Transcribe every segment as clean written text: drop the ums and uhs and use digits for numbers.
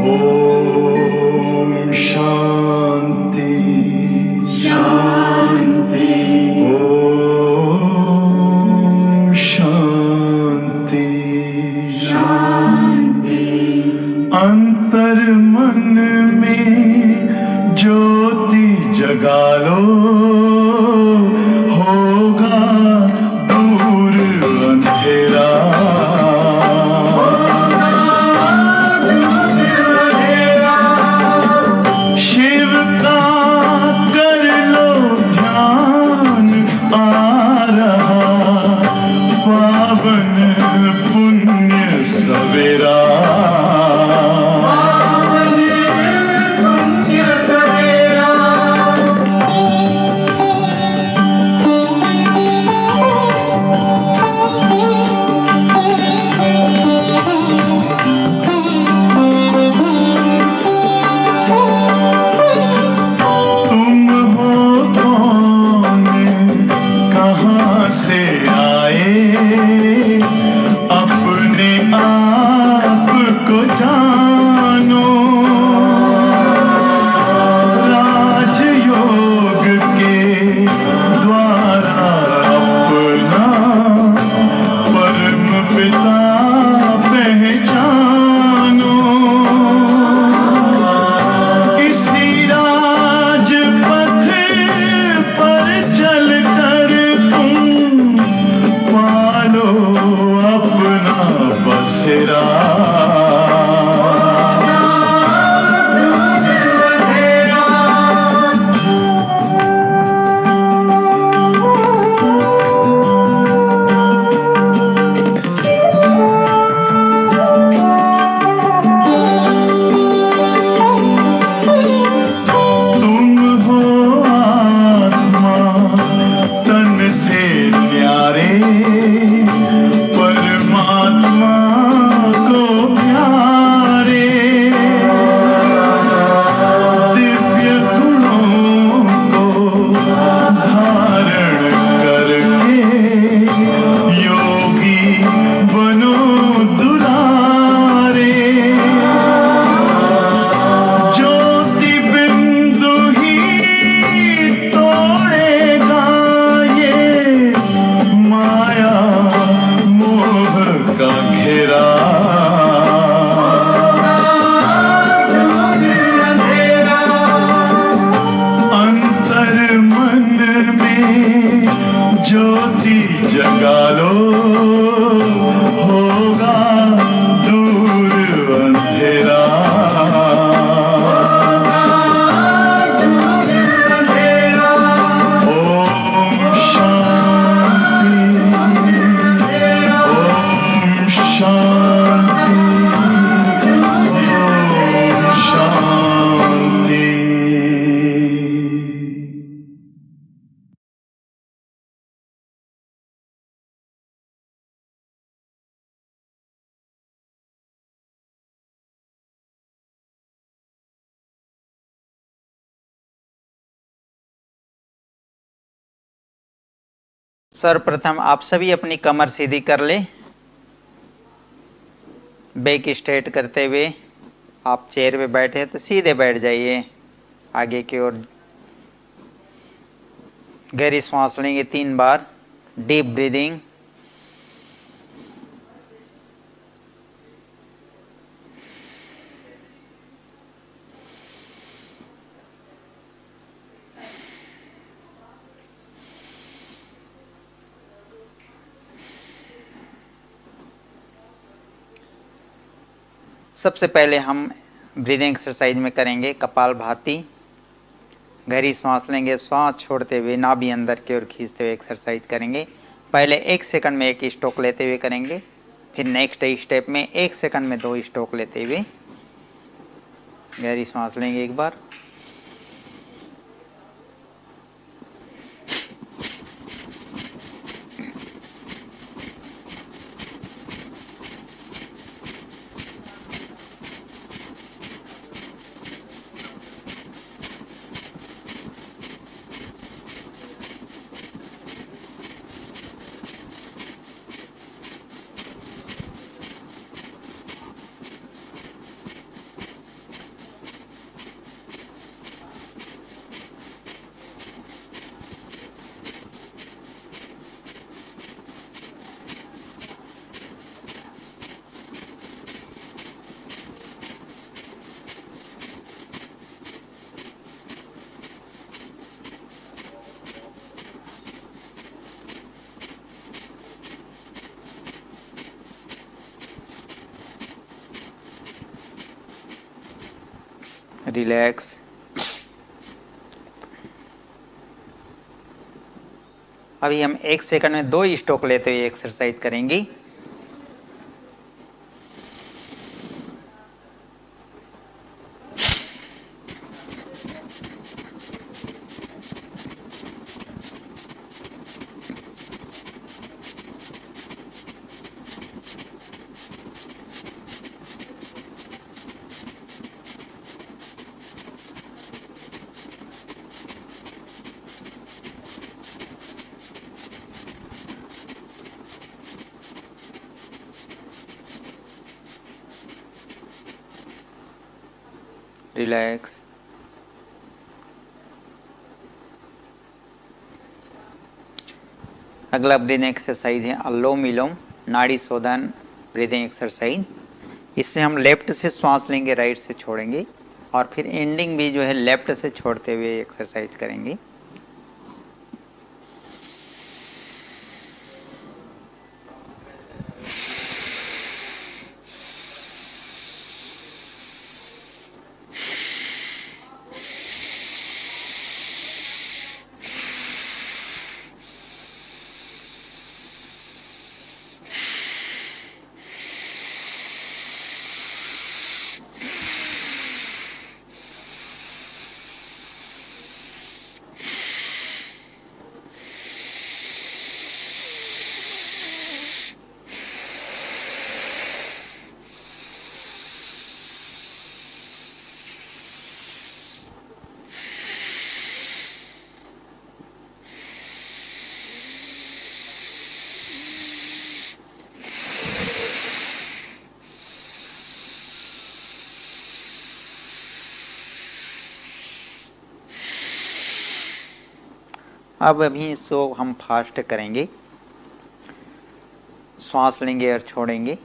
ओम शांति शांति। ओम शांति शांति। अंतर मन में ज्योति जगा लो, होगा दूर अंधेरा। शिव का कर लो ध्यान, आ रहा पावन पुण्य सवेरा। से आए अपने आप को जानो, राजयोग के द्वारा अपना परम पिता पहचानो। इसी राजपथ पर चलकर पालो अपना बसेरा। तुम हो आत्मा तन से न्यारे, परमात्मा को उजालो होगा दूर अंधेरा। ओम शांति, ओम शांति, ओम शांति। सर्वप्रथम आप सभी अपनी कमर सीधी कर ले। बैक स्ट्रेट करते हुए आप चेयर पे बैठे तो सीधे बैठ जाइए आगे की ओर। गहरी सांस लेंगे 3 बार, डीप ब्रीदिंग। सबसे पहले हम ब्रीदिंग एक्सरसाइज में करेंगे कपालभाति। गहरी सांस लेंगे, सांस छोड़ते हुए नाभि अंदर की ओर खींचते हुए एक्सरसाइज करेंगे। पहले 1 सेकंड में 1 स्ट्रोक लेते हुए करेंगे, फिर नेक्स्ट स्टेप में 1 सेकंड में 2 स्ट्रोक लेते हुए। गहरी सांस लेंगे एक बार, रिलैक्स। अभी हम 1 सेकंड में 2 स्ट्रोक लेते हुए एक्सरसाइज करेंगे। रिलैक्स। अगला ब्रीदिंग एक्सरसाइज है अनुलोम विलोम नाड़ी शोधन ब्रीदिंग एक्सरसाइज। इससे हम लेफ्ट से श्वास लेंगे, राइट से छोड़ेंगे और फिर एंडिंग भी जो है लेफ्ट से छोड़ते हुए एक्सरसाइज करेंगे। अब अभी इसको हम फास्ट करेंगे, श्वास लेंगे और छोड़ेंगे।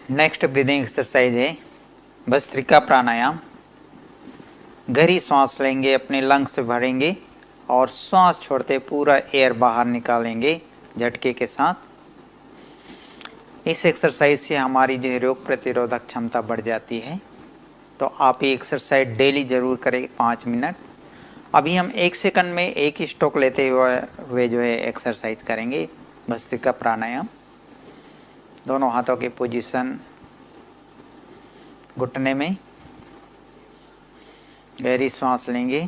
नेक्स्ट ब्रीदिंग एक्सरसाइज है भस्त्रिका प्राणायाम। गहरी सांस लेंगे, अपने लंग्स से भरेंगे और सांस छोड़ते पूरा एयर बाहर निकालेंगे झटके के साथ। इस एक्सरसाइज से हमारी जो है रोग प्रतिरोधक क्षमता बढ़ जाती है। तो आप ये एक्सरसाइज डेली ज़रूर करें 5 मिनट। अभी हम 1 सेकंड में एक ही स्ट्रोक लेते हुए जो है एक्सरसाइज करेंगे भस्त्रिका प्राणायाम। दोनों हाथों की पोजीशन घुटने में, गहरी सांस लेंगे,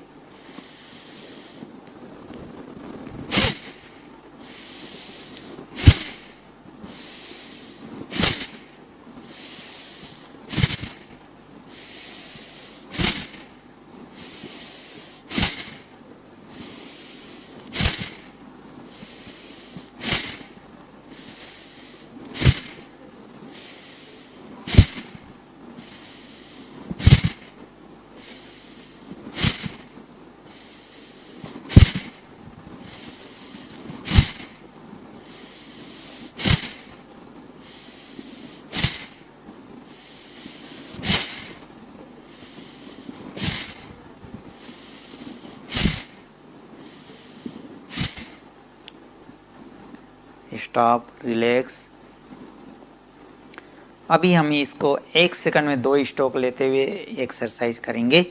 स्टॉप, रिलैक्स। अभी हम इसको 1 सेकंड में 2 स्ट्रोक लेते हुए एक्सरसाइज करेंगे।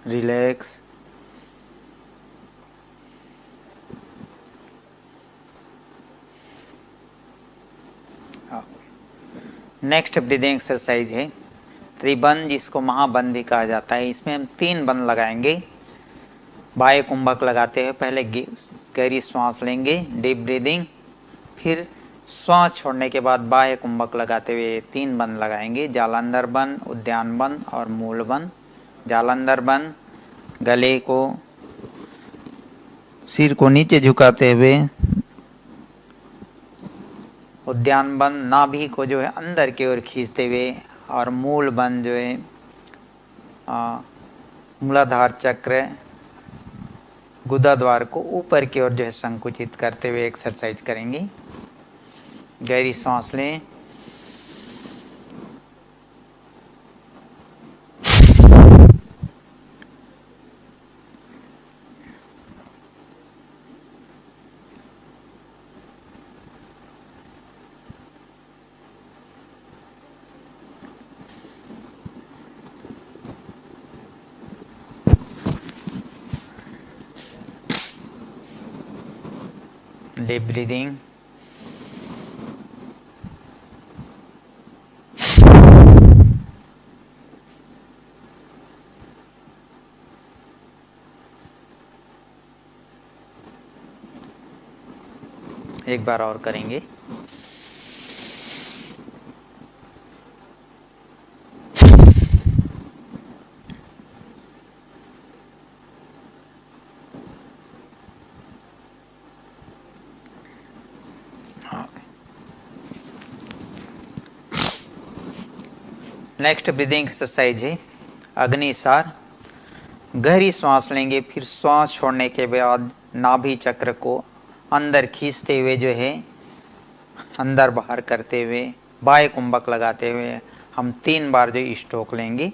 रिलैक्स। नेक्स्ट ब्रीदिंग एक्सरसाइज है त्रिबंध, जिसको महाबंध भी कहा जाता है। इसमें हम 3 बंध लगाएंगे। बाह्य कुंभक लगाते हुए पहले गहरी सांस लेंगे, डीप ब्रीदिंग, फिर श्वास छोड़ने के बाद बाह्य कुंभक लगाते हुए 3 बंध लगाएंगे। जालंधर बंध, उद्यान बंध और मूल बंध। जालंधर बंध, गले को, सिर को नीचे झुकाते हुए। उद्यान बंध, नाभि को जो है अंदर की ओर खींचते हुए। और मूल बंध जो है मूलाधार चक्र, गुदाद्वार को ऊपर की ओर जो है संकुचित करते हुए एक्सरसाइज करेंगे। गहरी सांस लें, डीप ब्रीदिंग। एक बार और करेंगे। नेक्स्ट ब्रीदिंग एक्सरसाइज है अग्निसार। गहरी सांस लेंगे, फिर श्वास छोड़ने के बाद नाभि चक्र को अंदर खींचते हुए जो है अंदर बाहर करते हुए बाह्य कुंभक लगाते हुए हम 3 बार जो स्ट्रोक लेंगे।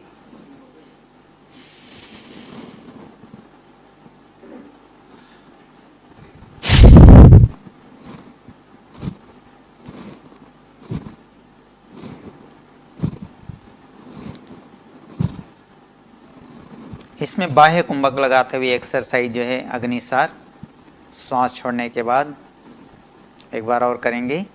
इसमें बाह्य कुंभक लगाते हुए एक्सरसाइज जो है अग्निसार, सांस छोड़ने के बाद। एक बार और करेंगे।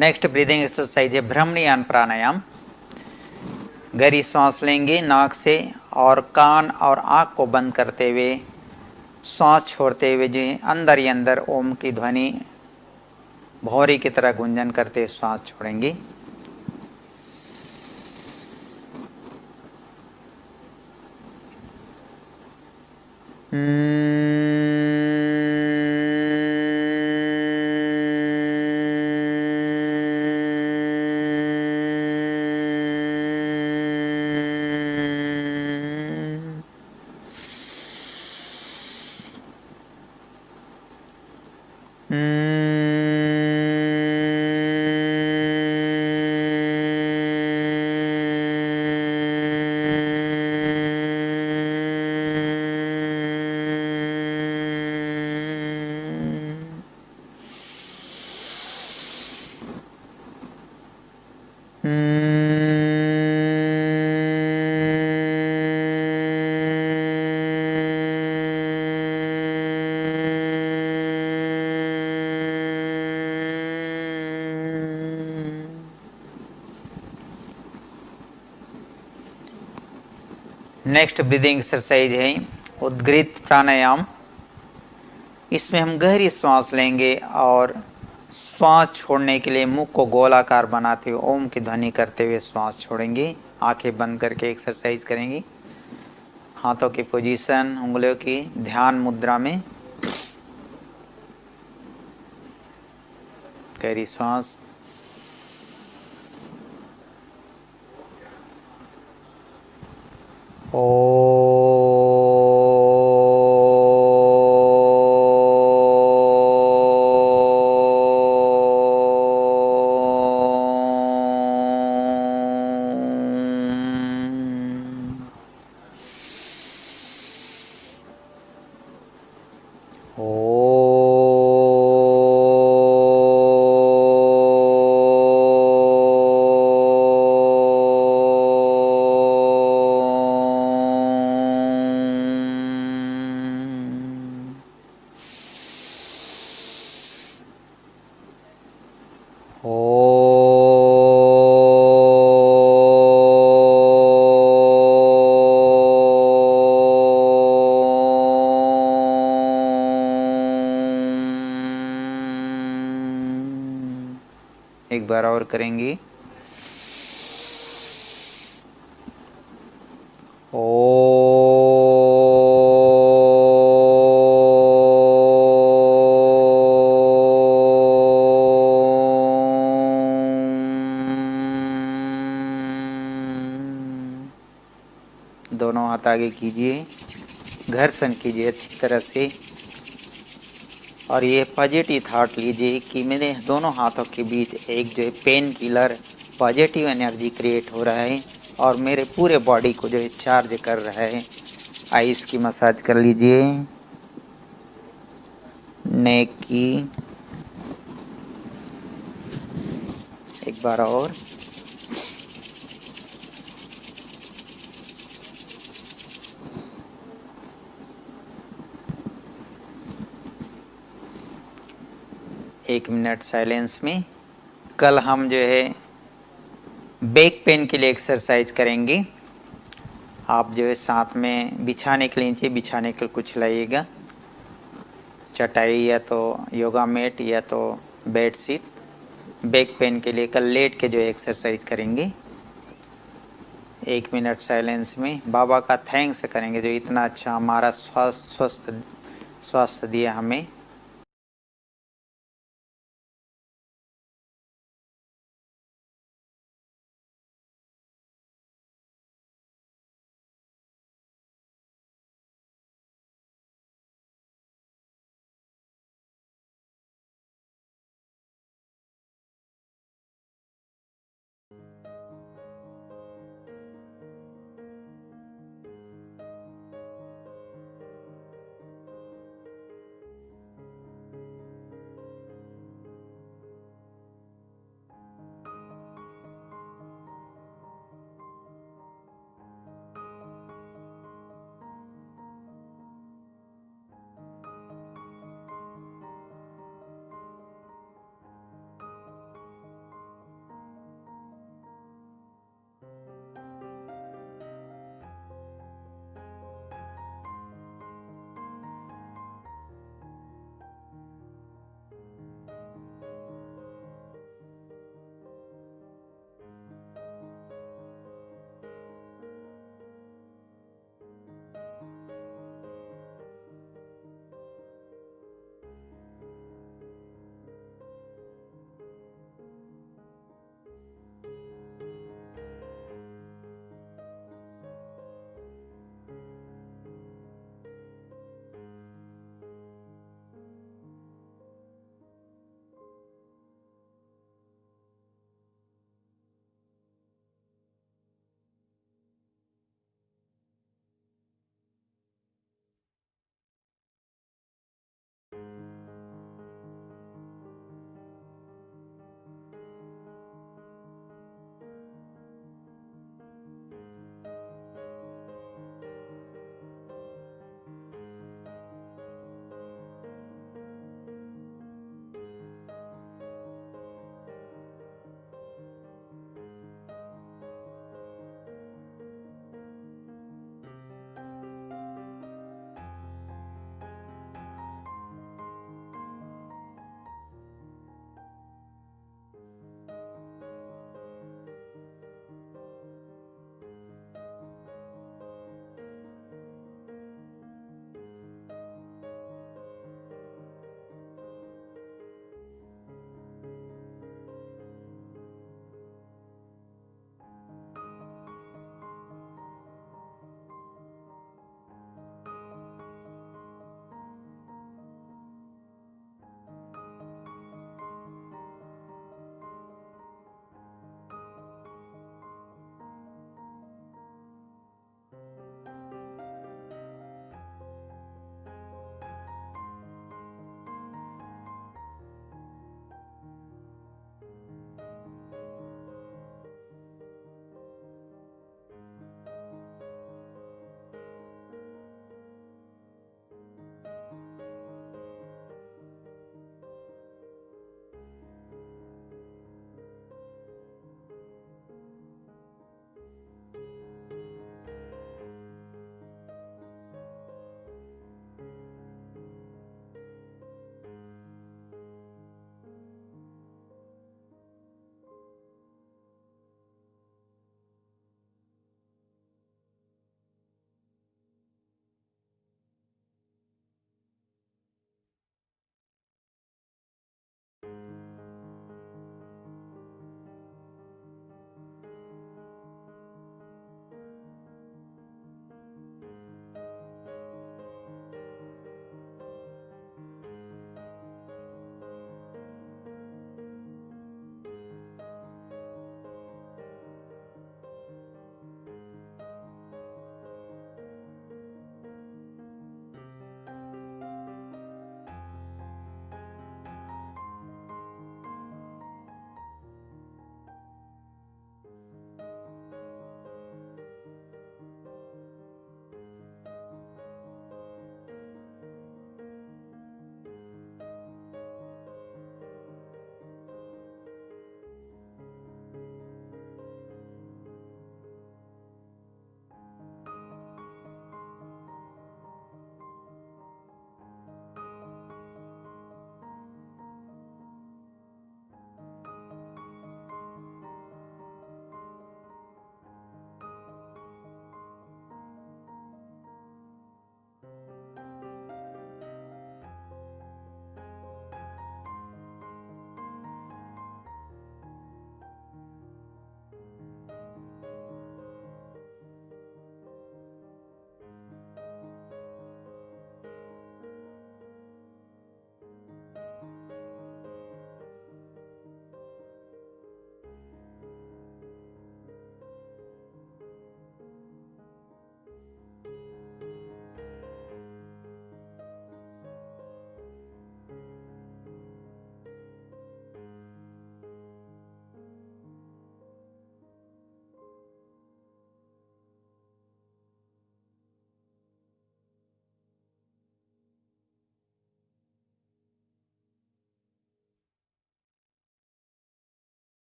नेक्स्ट ब्रीदिंग एक्सरसाइज है भ्रमणीयान प्राणायाम। गहरी सांस लेंगे नाक से और कान और आँख को बंद करते हुए सांस छोड़ते हुए जो अंदर ही अंदर ओम की ध्वनि भौरी की तरह गुंजन करते सांस छोड़ेंगे। नेक्स्ट ब्रीदिंग एक्सरसाइज है उद्गृत प्राणायाम। इसमें हम गहरी सांस लेंगे और श्वास छोड़ने के लिए मुख को गोलाकार बनाते हुए ओम की ध्वनि करते हुए श्वास छोड़ेंगे। आंखें बंद करके एक्सरसाइज करेंगे। हाथों की पोजीशन, उंगलियों की ध्यान मुद्रा में। गहरी सांस। एक बार और करेंगे। दोनों हाथ आगे कीजिए, घर्षण कीजिए अच्छी तरह से और ये पॉजिटिव थॉट लीजिए कि मेरे दोनों हाथों के बीच एक जो है pain killer positive energy create हो रहा है और मेरे पूरे बॉडी को जो है चार्ज कर रहा है। आइस की मसाज कर लीजिए, नेक की। एक बार और। एक मिनट साइलेंस में। कल हम जो है बैक पेन के लिए एक्सरसाइज करेंगे। आप जो है साथ में बिछाने के लिए नीचे बिछाने के लिए कुछ लाइएगा, चटाई या तो योगा मैट या तो बेड शीट। बैक पेन के लिए कल लेट के जो एक्सरसाइज करेंगे। 1 मिनट साइलेंस में बाबा का थैंक्स करेंगे जो इतना अच्छा हमारा स्वास्थ्य दिया हमें।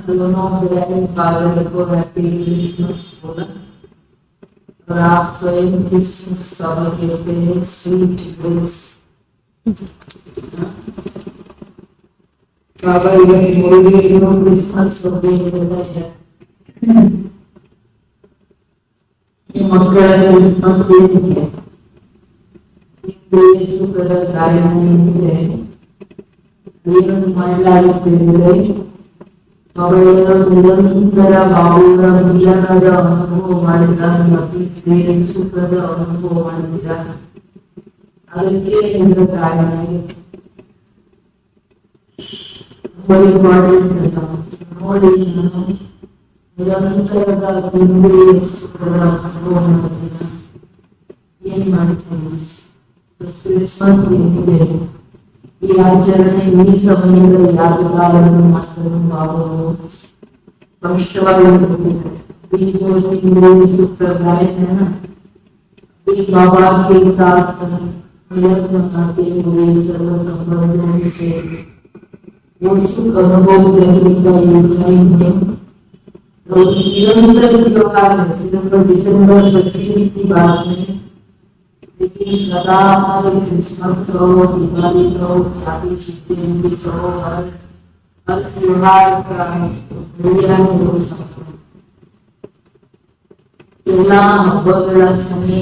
दोनों बहन भाई को हैप्पी क्रिसमस बोला और आप स्वयं क्रिसमस सभा कहते हैं स्वीट ग्रेस बाबा ये मुरली क्रिसमस हो गई है ये मक्कड़ क्रिसमस है यीशु का गायन है ये महिला के ಅವಳ ನಿರಂತರ ಬಾವುಳ ಮಿಲನದ ಅನುಭವ ಮಾಡಿದ ಮತ್ತು ಸುಖದ ಅನುಭವ ಮಾಡಿದ ಅದಕ್ಕೆ ಇದರ ಕಾರಣ ನೋಡಿ ನಿರಂತರದ ಸುಖದ ಅನುಭವ ಮಾಡಿದ ಏನ್ ಮಾಡ್ತೀನಿ ಕ್ರಿಸ್ಮಸ್ ಏನಿದೆ ಈ ಆಚರಣೆ ಈ ಸಮಯದ ಯಾದಗಾರನ್ನು ಮಾತ್ರ ನಾವು स्पष्टवादी सूत्र गायन है ना बाबा के साथ प्रयत्न करते हुए सर्व संबंधों से वो सुख अनुभव करने का योजना है तो निरंतर त्योहार सितंबर दिसंबर 25 की बात है लेकिन सदा हमारे क्रिसमस हो दिवाली हो शादी शिवजयंती हो हर त्योहार का दुनिया में हो सकता है ಎಲ್ಲ ಹಬ್ಬಗಳ ಸಮಯ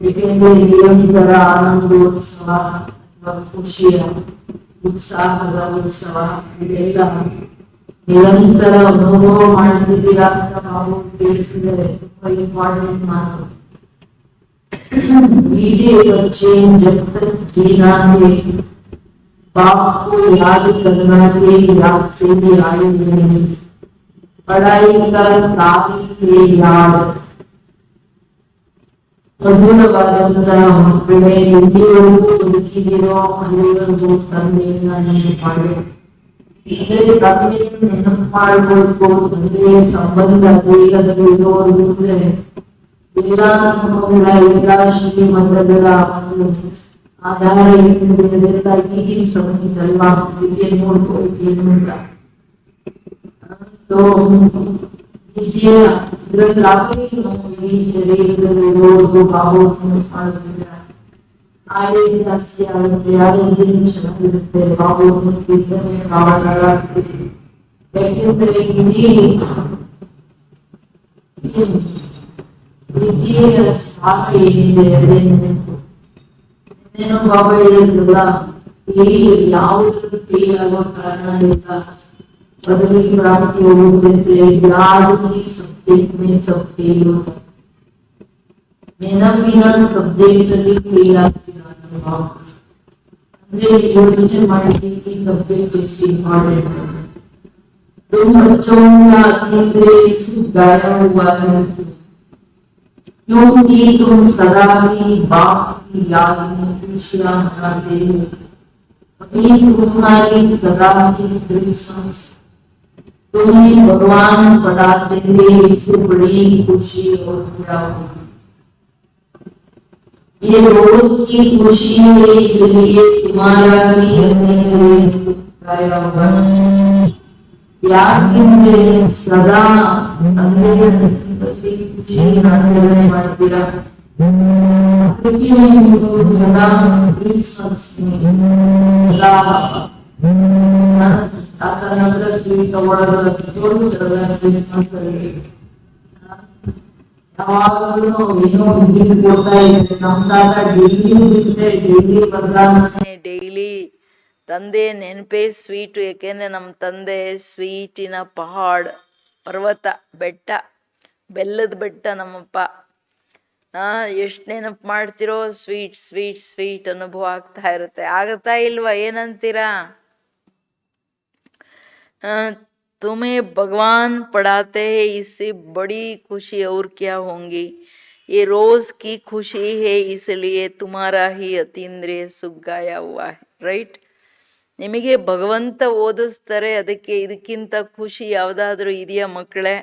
ಏಕೆಂದರೆ ನಿರಂತರ ಆನಂದೋತ್ಸವ ಖುಷಿಯ ಉತ್ಸಾಹದ ಉತ್ಸವ ಇದೆಲ್ಲ ನಿರಂತರ ಅನುಭವ ಮಾಡ್ತಿದ್ದೀರಾ ಅಂತ ನಾವು ಕೇಳ್ತಿದ್ದಾರೆ ತುಂಬಾ ಇಂಪಾರ್ಟೆಂಟ್ ಮಾತು मीठे बच्चे जब तक जीना है बाप को याद करना के याद से भी आए हुए हैं पढ़ाई का साथी के याद ಮಧುರವಾದಂತಹ ಮಕ್ಕಳೇ ಎಲ್ಲಿವರೆಗೂ ಬದುಕಿದಿರೋ ಅಲ್ಲಿವರೆಗೂ ತಂದೆಯನ್ನ ನೆನಪು ಮಾಡಿ ಅಂದರೆ ತಂದೆಯನ್ನು ನೆನಪು ಮಾಡಬೇಕು ತಂದೆಯ ಸಂಬಂಧ ದೇಹದಲ್ಲಿರೋದ್ರೆ ಎಲ್ಲ ಅನುಭವಗಳ ಎಲ್ಲ ಶ್ರೀಮಂತಗಳ ಆಧಾರ ಏನಿದೆ ಈಗಿನ ಸಮಯದಲ್ವಾ ವಿದ್ಯೆ ನೋಡ್ಕೊಳ್ತೀನಿ ಅಂತ तो विद्या रोग भावों आए यारों दिन शब्द भावों నేను బాబా ಹೇಳಿದ್ರಲ್ಲ ಈ ಯಾವುದೂ ಫೇಲ್ ಆಗೋ ಕಾರಣ ಇಲ್ಲ पदवी प्राप्ति होते याद की सब्जेक्ट में सब फेल होता बिना सब्जेक्ट की फेल ಅಂದ್ರೆ ಯೋಚನೆ ಮಾಡಿ की सब्जेक्ट इज इम्पोर्टेंट तुम बच्चों का इंद्रिय गाया हुआ है क्योंकि तुम सदा ही बाप की याद में खुशियां मनाते हो अभी तुम्हारी सदा की क्रिसमस तुम्हें भगवान पढ़ाते हुए इससे बड़ी खुशी और क्या होगी ये रोज की खुशी है इसलिए तुम्हारा भी गाया हुआ ಯಾಕೆಂದ್ರೆ ಸದಾ ಆಚರಣೆ ಮಾಡ್ತೀರಾ ಅದಕ್ಕೆ ನೀವು ಸದಾ ಕ್ರಿಸ್ಮಸ್ ಆತನಂತರ ಸ್ವೀಟ್ ತಗೊಳ್ಳೋದು ಯಾವಾಗಲೂ ಏನೋ ಗಿಫ್ಟ್ ಕೊಡ್ತಾ ಇದ್ರೆ ನಮ್ಮ ತಾತ ಡೈಲಿ ಬರ್ತಾನೆ ಡೈಲಿ ತಂದೆ ನೆನಪೇ ಸ್ವೀಟು. ಏಕೆಂದರೆ ನಮ್ಮ ತಂದೆ ಸ್ವೀಟಿನ ಪಹಾಡ್, ಪರ್ವತ, ಬೆಟ್ಟ, ಬೆಲ್ಲದ ಬೆಟ್ಟ ನಮ್ಮಪ್ಪ. ಎಷ್ಟು ನೆನಪು ಮಾಡ್ತಿರೋ ಸ್ವೀಟ್ ಸ್ವೀಟ್ ಸ್ವೀಟ್ ಅನುಭವ ಆಗ್ತಾ ಇರುತ್ತೆ. ಆಗತ್ತಾ ಇಲ್ವಾ? ಏನಂತೀರಾ? तुम्हें भगवान पढ़ाते हैं इससे बड़ी खुशी और क्या होंगी. ये रोज की खुशी है इसलिए तुम्हारा ही ಅತೀಂದ್ರಿಯ ಸುಖ ಗಾಯ हुआ है. ರೈಟ್? ನಿಮಗೆ ಭಗವಂತ ಓದಿಸ್ತಾರೆ, ಅದಕ್ಕೆ ಇದಕ್ಕಿಂತ ಖುಷಿ ಯಾವುದಾದ್ರೂ ಇದೆಯಾ ಮಕ್ಕಳೇ?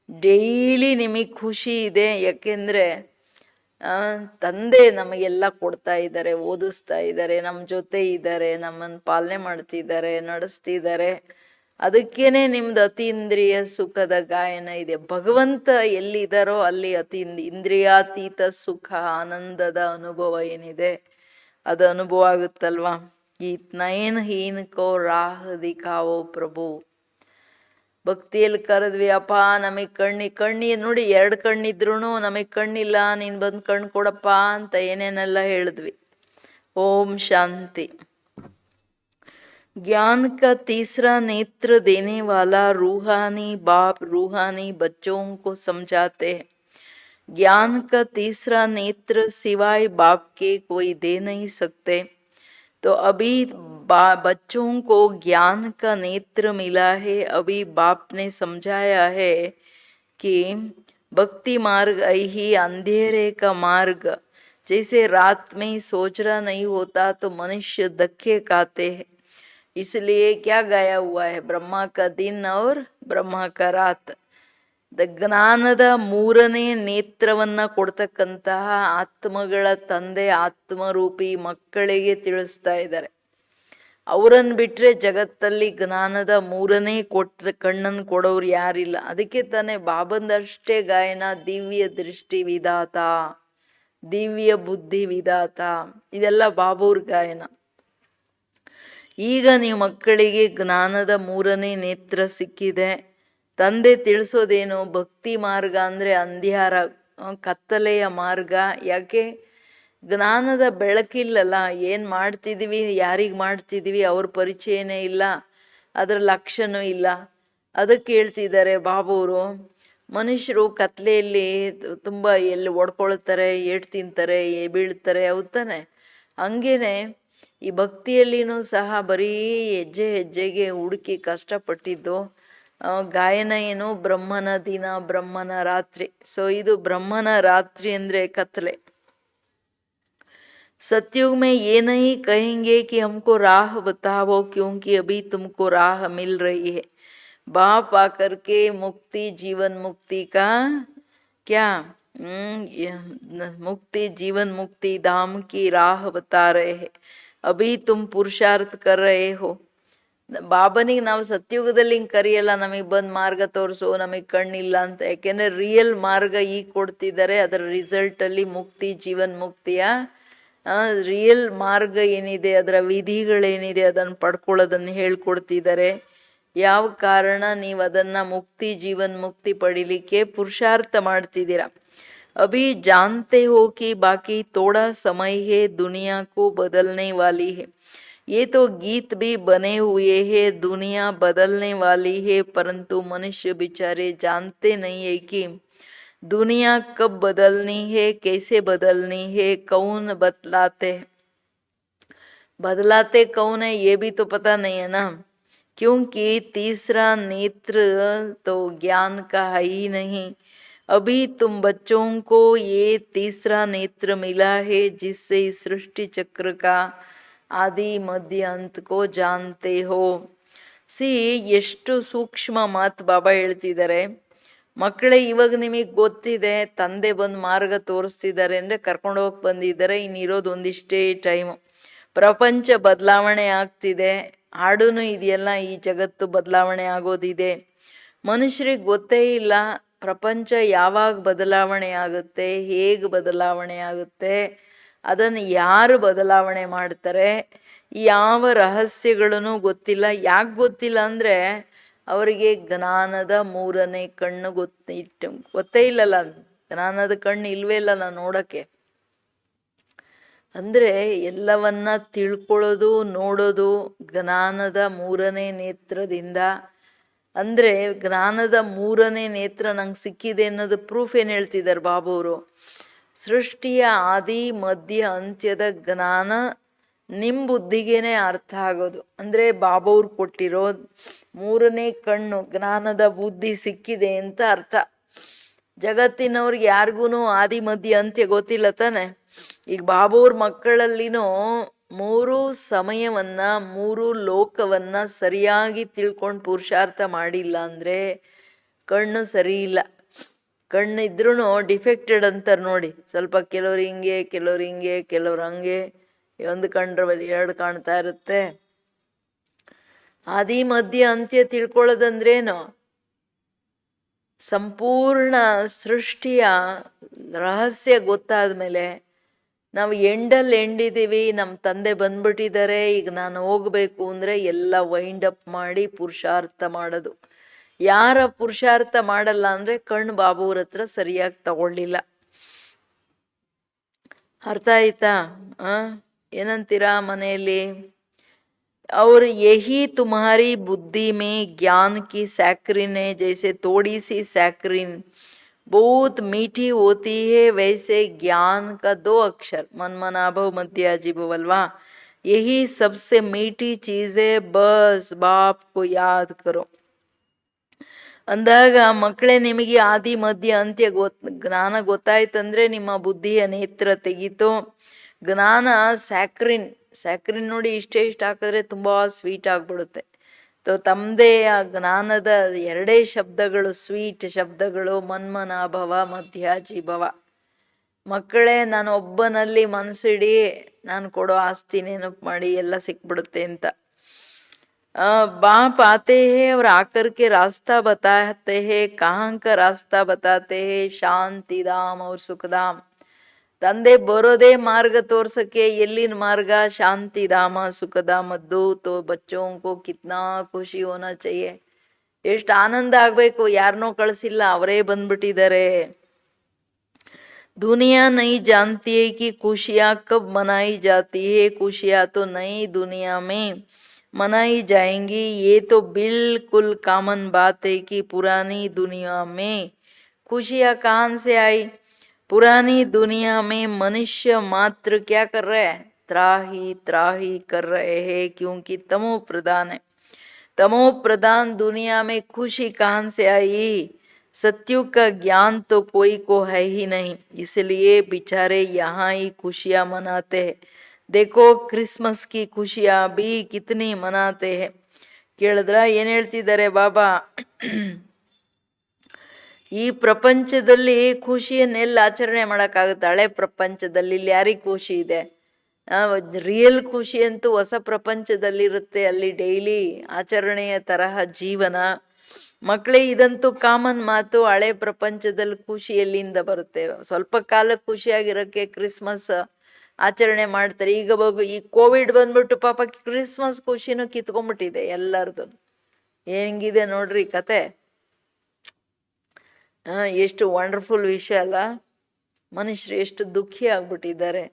ಡೈಲಿ ನಿಮಗೆ ಖುಷಿ ಇದೆ, ಯಾಕೆಂದ್ರೆ ತಂದೆ ನಮಗೆಲ್ಲ ಕೊಡ್ತಾ ಇದ್ದಾರೆ, ಓದಿಸ್ತಾ ಇದ್ದಾರೆ, ನಮ್ಮ ಜೊತೆ ಇದ್ದಾರೆ, ನಮ್ಮನ್ನು ಪಾಲನೆ ಮಾಡ್ತಿದ್ದಾರೆ, ನಡೆಸ್ತಿದ್ದಾರೆ. ಅದಕ್ಕೇನೆ ನಿಮ್ದು ಅತೀಂದ್ರಿಯ ಸುಖದ ಗಾಯನ ಇದೆ. ಭಗವಂತ ಎಲ್ಲಿದ್ದಾರೋ ಅಲ್ಲಿ ಇಂದ್ರಿಯಾತೀತ ಸುಖ, ಆನಂದದ ಅನುಭವ ಏನಿದೆ ಅದು ಅನುಭವ ಆಗುತ್ತಲ್ವಾ? ಈ ನಯನ ಹೀನಕೋ ರಾಹ ದಿಖಾವೋ ಪ್ರಭು. ಭಕ್ತಿಯಲ್ಲಿ ಕರೆದ್ವಿ, ಅಪ್ಪ ನಮಗ್ ಕಣ್ಣಿ ನೋಡಿ, 2 ಕಣ್ಣಿದ್ರು ನಮಗ್ ಕಣ್ಣಿಲ್ಲ, ನೀನ್ ಬಂದು ಕಣ್ಣು ಕೊಡಪ್ಪ ಅಂತ ಏನೇನೆಲ್ಲ ಹೇಳಿದ್ವಿ. ಓಂ ಶಾಂತಿ. ज्ञान का तीसरा नेत्र देने वाला रूहानी बाप रूहानी बच्चों को समझाते हैं. ज्ञान का तीसरा नेत्र सिवाय बाप के कोई दे नहीं सकते. तो अभी बच्चों को ज्ञान का नेत्र मिला है. अभी बाप ने समझाया है कि भक्ति मार्ग ही अंधेरे का मार्ग. जैसे रात में सोचना नहीं होता तो मनुष्य धक्के खाते हैं. इसलिए क्या गाया हुआ है? ब्रह्मा का दिन और ब्रह्मा का रात. ಜ್ಞಾನದ 3ನೇ ನೇತ್ರವನ್ನ ಕೊಡ್ತಕ್ಕಂತಹ ಆತ್ಮಗಳ ತಂದೆ ಆತ್ಮರೂಪಿ ಮಕ್ಕಳಿಗೆ ತಿಳಿಸ್ತಾ ಇದ್ದಾರೆ. ಅವರನ್ನು ಬಿಟ್ರೆ ಜಗತ್ತಲ್ಲಿ ಜ್ಞಾನದ 3ನೇ ಕಣ್ಣನ್ನು ಕೊಡೋರು ಯಾರಿಲ್ಲ. ಅದಕ್ಕೆ ತಾನೇ ಬಾಬಂದಷ್ಟೇ ಗಾಯನ ದಿವ್ಯ ದೃಷ್ಟಿ ವಿಧಾತ, ದಿವ್ಯ ಬುದ್ಧಿ ವಿಧಾತ, ಇದೆಲ್ಲ ಬಾಬೂರ್ ಗಾಯನ. ಈಗ ನೀವು ಮಕ್ಕಳಿಗೆ ಜ್ಞಾನದ 3ನೇ ನೇತ್ರ ಸಿಕ್ಕಿದೆ. ತಂದೆ ತಿಳಿಸೋದೇನು? ಭಕ್ತಿ ಮಾರ್ಗ ಅಂದ್ರೆ ಅಂಧ್ಯಾರ, ಕತ್ತಲೆಯ ಮಾರ್ಗ. ಯಾಕೆ? ಜ್ಞಾನದ ಬೆಳಕಿಲ್ಲಲ್ಲ. ಏನು ಮಾಡ್ತಿದ್ದೀವಿ, ಯಾರಿಗೆ ಮಾಡ್ತಿದ್ದೀವಿ ಅವ್ರ ಪರಿಚಯನೇ ಇಲ್ಲ, ಅದರ ಲಕ್ಷಣೂ ಇಲ್ಲ. ಅದಕ್ಕೆ ಹೇಳ್ತಿದ್ದಾರೆ ಬಾಬೂರು, ಮನುಷ್ಯರು ಕತ್ಲೆಯಲ್ಲಿ ತುಂಬ ಎಲ್ಲಿ ಒಡ್ಕೊಳ್ತಾರೆ, ಏಟು ತಿಂತಾರೆ, ಬೀಳ್ತಾರೆ, ಹೌದಾನೆ? ಹಂಗೇನೆ ಈ ಭಕ್ತಿಯಲ್ಲಿನೂ ಸಹ ಬರೀ ಹೆಜ್ಜೆ ಹೆಜ್ಜೆಗೆ ಹುಡುಕಿ ಕಷ್ಟಪಟ್ಟಿದ್ದು. ಗಾಯನ ಏನು? ಬ್ರಹ್ಮನ ದಿನ, ಬ್ರಹ್ಮನ ರಾತ್ರಿ. ಸೊ ಇದು ಬ್ರಹ್ಮನ ರಾತ್ರಿ ಅಂದ್ರೆ ಕತ್ತಲೆ. सतयुग में ये नहीं कहेंगे कि हमको राह बताओ क्योंकि अभी तुमको राह मिल रही है. बाप आकर के मुक्ति, जीवन मुक्ति का क्या मुक्ति, जीवन मुक्ति धाम की राह बता रहे हैं. अभी तुम पुरुषार्थ कर रहे हो. ಬಾಬನಿಗೆ ನಾವು ಸತ್ಯುಗದಲ್ಲಿ ಹಿಂಗೆ ಕರಿಯಲ್ಲ, ನಮಗೆ ಬಂದು ಮಾರ್ಗ ತೋರಿಸು, ನಮಗೆ ಕಣ್ಣಿಲ್ಲ ಅಂತ. ಯಾಕೆಂದ್ರೆ ರಿಯಲ್ ಮಾರ್ಗ ಈಗ ಕೊಡ್ತಿದ್ದಾರೆ. ಅದರ ರಿಸಲ್ಟ್ ಅಲ್ಲಿ ಮುಕ್ತಿ, ಜೀವನ್ ಮುಕ್ತಿಯ ರಿಯಲ್ ಮಾರ್ಗ ಏನಿದೆ, ಅದರ ವಿಧಿಗಳೇನಿದೆ ಅದನ್ನು ಪಡ್ಕೊಳ್ಳೋದನ್ನು ಹೇಳ್ಕೊಡ್ತಿದ್ದಾರೆ. ಯಾವ ಕಾರಣ ನೀವು ಅದನ್ನ ಮುಕ್ತಿ, ಜೀವನ್ ಮುಕ್ತಿ ಪಡಿಲಿಕ್ಕೆ ಪುರುಷಾರ್ಥ ಮಾಡ್ತಿದ್ದೀರಾ. अभी जानते हो कि बाकी थोड़ा समय है, दुनिया को बदलने वाली है. ये तो गीत भी बने हुए हैं, दुनिया बदलने वाली है, परंतु मनुष्य बेचारे जानते नहीं है कि दुनिया कब बदलनी है, कैसे बदलनी है, कौन बदलाते कौन है, ये भी तो पता नहीं है ना. क्योंकि तीसरा नेत्र तो ज्ञान का है ही नहीं. अभी तुम बच्चों को ये तीसरा नेत्र मिला है जिससे सृष्टि चक्र का आदि मध्य अंत को जानते हो. ಎಷ್ಟು ಸೂಕ್ಷ್ಮ ಮಾತು ಬಾಬಾ ಹೇಳ್ತಿದ್ದಾರೆ ಮಕ್ಕಳೇ. ಇವಾಗ ನಿಮಗೆ ಗೊತ್ತಿದೆ, ತಂದೆ ಬಂದು ಮಾರ್ಗ ತೋರಿಸ್ತಿದ್ದಾರೆ ಅಂದರೆ ಕರ್ಕೊಂಡು ಹೋಗಿ ಬಂದಿದ್ದಾರೆ. ಇನ್ನಿರೋದು ಒಂದಿಷ್ಟೇ ಟೈಮು. ಪ್ರಪಂಚ ಬದಲಾವಣೆ ಆಗ್ತಿದೆ, ಹಾಡೂನು ಇದೆಯಲ್ಲ, ಈ ಜಗತ್ತು ಬದಲಾವಣೆ ಆಗೋದಿದೆ. ಮನುಷ್ಯರಿಗೆ ಗೊತ್ತೇ ಇಲ್ಲ ಪ್ರಪಂಚ ಯಾವಾಗ ಬದಲಾವಣೆ ಆಗುತ್ತೆ, ಹೇಗೆ ಬದಲಾವಣೆ ಆಗುತ್ತೆ, ಅದನ್ನು ಯಾರು ಬದಲಾವಣೆ ಮಾಡ್ತಾರೆ, ಯಾವ ರಹಸ್ಯಗಳೂ ಗೊತ್ತಿಲ್ಲ. ಯಾಕೆ ಗೊತ್ತಿಲ್ಲ ಅಂದರೆ ಅವರಿಗೆ ಜ್ಞಾನದ 3ನೇ ಕಣ್ಣು ಗೊತ್ತೇ ಇಲ್ಲಲ್ಲ. ಜ್ಞಾನದ ಕಣ್ಣು ಇಲ್ವೇ ಇಲ್ಲ ನಾವು ನೋಡೋಕ್ಕೆ. ಅಂದರೆ ಎಲ್ಲವನ್ನ ತಿಳ್ಕೊಳ್ಳೋದು, ನೋಡೋದು ಜ್ಞಾನದ 3ನೇ ನೇತ್ರದಿಂದ. ಅಂದರೆ ಜ್ಞಾನದ 3ನೇ ನೇತ್ರ ನಂಗೆ ಸಿಕ್ಕಿದೆ ಅನ್ನೋದು ಪ್ರೂಫ್ ಏನು ಹೇಳ್ತಿದ್ದಾರೆ ಬಾಬುವರು? ಸೃಷ್ಟಿಯ ಆದಿ ಮಧ್ಯ ಅಂತ್ಯದ ಜ್ಞಾನ ನಿಮ್ಮ ಬುದ್ಧಿಗೇನೆ ಅರ್ಥ ಆಗೋದು. ಅಂದರೆ ಬಾಬುವ್ರು ಕೊಟ್ಟಿರೋ 3ನೇ ಕಣ್ಣು, ಜ್ಞಾನದ ಬುದ್ಧಿ ಸಿಕ್ಕಿದೆ ಅಂತ ಅರ್ಥ. ಜಗತ್ತಿನವ್ರಿಗೆ ಯಾರಿಗೂ ಆದಿ ಮಧ್ಯ ಅಂತ್ಯ ಗೊತ್ತಿಲ್ಲ ತಾನೆ. ಈಗ ಬಾಬುವ್ರ ಮಕ್ಕಳಲ್ಲಿನೂ 3 ಸಮಯವನ್ನ 3 ಲೋಕವನ್ನ ಸರಿಯಾಗಿ ತಿಳ್ಕೊಂಡು ಪುರುಷಾರ್ಥ ಮಾಡಿಲ್ಲ ಅಂದ್ರೆ ಕಣ್ಣು ಸರಿ ಇಲ್ಲ. ಕಣ್ಣು ಇದ್ರೂ ಡಿಫೆಕ್ಟೆಡ್ ಅಂತಾರೆ ನೋಡಿ. ಸ್ವಲ್ಪ ಕೆಲವ್ರು ಹಿಂಗೆ ಕೆಲವ್ರು ಹಿಂಗೆ ಕೆಲವ್ರು ಹಂಗೆ, ಒಂದು ಕಂಡ್ರೆ 2 ಕಾಣ್ತಾ ಇರುತ್ತೆ. ಆದಿ ಮಧ್ಯ ಅಂತ್ಯ ತಿಳ್ಕೊಳ್ಳೋದಂದ್ರೇನು? ಸಂಪೂರ್ಣ ಸೃಷ್ಟಿಯ ರಹಸ್ಯ ಗೊತ್ತಾದ ಮೇಲೆ ನಾವು ಎಂಡಲ್ಲಿ ಎಂಡಿದ್ದೀವಿ, ನಮ್ಮ ತಂದೆ ಬಂದ್ಬಿಟ್ಟಿದ್ದಾರೆ, ಈಗ ನಾನು ಹೋಗ್ಬೇಕು ಅಂದರೆ ಎಲ್ಲ ವೈಂಡ್ ಅಪ್ ಮಾಡಿ ಪುರುಷಾರ್ಥ ಮಾಡೋದು. ಯಾರ ಪುರುಷಾರ್ಥ ಮಾಡಲ್ಲ ಅಂದರೆ ಕಣ್ಣು ಬಾಬುವ್ರ ಹತ್ರ ಸರಿಯಾಗಿ ತಗೊಳ್ಳಿಲ್ಲ. ಅರ್ಥ ಆಯ್ತಾ? ಏನಂತೀರಾ ಮನೆಯಲ್ಲಿ? और यही तुम्हारी बुद्धि में ज्ञान की सैक्रिन है, जैसे थोड़ी सी सैक्रिन बहुत मीठी होती है, वैसे ज्ञान का 2 अक्षर मनमनाभव मध्याजीभवल्वा, यही सबसे मीठी चीज है, बस बाप को याद करो ಅಂದಾಗ ಮಕ್ಕಳೇ, ನಿಮಗೆ ಆದಿ ಮಧ್ಯ ಅಂತ್ಯ ಜ್ಞಾನ ಗೊತ್ತಾಯ್ತಂದ್ರೆ ನಿಮ್ಮ ಬುದ್ಧಿಯ ನೇತ್ರ ತೆಗೀತು. ಜ್ಞಾನ ಸ್ಯಾಕ್ರಿನ್ ನೋಡಿ, ಇಷ್ಟೇ ಹಾಕಿದ್ರೆ ತುಂಬಾ ಸ್ವೀಟ್ ಆಗ್ಬಿಡುತ್ತೆ. ತಮ್ಮದೇ ಆ ಜ್ಞಾನದ 2 ಶಬ್ದಗಳು, ಸ್ವೀಟ್ ಶಬ್ದಗಳು, ಮನ್ಮನಾಭವ ಮಧ್ಯಾಜೀಭವ. ಮಕ್ಕಳೇ, ನಾನು ಒಬ್ಬನಲ್ಲಿ ಮನಸ್ಸಿಡಿ, ನಾನು ಕೊಡೋ ಆಸ್ತಿ ನೆನಪು ಮಾಡಿ ಎಲ್ಲ ಸಿಕ್ಬಿಡುತ್ತೆ ಅಂತ. बाप आते हैं और आकर के रास्ता बताते हैं, कहाँ का रास्ता बताते हैं? ಶಾಂತಿ ಧಾಮ और ಸುಖಧಾಮ್. ತಂದೆ ಬರೋದೇ ಮಾರ್ಗ ತೋರ್ಸಕ್ಕೆ. ಎಲ್ಲಿನ ಮಾರ್ಗ? ಶಾಂತಿ ಧಾಮ ಸುಖಧಾಮದ್ದು. ತೋ ಬಚ್ಚೋं को कितना खुशी होना चाहिए. ಎಷ್ಟು ಆನಂದ ಆಗ್ಬೇಕು. ಯಾರನ್ನೋ ಕಳಿಸಿಲ್ಲ, ಅವರೇ ಬಂದ್ಬಿಟ್ಟಿದ್ದಾರೆ. दुनिया नहीं जानती है कि खुशियाँ कब मनाई जाती है. खुशियाँ तो नई दुनिया में मनाई जाएंगी. ये तो बिल्कुल कॉमन बात है कि पुरानी दुनिया में खुशियाँ कहाँ से आई? पुरानी दुनिया में मनुष्य मात्र क्या कर रहे हैं? त्राही कर रहे हैं, क्योंकि तमो प्रधान है. तमो प्रधान दुनिया में खुशी कहाँ से आई? सत्युग का ज्ञान तो कोई को है ही नहीं, इसलिए बेचारे यहाँ ही खुशियाँ मनाते हैं. देखो क्रिसमस की खुशियाँ भी कितनी मनाते हैं. ಕೇಳಿದ್ರ ಏನ್ ಹೇಳ್ತಿದ್ದಾರೆ ಬಾಬಾ? ಈ ಪ್ರಪಂಚದಲ್ಲಿ ಖುಷಿಯನ್ನೆಲ್ಲ ಆಚರಣೆ ಮಾಡೋಕ್ಕಾಗುತ್ತೆ? ಹಳೆ ಪ್ರಪಂಚದಲ್ಲಿ ಇಲ್ಲಿ ಯಾರಿಗೆ ಖುಷಿ ಇದೆ? ರಿಯಲ್ ಖುಷಿ ಅಂತೂ ಹೊಸ ಪ್ರಪಂಚದಲ್ಲಿರುತ್ತೆ. ಅಲ್ಲಿ ಡೈಲಿ ಆಚರಣೆಯ ತರಹ ಜೀವನ. ಮಕ್ಕಳೇ, ಇದಂತೂ ಕಾಮನ್ ಮಾತು. ಹಳೆ ಪ್ರಪಂಚದಲ್ಲಿ ಖುಷಿ ಎಲ್ಲಿಂದ ಬರುತ್ತೆ? ಸ್ವಲ್ಪ ಕಾಲಕ್ಕೆ ಖುಷಿಯಾಗಿರೋಕ್ಕೆ ಕ್ರಿಸ್ಮಸ್ ಆಚರಣೆ ಮಾಡ್ತಾರೆ. ಈಗ ಈ ಕೋವಿಡ್ ಬಂದ್ಬಿಟ್ಟು ಪಾಪ ಕ್ರಿಸ್ಮಸ್ ಖುಷಿನೂ ಕಿತ್ಕೊಂಡ್ಬಿಟ್ಟಿದೆ ಎಲ್ಲರದು. ಹೆಂಗಿದೆ ನೋಡ್ರಿ ಕತೆ. ಎಷ್ಟು ವಂಡರ್ಫುಲ್ ವಿಷಯ ಅಲ್ಲ? ಮನುಷ್ಯರು ಎಷ್ಟು ದುಃಖಿ ಆಗ್ಬಿಟ್ಟಿದ್ದಾರೆ.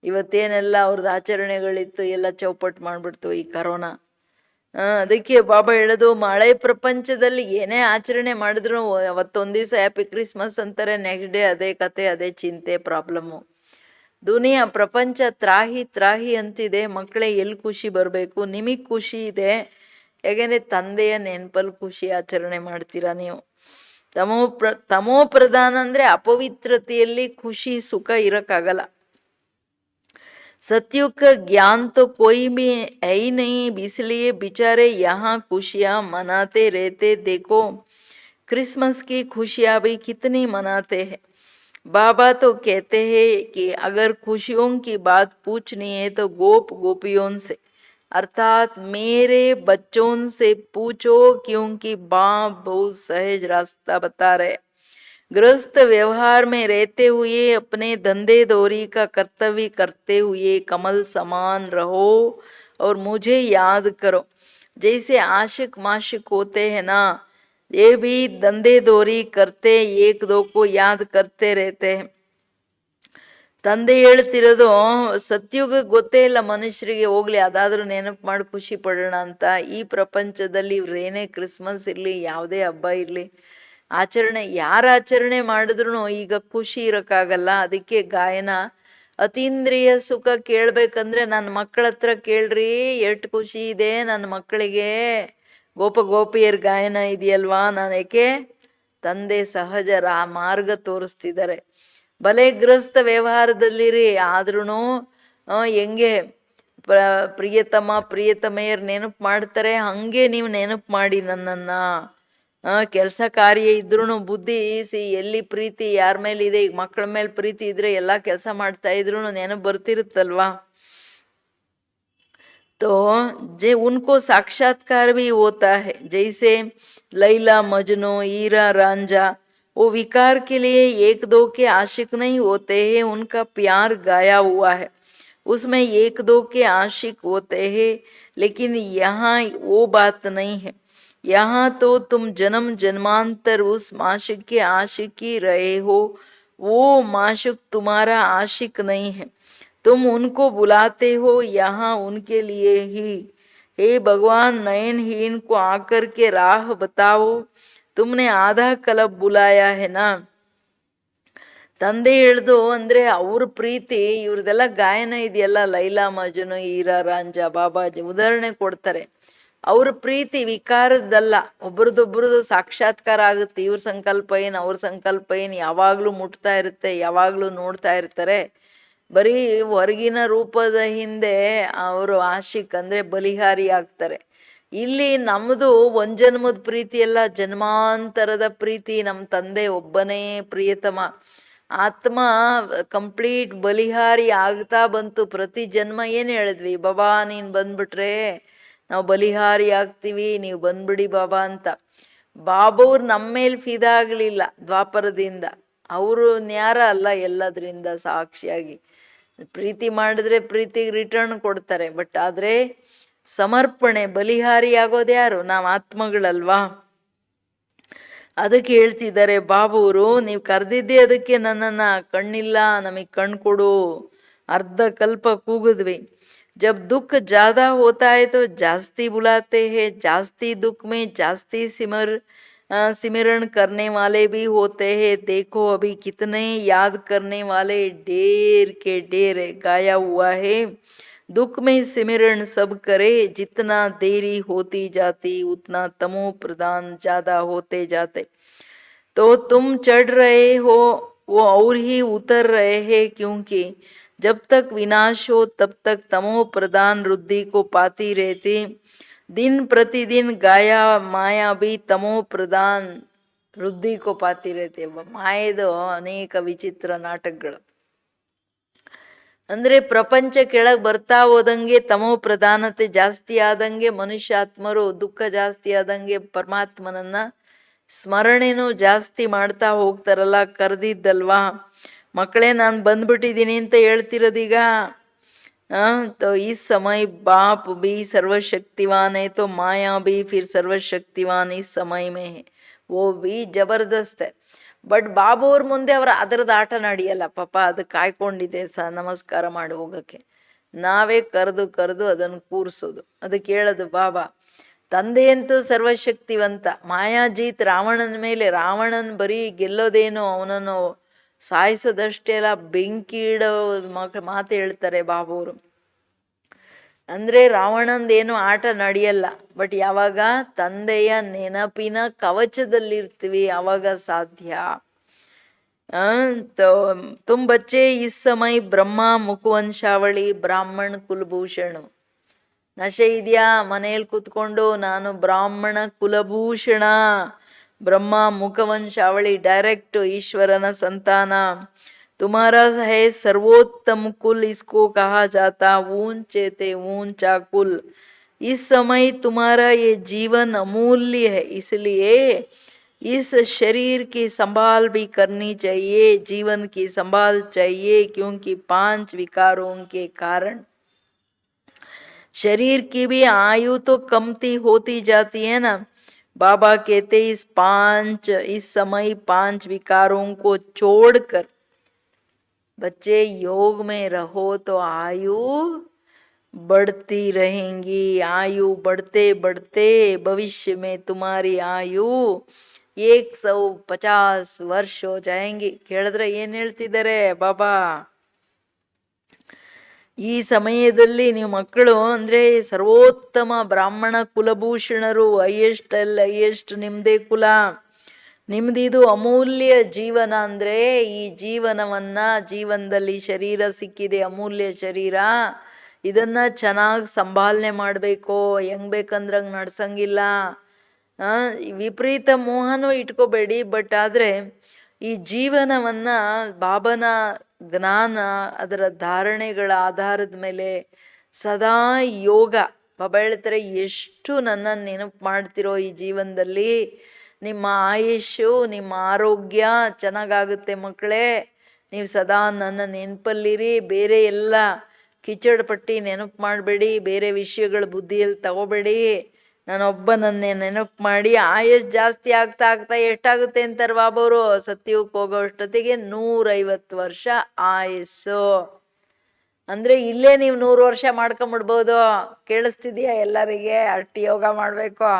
ಇವತ್ತೇನೆಲ್ಲ ಅವ್ರದ್ದು ಆಚರಣೆಗಳಿತ್ತು ಎಲ್ಲ ಚೌಪಟ್ಟು ಮಾಡ್ಬಿಡ್ತು ಈ ಕರೋನಾ. ಅದಕ್ಕೆ ಬಾಬಾ ಹೇಳೋದು, ಹಳೆ ಪ್ರಪಂಚದಲ್ಲಿ ಏನೇ ಆಚರಣೆ ಮಾಡಿದ್ರು ಅವತ್ತೊಂದ್ ದಿವಸ ಹ್ಯಾಪಿ ಕ್ರಿಸ್ಮಸ್ ಅಂತಾರೆ, ನೆಕ್ಸ್ಟ್ ಡೇ ಅದೇ ಕತೆ, ಅದೇ ಚಿಂತೆ, ಪ್ರಾಬ್ಲಮ್ಮು. ದುನಿಯಾ ಪ್ರಪಂಚ ತ್ರಾಹಿ ಅಂತಿದೆ. ಮಕ್ಕಳೇ, ಎಲ್ಲಿ ಖುಷಿ ಬರಬೇಕು? ನಿಮಗೆ ಖುಷಿ ಇದೆ, ಯಾಕೆಂದ್ರೆ ತಂದೆಯ ನೆನಪಲ್ಲಿ ಖುಷಿ ಆಚರಣೆ ಮಾಡ್ತೀರಾ ನೀವು. ತಮೋ ಪ್ರಧಾನ ಅಂದ್ರೆ ಅಪವಿತ್ರತೆಯಲ್ಲಿ ಖುಷಿ ಸುಖ ಇರಕ್ಕಾಗಲ್ಲ. सत्युग का ज्ञान तो कोई भी है ही नहीं, इसलिए बेचारे यहाँ खुशियाँ मनाते रहते. देखो क्रिसमस की खुशियाँ भी कितनी मनाते हैं. बाबा तो कहते हैं कि अगर खुशियों की बात पूछनी है तो गोपियों से, अर्थात मेरे बच्चों से पूछो, क्योंकि बाप बहुत सहज रास्ता बता रहे. गृहस्थ व्यवहार में रहते हुए अपने धंधे दौरी का कर्तव्य करते हुए कमल समान रहो और मुझे याद करो. जैसे आशिक माशिक होते हैं ना, ये भी धंधे दौरी करते, एक दो को याद करते रहते हैं. ತಂದೆ ಹೇಳ್ತಿರೋದು, ಸತ್ಯುಗ ಗೊತ್ತೇ ಇಲ್ಲ ಮನುಷ್ಯರಿಗೆ. ಹೋಗ್ಲಿ, ಅದಾದ್ರೂ ನೆನಪು ಮಾಡಿ ಖುಷಿ ಪಡೋಣ ಅಂತ. ಈ ಪ್ರಪಂಚದಲ್ಲಿ ಇವ್ರೇನೇ ಕ್ರಿಸ್ಮಸ್ ಇರ್ಲಿ, ಯಾವುದೇ ಹಬ್ಬ ಇರ್ಲಿ, ಯಾರ ಆಚರಣೆ ಮಾಡಿದ್ರು ಈಗ ಖುಷಿ ಇರಕ್ಕಾಗಲ್ಲ. ಅದಕ್ಕೆ ಗಾಯನ ಅತೀಂದ್ರಿಯ ಸುಖ ಕೇಳ್ಬೇಕಂದ್ರೆ ನನ್ನ ಮಕ್ಕಳ ಹತ್ರ ಕೇಳ್ರಿ, ಎಷ್ಟು ಖುಷಿ ಇದೆ ನನ್ನ ಮಕ್ಕಳಿಗೆ. ಗೋಪಿಯರ್ ಗಾಯನ ಇದೆಯಲ್ವಾ? ನಾನು ಯಾಕೆ ತಂದೆ ಸಹಜ ಮಾರ್ಗ ತೋರಿಸ್ತಿದ್ದಾರೆ. ಭಲೆ ಗೃಹಸ್ಥ ವ್ಯವಹಾರದಲ್ಲಿರಿ, ಆದ್ರೂ ಹೆಂಗೆ ಪ್ರಿಯತಮ ಪ್ರಿಯತಮೆಯರ್ ನೆನಪು ಮಾಡ್ತಾರೆ, ಹಂಗೆ ನೀವು ನೆನಪು ಮಾಡಿ ನನ್ನನ್ನ. ಕೆಲಸ ಕಾರ್ಯ ಇದ್ರೂ ಬುದ್ಧಿ ಎಲ್ಲಿ ಪ್ರೀತಿ ಯಾರ ಮೇಲೆ ಇದೆ, ಈಗ ಮಕ್ಕಳ ಮೇಲೆ ಪ್ರೀತಿ ಇದ್ರೆ ಎಲ್ಲಾ ಕೆಲಸ ಮಾಡ್ತಾ ಇದ್ರು ನೆನಪು ಬರ್ತಿರುತ್ತಲ್ವಾ. तो उनको साक्षात्कार भी होता है, जैसे लैला मजनू हीरा रांझा, वो विकार के लिए एक दो के आशिक नहीं होते हैं, उनका प्यार गाया हुआ है, उसमें एक दो के आशिक होते हैं. लेकिन यहाँ वो बात नहीं है. यहाँ तो तुम जन्म जन्मांतर उस माशिक के आशिक ही रहे हो, वो माशिक तुम्हारा आशिक नहीं है. तुम उनको बुलाते हो यहाँ उनके लिए ही. हे भगवान, नयनहीन को आकर के राह बताओ, तुमने आधा कलब बुलाया है ना. ತಂದೆ ಹೇಳ್ದು ಅಂದ್ರೆ ಅವ್ರ ಪ್ರೀತಿ, ಇವ್ರದೆಲ್ಲ ಗಾಯನ ಇದೆಯಲ್ಲ, ಲೈಲಾ ಮಜನು ಹೀರಾ ರಾಂಜಾ, ಬಾಬಾಜಿ ಉದಾಹರಣೆ ಕೊಡ್ತಾರೆ. ಅವ್ರ ಪ್ರೀತಿ ವಿಕಾರದ್ದಲ್ಲ, ಒಬ್ರದೊಬ್ರದ್ದು ಸಾಕ್ಷಾತ್ಕಾರ ಆಗುತ್ತೆ. ಇವ್ರ ಸಂಕಲ್ಪ ಏನ್ ಅವ್ರ ಸಂಕಲ್ಪ ಏನ್ ಯಾವಾಗ್ಲೂ ಮುಟ್ತಾ ಇರುತ್ತೆ, ಯಾವಾಗ್ಲೂ ನೋಡ್ತಾ ಇರ್ತಾರೆ. ಬರೀ ಹೊರಗಿನ ರೂಪದ ಹಿಂದೆ ಅವರು ಆಶಿಕ್ ಅಂದ್ರೆ ಬಲಿಹಾರಿ ಆಗ್ತಾರೆ. ಇಲ್ಲಿ ನಮ್ದು ಒಂದ್ ಜನ್ಮದ ಪ್ರೀತಿ ಎಲ್ಲ, ಜನ್ಮಾಂತರದ ಪ್ರೀತಿ. ನಮ್ಮ ತಂದೆ ಒಬ್ಬನೇ ಪ್ರಿಯತಮ. ಆತ್ಮ ಕಂಪ್ಲೀಟ್ ಬಲಿಹಾರಿ ಆಗ್ತಾ ಬಂತು. ಪ್ರತಿ ಜನ್ಮ ಏನ್ ಹೇಳಿದ್ವಿ, ಬಾಬಾ ನೀನ್ ಬಂದ್ಬಿಟ್ರೆ ನಾವು ಬಲಿಹಾರಿ ಆಗ್ತೀವಿ, ನೀವು ಬಂದ್ಬಿಡಿ ಬಾಬಾ ಅಂತ. ಬಾಬವ್ರು ನಮ್ಮ ಮೇಲೆ ಫಿದಾ ಆಗ್ಲಿಲ್ಲ ದ್ವಾಪರದಿಂದ. ಅವರು ನ್ಯಾರ ಅಲ್ಲ, ಎಲ್ಲದ್ರಿಂದ ಸಾಕ್ಷಿಯಾಗಿ ಪ್ರೀತಿ ಮಾಡಿದ್ರೆ ಪ್ರೀತಿಗೆ ರಿಟರ್ನ್ ಕೊಡ್ತಾರೆ. ಬಟ್ ಆದ್ರೆ ಸಮರ್ಪಣೆ, ಬಲಿಹಾರಿ ಆಗೋದು ಯಾರು? ನಾವು ಆತ್ಮಗಳಲ್ವಾ. ಅದಕ್ಕೆ ಹೇಳ್ತಿದ್ದಾರೆ ಬಾಬುವರು, ನೀವು ಕರೆದಿದ್ದೆ ಅದಕ್ಕೆ ನನ್ನನ್ನ. ಕಣ್ಣಿಲ್ಲ ನಮಗ್ ಕಣ್ ಕೊಡು. ಅರ್ಧ ಕಲ್ಪ ಕೂಗಿದ್ವಿ. जब दुख ज्यादा होता है तो जास्ती बुलाते हैं, जास्ती दुख में जास्ती सिमरण करने वाले भी होते हैं. देखो अभी कितने याद करने वाले ढेर के ढेर गाया हुआ है. दुख में सिमरण सब करे, जितना देरी होती जाती उतना तमो प्रदान ज्यादा होते जाते. तो तुम चढ़ रहे हो, वो और ही उतर रहे हैं, क्योंकि जब तक विनाश हो तब तक तमो प्रदान वृद्धि को पाती रहती. दिन प्रतिदिन गाया माया भी तमो प्रदान वृद्धि को पाती रहती. ಮಾಯೆದು ಅನೇಕ ವಿಚಿತ್ರ ನಾಟಕಗಳು. ಅಂದ್ರೆ ಪ್ರಪಂಚ ಕೆಳಗ್ ಬರ್ತಾ ಹೋದಂಗೆ ತಮೋ ಪ್ರಧಾನತೆ ಜಾಸ್ತಿ ಆದಂಗೆ ಮನುಷ್ಯಾತ್ಮರು ದುಃಖ ಜಾಸ್ತಿ ಆದಂಗೆ ಪರಮಾತ್ಮನನ್ನ ಸ್ಮರಣೆನೂ ಜಾಸ್ತಿ ಮಾಡ್ತಾ ಹೋಗ್ತಾರಲ್ಲ. ಕರೆದಿದ್ದಲ್ವಾ ಮಕ್ಕಳೇ, ನಾನು ಬಂದ್ಬಿಟ್ಟಿದ್ದೀನಿ ಅಂತ ಹೇಳ್ತಿರೋದೀಗ. तो इस समय बाप भी सर्वशक्तिवान है, तो माया भी फिर सर्वशक्तिवान इस समय में है. वो भी ಜಬರ್ದಸ್ತ್. ಬಟ್ ಬಾಬು ಅವ್ರ ಮುಂದೆ ಅವ್ರ ಅದರದ್ದು ಆಟ ನಡೆಯಲ್ಲ ಪಾಪ. ಅದು ಕಾಯ್ಕೊಂಡಿದೆ ನಮಸ್ಕಾರ ಮಾಡಿ ಹೋಗಕ್ಕೆ. ನಾವೇ ಕರೆದು ಅದನ್ನು ಕೂರಿಸೋದು. ಅದಕ್ಕೆ ಹೇಳೋದು ಬಾಬಾ, ತಂದೆ ಅಂತೂ ಸರ್ವಶಕ್ತಿವಂತ. ಮಾಯಾಜೀತ್ ರಾವಣನ ಮೇಲೆ, ರಾವಣನ್ ಬರೀ ಗೆಲ್ಲೋದೇನು, ಅವನನ್ನು ಸಾಯಿಸೋದಷ್ಟೇ ಅಲ್ಲ, ಬೆಂಕಿ ಇಡೋ ಮಾತು ಹೇಳ್ತಾರೆ ಬಾಬುವರು. ಅಂದ್ರೆ ರಾವಣಂದೇನು ಆಟ ನಡೆಯಲ್ಲ. ಬಟ್ ಯಾವಾಗ ತಂದೆಯ ನೆನಪಿನ ಕವಚದಲ್ಲಿರ್ತೀವಿ ಅವಾಗ ಸಾಧ್ಯ. तो तुम बच्चे इस समय ब्रह्मा ಮುಖವಂಶಾವಳಿ ಬ್ರಾಹ್ಮಣ ಕುಲಭೂಷಣ. ನಶೆ ಇದೆಯಾ? ಮನೆಯಲ್ಲಿ ಕೂತ್ಕೊಂಡು ನಾನು ಬ್ರಾಹ್ಮಣ ಕುಲಭೂಷಣ, ಬ್ರಹ್ಮ ಮುಖವಂಶಾವಳಿ, ಡೈರೆಕ್ಟ್ ಈಶ್ವರನ ಸಂತಾನ. तुम्हारा है सर्वोत्तम कुल, इसको कहा जाता ऊंचे ते ऊंचा कुल. इस समय तुम्हारा ये जीवन अमूल्य है, इसलिए इस शरीर की संभाल भी करनी चाहिए, जीवन की संभाल चाहिए, क्योंकि 5 विकारों के कारण शरीर की भी आयु तो कमती होती जाती है ना. बाबा कहते इस समय 5 विकारों को छोड़कर बच्चे योग में रहो तो आयु बढ़ती रहेंगी. आयु बढ़ते बढ़ते भविष्य में तुम्हारी आयु 150 ವರ್ಷ हो जाएंगी. ಕೇಳಿದ್ರೆ ಏನ್ ಹೇಳ್ತಿದ್ದಾರೆ ಬಾಬಾ? ಈ ಸಮಯದಲ್ಲಿ ನೀವು ಮಕ್ಕಳು ಅಂದ್ರೆ ಸರ್ವೋತ್ತಮ ಬ್ರಾಹ್ಮಣ ಕುಲಭೂಷಣರು, ಹೈಯೆಸ್ಟ್ ನಿಮ್ದೇ ಕುಲ. ನಿಮ್ದಿದು ಅಮೂಲ್ಯ ಜೀವನ. ಅಂದರೆ ಈ ಜೀವನದಲ್ಲಿ ಶರೀರ ಸಿಕ್ಕಿದೆ, ಅಮೂಲ್ಯ ಶರೀರ, ಇದನ್ನ ಚೆನ್ನಾಗಿ ಸಂಭಾಲನೆ ಮಾಡಬೇಕು. ಹೆಂಗ್ ಬೇಕಂದ್ರೆ ಹಂಗೆ ನಡ್ಸಂಗಿಲ್ಲ. ವಿಪರೀತ ಮೋಹನೂ ಇಟ್ಕೋಬೇಡಿ. ಬಟ್ ಆದರೆ ಈ ಜೀವನವನ್ನ ಬಾಬನ ಜ್ಞಾನ, ಅದರ ಧಾರಣೆಗಳ ಆಧಾರದ ಮೇಲೆ ಸದಾ ಯೋಗ. ಬಾಬಾ ಹೇಳ್ತಾರೆ, ಎಷ್ಟು ನನ್ನನ್ನು ನೆನಪು ಮಾಡ್ತಿರೋ ಈ ಜೀವನದಲ್ಲಿ, ನಿಮ್ಮ ಆಯುಷ್ಯು, ನಿಮ್ಮ ಆರೋಗ್ಯ ಚೆನ್ನಾಗಾಗುತ್ತೆ ಮಕ್ಕಳೇ. ನೀವು ಸದಾ ನನ್ನ ನೆನಪಲ್ಲಿರಿ. ಬೇರೆ ಎಲ್ಲ ಕಿಚಡ್ ಪಟ್ಟಿ ನೆನಪು ಮಾಡಬೇಡಿ, ಬೇರೆ ವಿಷಯಗಳ ಬುದ್ಧಿಯಲ್ಲಿ ತಗೋಬೇಡಿ. ನಾನೊಬ್ಬನನ್ನೇ ನೆನಪು ಮಾಡಿ. ಆಯುಷ್ ಜಾಸ್ತಿ ಆಗ್ತಾ ಆಗ್ತಾ ಎಷ್ಟಾಗುತ್ತೆ ಅಂತಾರೆ ಬಾಬವರು? ಸತ್ಯಕ್ಕೆ ಹೋಗೋ ಅಷ್ಟೊತ್ತಿಗೆ 150 ವರ್ಷ ಆಯುಸ್ಸು. ಅಂದರೆ ಇಲ್ಲೇ ನೀವು 100 ವರ್ಷ ಮಾಡ್ಕೊಂಬಿಡ್ಬೋದು. ಕೇಳಿಸ್ತಿದ್ಯಾ ಎಲ್ಲರಿಗೆ? ಅಷ್ಟು ಯೋಗ ಮಾಡಬೇಕು.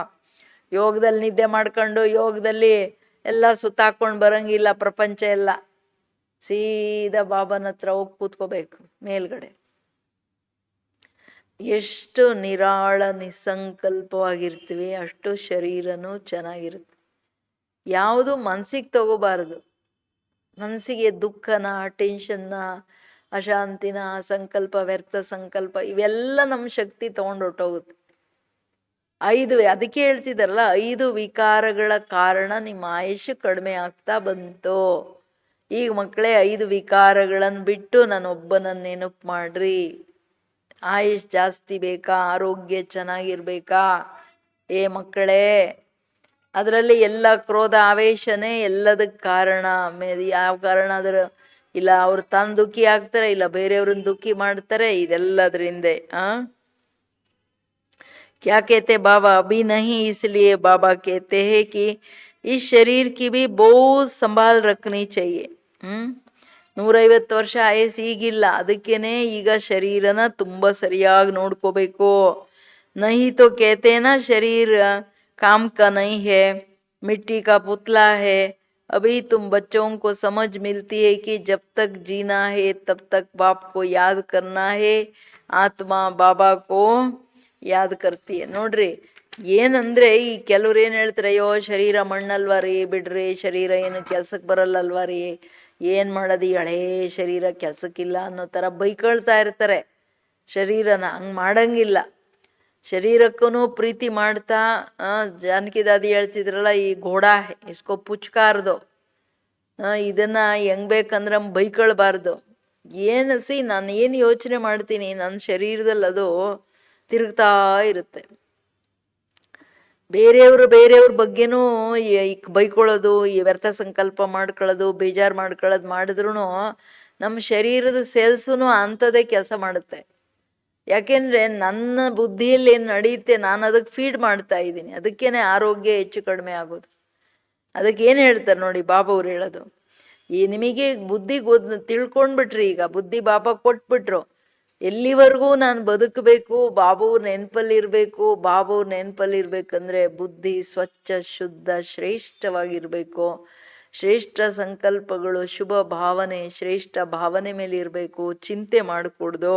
ಯೋಗದಲ್ಲಿ ನಿದ್ದೆ ಮಾಡ್ಕೊಂಡು ಯೋಗದಲ್ಲಿ ಎಲ್ಲ ಸುತ್ತಾಕೊಂಡು ಬರಂಗಿಲ್ಲ ಪ್ರಪಂಚ ಎಲ್ಲ. ಸೀದಾ ಬಾಬನ ಹತ್ರ ಹೋಗಿ ಕೂತ್ಕೋಬೇಕು ಮೇಲ್ಗಡೆ. ಎಷ್ಟು ನಿರಾಳ ನಿಸ್ಸಂಕಲ್ಪವಾಗಿರ್ತೀವಿ ಅಷ್ಟು ಶರೀರನೂ ಚೆನ್ನಾಗಿರುತ್ತೆ. ಯಾವುದು ಮನಸ್ಸಿಗೆ ತಗೋಬಾರದು. ಮನಸ್ಸಿಗೆ ದುಃಖನ, ಟೆನ್ಷನ್ನ, ಅಶಾಂತಿನ, ಸಂಕಲ್ಪ, ವ್ಯರ್ಥ ಸಂಕಲ್ಪ, ಇವೆಲ್ಲ ನಮ್ಮ ಶಕ್ತಿ ತಗೊಂಡು ಹೊಟ್ಟೋಗುತ್ತೆ. 5 ಅದಕ್ಕೆ ಹೇಳ್ತಿದಾರಲ್ಲ, 5 ವಿಕಾರಗಳ ಕಾರಣ ನಿಮ್ಮ ಆಯುಷ್ಯ ಕಡಿಮೆ ಆಗ್ತಾ ಬಂತು. ಈಗ ಮಕ್ಕಳೇ 5 ವಿಕಾರಗಳನ್ನು ಬಿಟ್ಟು ನಾನೊಬ್ಬನನ್ನು ನೆನಪು ಮಾಡ್ರಿ. ಆಯುಷ್ ಜಾಸ್ತಿ ಬೇಕಾ? ಆರೋಗ್ಯ ಚೆನ್ನಾಗಿರ್ಬೇಕಾ? ಮಕ್ಕಳೇ, ಅದರಲ್ಲಿ ಎಲ್ಲ ಕ್ರೋಧ ಆವೇಶನೇ ಎಲ್ಲದಕ್ಕೆ ಕಾರಣ. ಯಾವ ಕಾರಣ? ಅದರ ಇಲ್ಲ ಅವ್ರು ತಾನು ದುಃಖಿ ಆಗ್ತಾರೆ, ಇಲ್ಲ ಬೇರೆಯವ್ರನ್ನ ದುಃಖಿ ಮಾಡ್ತಾರೆ. ಇದೆಲ್ಲದ್ರಿಂದ क्या कहते बाबा? अभी नहीं, इसलिए बाबा कहते हैं कि इस शरीर की भी बहुत संभाल रखनी चाहिए. 150 ವರ್ಷ ಆಯಸ್ ಈಗಿಲ್ಲ, ಅದಕ್ಕೇನೆ ಈಗ ಶರೀರನ ತುಂಬ ಸರಿಯಾಗಿ ನೋಡ್ಕೋಬೇಕು. नहीं तो कहते हैं ना, शरीर काम का नहीं है, मिट्टी का पुतला है. अभी तुम बच्चों को समझ मिलती है कि जब तक जीना है तब तक बाप को याद करना है. ಆತ್ಮ ಬಾಬಾ ಕೋ ಯಾದ್ ಕರ್ತೀಯ. ನೋಡ್ರಿ, ಏನಂದ್ರೆ ಈ ಕೆಲವ್ರು ಏನು ಹೇಳ್ತಾರೆ, ಅಯ್ಯೋ ಶರೀರ ಮಣ್ಣಲ್ವಾ ರೀ, ಬಿಡ್ರಿ, ಶರೀರ ಏನು ಕೆಲ್ಸಕ್ಕೆ ಬರಲ್ಲಲ್ವಾ ರೀ, ಏನು ಮಾಡೋದು, ಈ ಹಳೇ ಶರೀರ ಕೆಲ್ಸಕ್ಕಿಲ್ಲ ಅನ್ನೋ ಥರ ಬೈಕೊಳ್ತಾ ಇರ್ತಾರೆ ಶರೀರನ. ಹಂಗೆ ಮಾಡಂಗಿಲ್ಲ. ಶರೀರಕ್ಕೂ ಪ್ರೀತಿ ಮಾಡ್ತಾ, ಜಾನಕಿ ದಾದಿ ಹೇಳ್ತಿದ್ರಲ್ಲ, ಈ ಘೋಡಾ ಇಸ್ಕೋ ಪುಚ್ಕಾರ್ದು, ಇದನ್ನ ಹೆಂಗ್ ಬೇಕಂದ್ರೆ ಬೈಕೊಳ್ಬಾರ್ದು. ನಾನು ಏನು ಯೋಚನೆ ಮಾಡ್ತೀನಿ, ನನ್ನ ಶರೀರದಲ್ಲಿ ಅದು ತಿರುಗ್ತಾ ಇರುತ್ತೆ. ಬೇರೆಯವ್ರ ಬಗ್ಗೆನೂ ಬೈಕೊಳ್ಳೋದು, ಈ ವ್ಯರ್ಥ ಸಂಕಲ್ಪ ಮಾಡ್ಕೊಳ್ಳೋದು, ಬೇಜಾರು ಮಾಡಿದ್ರು ನಮ್ಮ ಶರೀರದ ಸೆಲ್ಸೂ ಅಂಥದ್ದೇ ಕೆಲಸ ಮಾಡುತ್ತೆ. ಯಾಕೆಂದರೆ ನನ್ನ ಬುದ್ಧಿಯಲ್ಲಿ ಏನು ನಡೆಯುತ್ತೆ, ನಾನು ಅದಕ್ಕೆ ಫೀಡ್ ಮಾಡ್ತಾ ಇದ್ದೀನಿ. ಅದಕ್ಕೇನೆ ಆರೋಗ್ಯ ಹೆಚ್ಚು ಕಡಿಮೆ ಆಗೋದು. ಅದಕ್ಕೇನು ಹೇಳ್ತಾರೆ ನೋಡಿ ಬಾಬಾ ಅವ್ರು ಹೇಳೋದು, ಈ ನಿಮಗೆ ಬುದ್ಧಿ ತಿಳ್ಕೊಂಡ್ಬಿಟ್ರಿ, ಈಗ ಬುದ್ಧಿ ಬಾಬಾ ಕೊಟ್ಬಿಟ್ರು. ಎಲ್ಲಿವರೆಗೂ ನಾನು ಬದುಕಬೇಕು, ಬಾಬುವ್ರ ನೆನಪಲ್ಲಿರಬೇಕು. ಬಾಬುವ್ರ ನೆನಪಲ್ಲಿರ್ಬೇಕಂದ್ರೆ ಬುದ್ಧಿ ಸ್ವಚ್ಛ, ಶುದ್ಧ, ಶ್ರೇಷ್ಠವಾಗಿರಬೇಕು. ಶ್ರೇಷ್ಠ ಸಂಕಲ್ಪಗಳು, ಶುಭ ಭಾವನೆ, ಶ್ರೇಷ್ಠ ಭಾವನೆ ಮೇಲೆ ಇರಬೇಕು. ಚಿಂತೆ ಮಾಡಿಕೊಡ್ದು.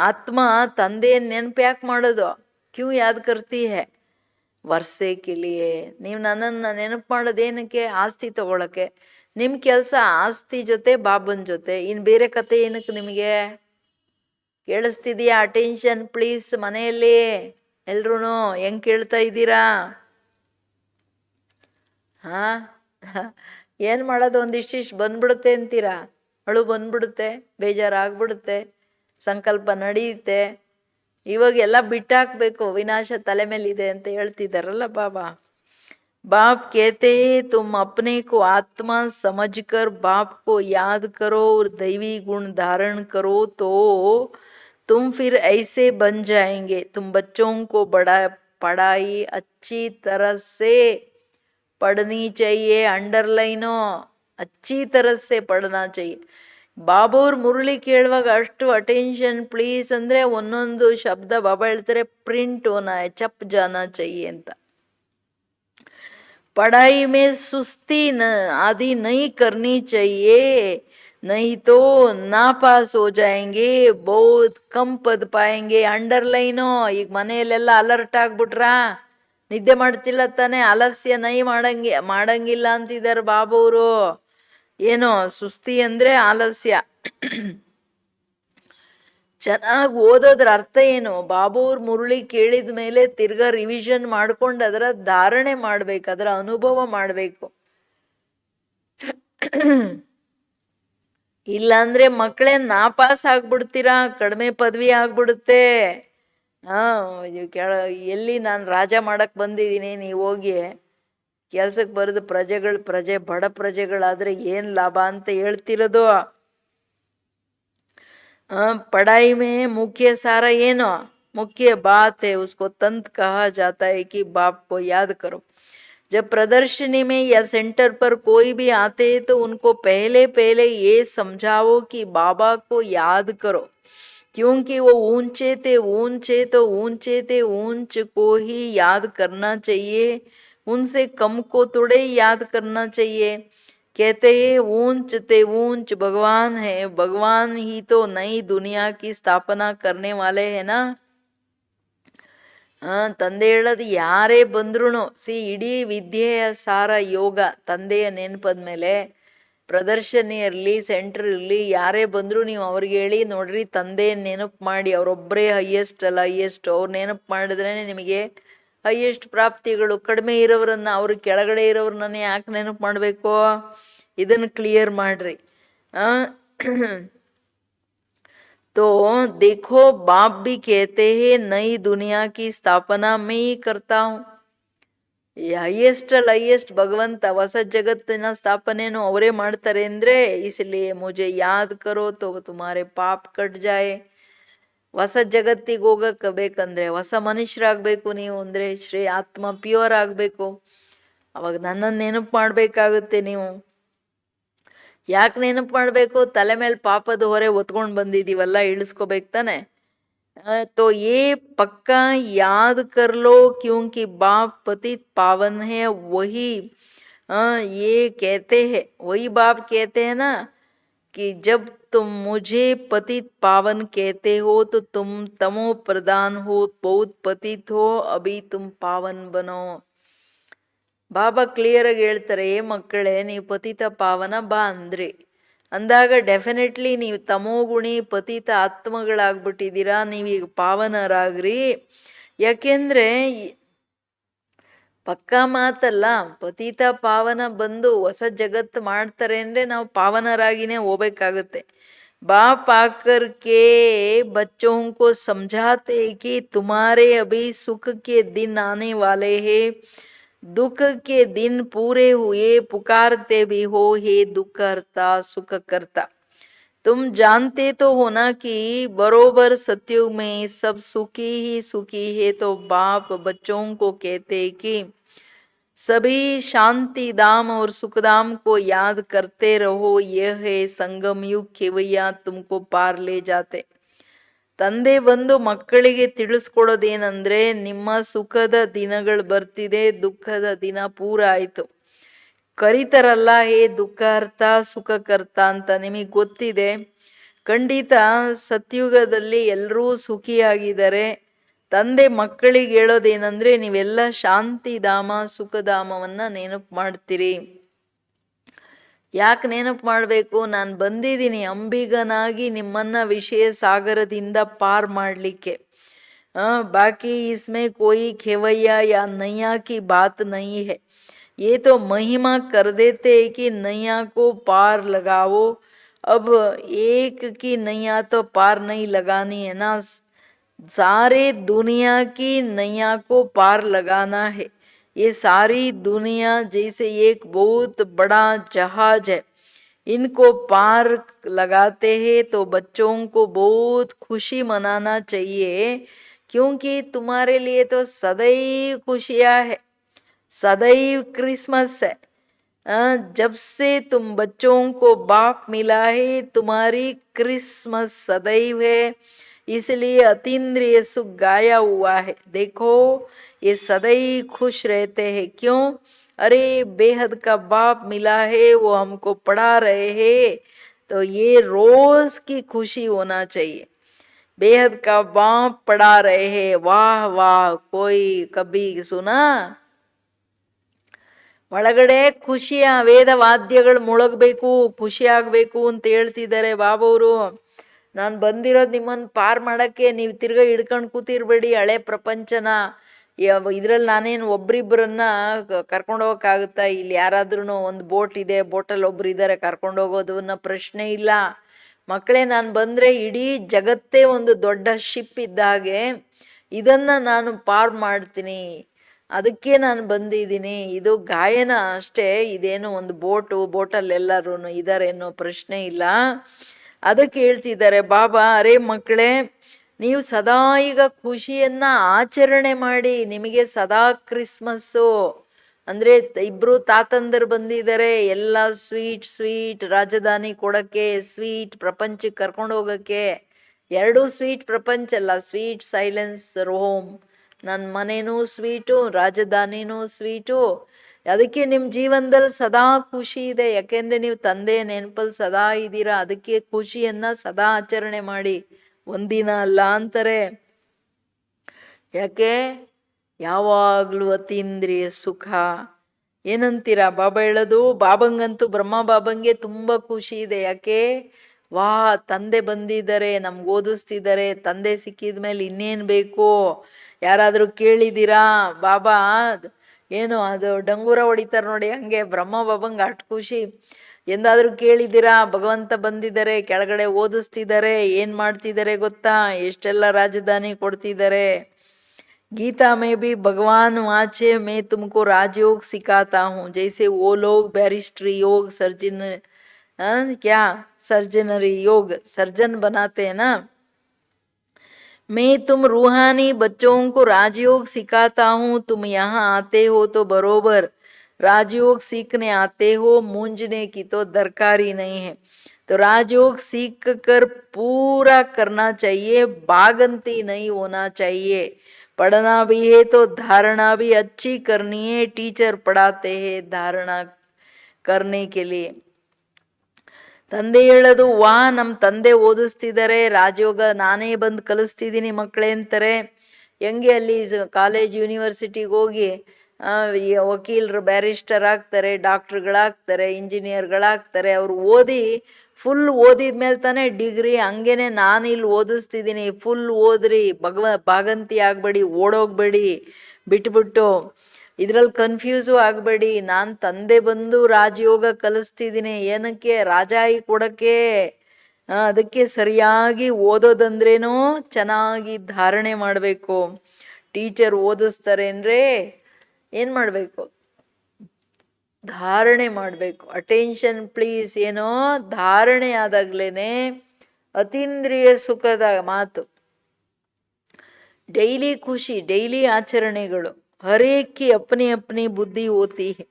ಆತ್ಮ ತಂದೆ ನೆನಪು ಯಾಕೆ ಮಾಡೋದು? ಕ್ಯೂ ಯಾದ್ ಕರ್ತಿ ಹೇ? ವರ್ಷೆ ಕಿಲಿಯೇ. ನೀವು ನನ್ನನ್ನು ನೆನಪು ಮಾಡೋದೇನಕ್ಕೆ? ಆಸ್ತಿ ತಗೊಳಕ್ಕೆ. ನಿಮ್ಮ ಕೆಲಸ ಆಸ್ತಿ ಜೊತೆ ಬಾಬನ ಜೊತೆ. ಇನ್ನು ಬೇರೆ ಕತೆ ಏನಕ್ಕೆ ನಿಮಗೆ? ಕೇಳಿಸ್ತಿದೆಯಾ? Attention please. ಮನೆಯಲ್ಲಿ ಎಲ್ರೂ ಹೆಂಗೆ ಕೇಳ್ತಾ ಇದ್ದೀರಾ? ಏನು ಮಾಡೋದು, ಒಂದಿಷ್ಟಿಷ್ಟು ಬಂದ್ಬಿಡುತ್ತೆ ಅಂತೀರಾ. ಅಳು ಬಂದ್ಬಿಡುತ್ತೆ, ಬೇಜಾರಾಗ್ಬಿಡುತ್ತೆ, ಸಂಕಲ್ಪ ನಡೆಯುತ್ತೆ. ಇವಾಗ ಎಲ್ಲ ಬಿಟ್ಟಾಕ್ಬೇಕು, ವಿನಾಶ ತಲೆ ಮೇಲಿದೆ ಅಂತ ಹೇಳ್ತಿದ್ದಾರಲ್ಲ ಬಾಬಾ. बाप कहते हैं तुम अपने को आत्मा समझकर बाप को याद करो और दैवी गुण धारण करो तो तुम फिर ऐसे बन जाएंगे. तुम बच्चों को पढ़ाई अच्छी तरह से पढ़नी चाहिए. अंडरलाइनो, अच्छी तरह से पढ़ना चाहिए. ಬಾಬಾವ್ರ ಮುರಳಿ ಕೇಳುವಾಗ ಅಷ್ಟು ಅಟೆನ್ಷನ್ ಪ್ಲೀಸ್ ಅಂದರೆ ಒಂದೊಂದು ಶಬ್ದ ಬಾಬಾ ಹೇಳ್ತಾರೆ ಪ್ರಿಂಟ್ ಹೋನಾ ಚಪ್ ಜಾನಾ चाहिए ಅಂತ. पढ़ाई में सुस्ती आदि नहीं करनी चाहिए, नहीं तो नापास हो जाएंगे, बहुत कम पद पाएंगे. अंडरलाइनो. ಈಗ ಮನೆಯಲ್ಲೆಲ್ಲ ಅಲರ್ಟ್ ಆಗ್ಬಿಟ್ರಾ? ನಿದ್ದೆ ಮಾಡ್ತಿಲ್ಲ ತಾನೆ, ಆಲಸ್ಯ ನೈ ಮಾಡಂಗಿಲ್ಲ ಅಂತಿದ್ದಾರೆ ಬಾಬವರು. ಏನೋ ಸುಸ್ತಿ ಅಂದ್ರೆ ಆಲಸ್ಯ. ಚೆನ್ನಾಗಿ ಓದೋದ್ರ ಅರ್ಥ ಏನು? ಬಾಬುವ್ರ ಮುರಳಿ ಕೇಳಿದ ಮೇಲೆ ತಿರ್ಗಾ ರಿವಿಷನ್ ಮಾಡ್ಕೊಂಡು ಅದರ ಧಾರಣೆ ಮಾಡ್ಬೇಕು, ಅದರ ಅನುಭವ ಮಾಡ್ಬೇಕು. ಇಲ್ಲಾಂದ್ರೆ ಮಕ್ಕಳೇ ನಾಪಾಸ್ ಆಗ್ಬಿಡ್ತೀರಾ, ಕಡಿಮೆ ಪದವಿ ಆಗ್ಬಿಡುತ್ತೆ. ಎಲ್ಲಿ ನಾನು ರಾಜ ಮಾಡಕ್ ಬಂದಿದ್ದೀನಿ, ನೀವು ಹೋಗಿ ಕೆಲ್ಸಕ್ಕೆ ಬರೆದು ಪ್ರಜೆ ಬಡ ಪ್ರಜೆಗಳಾದ್ರೆ ಏನ್ ಲಾಭ ಅಂತ ಹೇಳ್ತಿರೋದು. पढ़ाई में मुख्य सारा ये नो मुख्य बात है, उसको तंत कहा जाता है कि बाप को याद करो. जब प्रदर्शनी में या सेंटर पर कोई भी आते हैं तो उनको पहले ये समझाओ कि बाबा को याद करो, क्योंकि वो ऊंचे थे ऊंच को ही याद करना चाहिए, उनसे कम को थोड़े याद करना चाहिए. कहते हैं ऊंच ते ऊंच भगवान है, भगवान ही तो नई दुनिया की स्थापना करने वाले है ना. ತಂದೆ ಹೇಳೋದು ಯಾರೇ ಬಂದ್ರು ಇಡೀ ವಿದ್ಯೆಯ ಸಾರ ಯೋಗ. ತಂದೆಯ ನೆನಪದ ಮೇಲೆ ಪ್ರದರ್ಶನಿ ಇರಲಿ, ಸೆಂಟರ್ ಇರಲಿ, ಯಾರೇ ಬಂದ್ರು ನೀವು ಅವ್ರಿಗೆ ಹೇಳಿ, ನೋಡ್ರಿ ತಂದೆ ನೆನಪು ಮಾಡಿ, ಅವರೊಬ್ಬರೇ ಹೈಯೆಸ್ಟ್ ಅಲ್ಲ ಹೈಯೆಸ್ಟ್, ಅವ್ರು ನೆನಪು ಮಾಡಿದ್ರೆ ನಿಮಗೆ ಹೈಯೆಸ್ಟ್ ಪ್ರಾಪ್ತಿಗಳು. ಕಡಿಮೆ ಇರೋರನ್ನ, ಅವ್ರ ಕೆಳಗಡೆ ಇರೋರನ್ನ ಯಾಕೆ ನೆನಪು ಮಾಡಬೇಕು? ಇದನ್ನು ಕ್ಲಿಯರ್ ಮಾಡ್ರಿ. तो देखो बाप भी कहते हैं नई दुनिया की स्थापना मैं ही करता हूँ. ಹೈಯೆಸ್ಟ್ ಅಲ್ಲ ಹೈಯೆಸ್ಟ್ ಭಗವಂತ ಹೊಸ ಜಗತ್ತಿನ ಸ್ಥಾಪನೆಯನ್ನು ಅವರೇ ಮಾಡ್ತಾರೆ ಅಂದ್ರೆ, ಇಸ್ಲಿಯೇ ಮುಜೆ ಯಾದ್ ಕರೋ ತೋ ತುಮಾರೆ ಪಾಪ್ ಕಟ್ ಜಾಯೆ. ಹೊಸ ಜಗತ್ತಿಗೆ ಹೋಗಕ್ಕೆ ಬೇಕಂದ್ರೆ, ಹೊಸ ಮನುಷ್ಯರಾಗಬೇಕು ನೀವು ಅಂದ್ರೆ, ಶ್ರೀ ಆತ್ಮ ಪ್ಯೂರ್ ಆಗಬೇಕು. ಅವಾಗ ನನ್ನನ್ನು ನೆನಪು ಮಾಡಬೇಕಾಗುತ್ತೆ. ನೀವು ಯಾಕೆ ನೆನಪು ಮಾಡಬೇಕು? ತಲೆ ಮೇಲೆ ಪಾಪದ ಹೊರೆ ಹೊತ್ಕೊಂಡು ಬಂದಿದ್ದೀವಲ್ಲ, ಇಳಿಸ್ಕೋಬೇಕು ತಾನೆ. तो ये पक्का याद कर लो, क्योंकि बाप पतित पावन है. वही ये कहते हैं, वही बाप कहते हैं ना कि जब तुम मुझे पतित पावन कहते हो तो तुम तमो प्रधान हो, बहुत पतित हो, अभी तुम पावन बनो. ಬಾಬಾ ಕ್ಲಿಯರ್ ಆಗಿ ಹೇಳ್ತಾರೆ, ಏ ಮಕ್ಕಳೇ, ನೀವು ಪತಿತ ಪಾವನ ಬಾ ಅಂದಾಗ ಡೆಫಿನೆಟ್ಲಿ ನೀವು ತಮೋಗುಣಿ ಪತಿತ ಆತ್ಮಗಳಾಗ್ಬಿಟ್ಟಿದ್ದೀರಾ. ನೀವೀಗ ಪಾವನರಾಗ್ರಿ. ಯಾಕೆಂದ್ರೆ ಪಕ್ಕಾ ಮಾತಲ್ಲ, ಪತಿತ ಪಾವನ ಬಂದು ಹೊಸ ಜಗತ್ತು ಮಾಡ್ತಾರೆ ಅಂದ್ರೆ ನಾವು ಪಾವನರಾಗಿನೇ ಹೋಗ್ಬೇಕಾಗುತ್ತೆ. बाप आकर के बच्चों को समझाते कि तुम्हारे अभी सुख के दिन आने वाले हैं, दुख के दिन पूरे हुए, पुकारते भी हो हे दुख करता सुख करता. तुम जानते तो हो ना कि बरोबर सत्युग में सब सुखी ही सुखी है. तो बाप बच्चों को कहते कि सभी शांति धाम और सुखधाम को याद करते रहो, यह है संगम युग केवಯ್ಯ तुमको पार ले जाते. ತಂದೆ ಬಂದು ಮಕ್ಕಳಿಗೆ ತಿಳಿಸ್ಕೊಡೋದೇನಂದ್ರೆ, ನಿಮ್ಮ ಸುಖದ ದಿನಗಳು ಬರ್ತಿದೆ, ದುಃಖದ ದಿನ ಪೂರ ಆಯ್ತು. ಕರಿತಾರಲ್ಲ, ಹೇ ದುಃಖಾರ್ಥ ಸುಖಕರ್ತ ಅಂತ, ನಿಮಗೆ ಗೊತ್ತಿದೆ. ಖಂಡಿತ ಸತ್ಯುಗದಲ್ಲಿ ಎಲ್ಲರೂ ಸುಖಿಯಾಗಿದ್ದಾರೆ. ತಂದೆ ಮಕ್ಕಳಿಗೆ ಹೇಳೋದೇನಂದ್ರೆ, ನೀವೆಲ್ಲ ಶಾಂತಿಧಾಮ ಸುಖಧಾಮವನ್ನ ನೆನಪು ಮಾಡ್ತೀರಿ. ಯಾಕೆ ನೆನಪು ಮಾಡಬೇಕು? ನಾನು ಬಂದಿದ್ದೀನಿ ಅಂಬಿಗನಾಗಿ ನಿಮ್ಮನ್ನ ವಿಷಯ ಸಾಗರದಿಂದ ಪಾರ್ ಮಾಡಲಿಕ್ಕೆ. ಬಾಕಿ ಇಸ್ಮೆ ಕೋಯಿ ಖೇವಯ್ಯ ಯಾ ನೈಯಾ ಕಿ ಬಾತ್ ನಹೀ ಹೈ. ये तो महिमा कर देते कि नैया को पार लगाओ. अब एक की नैया तो पार नहीं लगानी है ना, सारे दुनिया की नैया को पार लगाना है. ये सारी दुनिया जैसे एक बहुत बड़ा जहाज है, इनको पार लगाते हैं तो बच्चों को बहुत खुशी मनाना चाहिए, क्योंकि तुम्हारे लिए तो सदैव खुशियाँ है, सदैव क्रिसमस है. जब से तुम बच्चों को बाप मिला है, तुम्हारी क्रिसमस सदैव है, इसलिए अतीन्द्रिय सुख गाया हुआ है. देखो ये सदैव खुश रहते हैं. क्यों? अरे बेहद का बाप मिला है, वो हमको पढ़ा रहे हैं, तो ये रोज की खुशी होना चाहिए. बेहद का बाप पढ़ा रहे हैं, वाह वाह कोई कभी सुना. ಒಳಗಡೆ ಖುಷಿಯ ವೇದ ವಾದ್ಯಗಳು ಮುಳಗಬೇಕು, ಖುಷಿ ಆಗ್ಬೇಕು ಅಂತ ಹೇಳ್ತಿದ್ದಾರೆ ಬಾಬವರು. ನಾನು ಬಂದಿರೋದು ನಿಮ್ಮನ್ನು ಪಾರ್ ಮಾಡಕ್ಕೆ, ನೀವು ತಿರ್ಗಾ ಹಿಡ್ಕೊಂಡು ಕೂತಿರ್ಬೇಡಿ ಹಳೆ ಪ್ರಪಂಚನ. ಇದ್ರಲ್ಲಿ ನಾನೇನು ಒಬ್ರಿಬ್ಬರನ್ನ ಕರ್ಕೊಂಡು ಹೋಗೋಕ್ಕಾಗುತ್ತಾ? ಇಲ್ಲಿ ಯಾರಾದ್ರೂ ಒಂದು ಬೋಟ್ ಇದೆ, ಬೋಟಲ್ಲಿ ಒಬ್ರು ಇದ್ದಾರೆ ಕರ್ಕೊಂಡು ಹೋಗೋದನ್ನ ಪ್ರಶ್ನೆ ಇಲ್ಲ ಮಕ್ಕಳೇ. ನಾನು ಬಂದ್ರೆ ಇಡೀ ಜಗತ್ತೇ ಒಂದು ದೊಡ್ಡ ಶಿಪ್ ಇದ್ದ ಹಾಗೆ ಇದನ್ನ ನಾನು ಪಾರ್ ಮಾಡ್ತೀನಿ, ಅದಕ್ಕೆ ನಾನು ಬಂದಿದ್ದೀನಿ. ಇದು ಗಾಯನ ಅಷ್ಟೇ, ಇದೇನು ಒಂದು ಬೋಟಲ್ಲಿ ಎಲ್ಲರೂ ಇದ್ದಾರೆ ಅನ್ನೋ ಪ್ರಶ್ನೆ ಇಲ್ಲ. ಅದಕ್ಕೆ ಹೇಳ್ತಿದ್ದಾರೆ ಬಾಬಾ, ಅರೇ ಮಕ್ಕಳೇ, ನೀವು ಸದಾ ಈಗ ಖುಷಿಯನ್ನ ಆಚರಣೆ ಮಾಡಿ. ನಿಮಗೆ ಸದಾ ಕ್ರಿಸ್ಮಸ್ಸು ಅಂದ್ರೆ ಇಬ್ರು ತಾತಂದರು ಬಂದಿದ್ದಾರೆ, ಎಲ್ಲ ಸ್ವೀಟ್ ರಾಜಧಾನಿ ಕೊಡಕ್ಕೆ, ಸ್ವೀಟ್ ಪ್ರಪಂಚಕ್ಕೆ ಕರ್ಕೊಂಡು ಹೋಗಕ್ಕೆ. ಎರಡೂ ಸ್ವೀಟ್ ಪ್ರಪಂಚ ಅಲ್ಲ, ಸ್ವೀಟ್ ಸೈಲೆನ್ಸ್ ಹೋಮ್. ನನ್ನ ಮನೇನೂ ಸ್ವೀಟು, ರಾಜಧಾನಿನೂ ಸ್ವೀಟು. ಅದಕ್ಕೆ ನಿಮ್ಮ ಜೀವನದಲ್ಲಿ ಸದಾ ಖುಷಿ ಇದೆ, ಯಾಕೆಂದ್ರೆ ನೀವು ತಂದೆ ನೆನಪಲ್ಲಿ ಸದಾ ಇದ್ದೀರಾ. ಅದಕ್ಕೆ ಖುಷಿಯನ್ನ ಸದಾ ಆಚರಣೆ ಮಾಡಿ, ಒಂದಿನ ಅಲ್ಲ ಅಂತಾರೆ. ಯಾಕೆ? ಯಾವಾಗ್ಲೂ ಅತೀಂದ್ರಿಯ ಸುಖ. ಏನಂತೀರಾ? ಬಾಬಾ ಹೇಳೋದು, ಬಾಬಂಗಂತೂ ಬ್ರಹ್ಮ ಬಾಬಂಗೆ ತುಂಬಾ ಖುಷಿ ಇದೆ. ಯಾಕೆ? ವಾ, ತಂದೆ ಬಂದಿದ್ದಾರೆ, ನಮ್ಗೆ ಓದಿಸ್ತಿದ್ದಾರೆ, ತಂದೆ ಸಿಕ್ಕಿದ ಮೇಲೆ ಇನ್ನೇನು ಬೇಕು? ಯಾರಾದರೂ ಕೇಳಿದ್ದೀರಾ? ಬಾಬಾ ಏನು ಅದು ಡಂಗೂರ ಹೊಡಿತಾರೆ ನೋಡಿ, ಹಂಗೆ ಬ್ರಹ್ಮ ಬಾಬಂಗೆ ಅಷ್ಟು ಖುಷಿ. ಎಂದಾದ್ರೂ ಕೇಳಿದ್ದೀರಾ? ಭಗವಂತ ಬಂದಿದ್ದಾರೆ, ಕೆಳಗಡೆ ಓದಿಸ್ತಿದ್ದಾರೆ, ಏನ್ ಮಾಡ್ತಿದ್ದಾರೆ ಗೊತ್ತಾ? ಎಷ್ಟೆಲ್ಲ ರಾಜಧಾನಿ ಕೊಡ್ತಿದ್ದಾರೆ. गीता में भी भगवान वाचे, मैं तुमको राजयोग सिखाता हूँ. जैसे वो लोग बैरिस्ट्री योग, सर्जनरी योग, सर्जन बनाते हैं ना, मैं तुम रूहानी बच्चों को राजयोग सिखाता हूँ. तुम यहाँ आते हो तो बरोबर राजयोग सीखने आते हो, मूंझने की तो दरकार ही नहीं है. तो राजयोग सीख कर पूरा करना चाहिए, बागंती नहीं होना चाहिए. पढ़ना भी है तो धारणा भी अच्छी करनी है. टीचर पढ़ाते हैं धारणा करने के लिए. ತಂದೆ ಹೇಳೋದು, ವಾ, ನಮ್ಮ ತಂದೆ ಓದಿಸ್ತಿದ್ದಾರೆ, ರಾಜಯೋಗ ನಾನೇ ಬಂದು ಕಲಿಸ್ತಿದ್ದೀನಿ ಮಕ್ಕಳೇ ಅಂತಾರೆ. ಹೆಂಗೆ ಅಲ್ಲಿ ಕಾಲೇಜ್ ಯೂನಿವರ್ಸಿಟಿಗೆ ಹೋಗಿ ವಕೀಲರು ಬ್ಯಾರಿಸ್ಟರ್ ಆಗ್ತಾರೆ, ಡಾಕ್ಟರ್ಗಳಾಗ್ತಾರೆ, ಇಂಜಿನಿಯರ್ಗಳಾಗ್ತಾರೆ. ಅವ್ರು ಓದಿ ಫುಲ್ ಓದಿದ್ಮೇಲೆ ತಾನೇ ಡಿಗ್ರಿ. ಹಂಗೇನೆ ನಾನು ಇಲ್ಲಿ ಓದಿಸ್ತಿದ್ದೀನಿ, ಫುಲ್ ಓದ್ರಿ, ಭಾಗಂತಿ ಆಗ್ಬೇಡಿ, ಓಡೋಗ್ಬೇಡಿ ಬಿಟ್ಬಿಟ್ಟು. ಇದ್ರಲ್ಲಿ ಕನ್ಫ್ಯೂಸು ಆಗಬೇಡಿ. ನಾನು ತಂದೆ ಬಂದು ರಾಜಯೋಗ ಕಲಿಸ್ತಿದ್ದೀನಿ, ಏನಕ್ಕೆ? ರಾಜಾಯಿ ಕೊಡಕ್ಕೆ. ಅದಕ್ಕೆ ಸರಿಯಾಗಿ ಓದೋದಂದ್ರೇನೋ ಚೆನ್ನಾಗಿ ಧಾರಣೆ ಮಾಡಬೇಕು. ಟೀಚರ್ ಓದಿಸ್ತಾರೆ ಅಂದರೆ ಏನು ಮಾಡಬೇಕು? ಧಾರಣೆ ಮಾಡಬೇಕು. Attention please. ಏನೋ ಧಾರಣೆ ಆದಾಗ್ಲೇನೆ ಅತೀಂದ್ರಿಯ ಸುಖದ ಮಾತು. ಡೈಲಿ ಖುಷಿ, ಡೈಲಿ ಆಚರಣೆಗಳು. हर एक की अपनी अपनी बुद्धि होती है,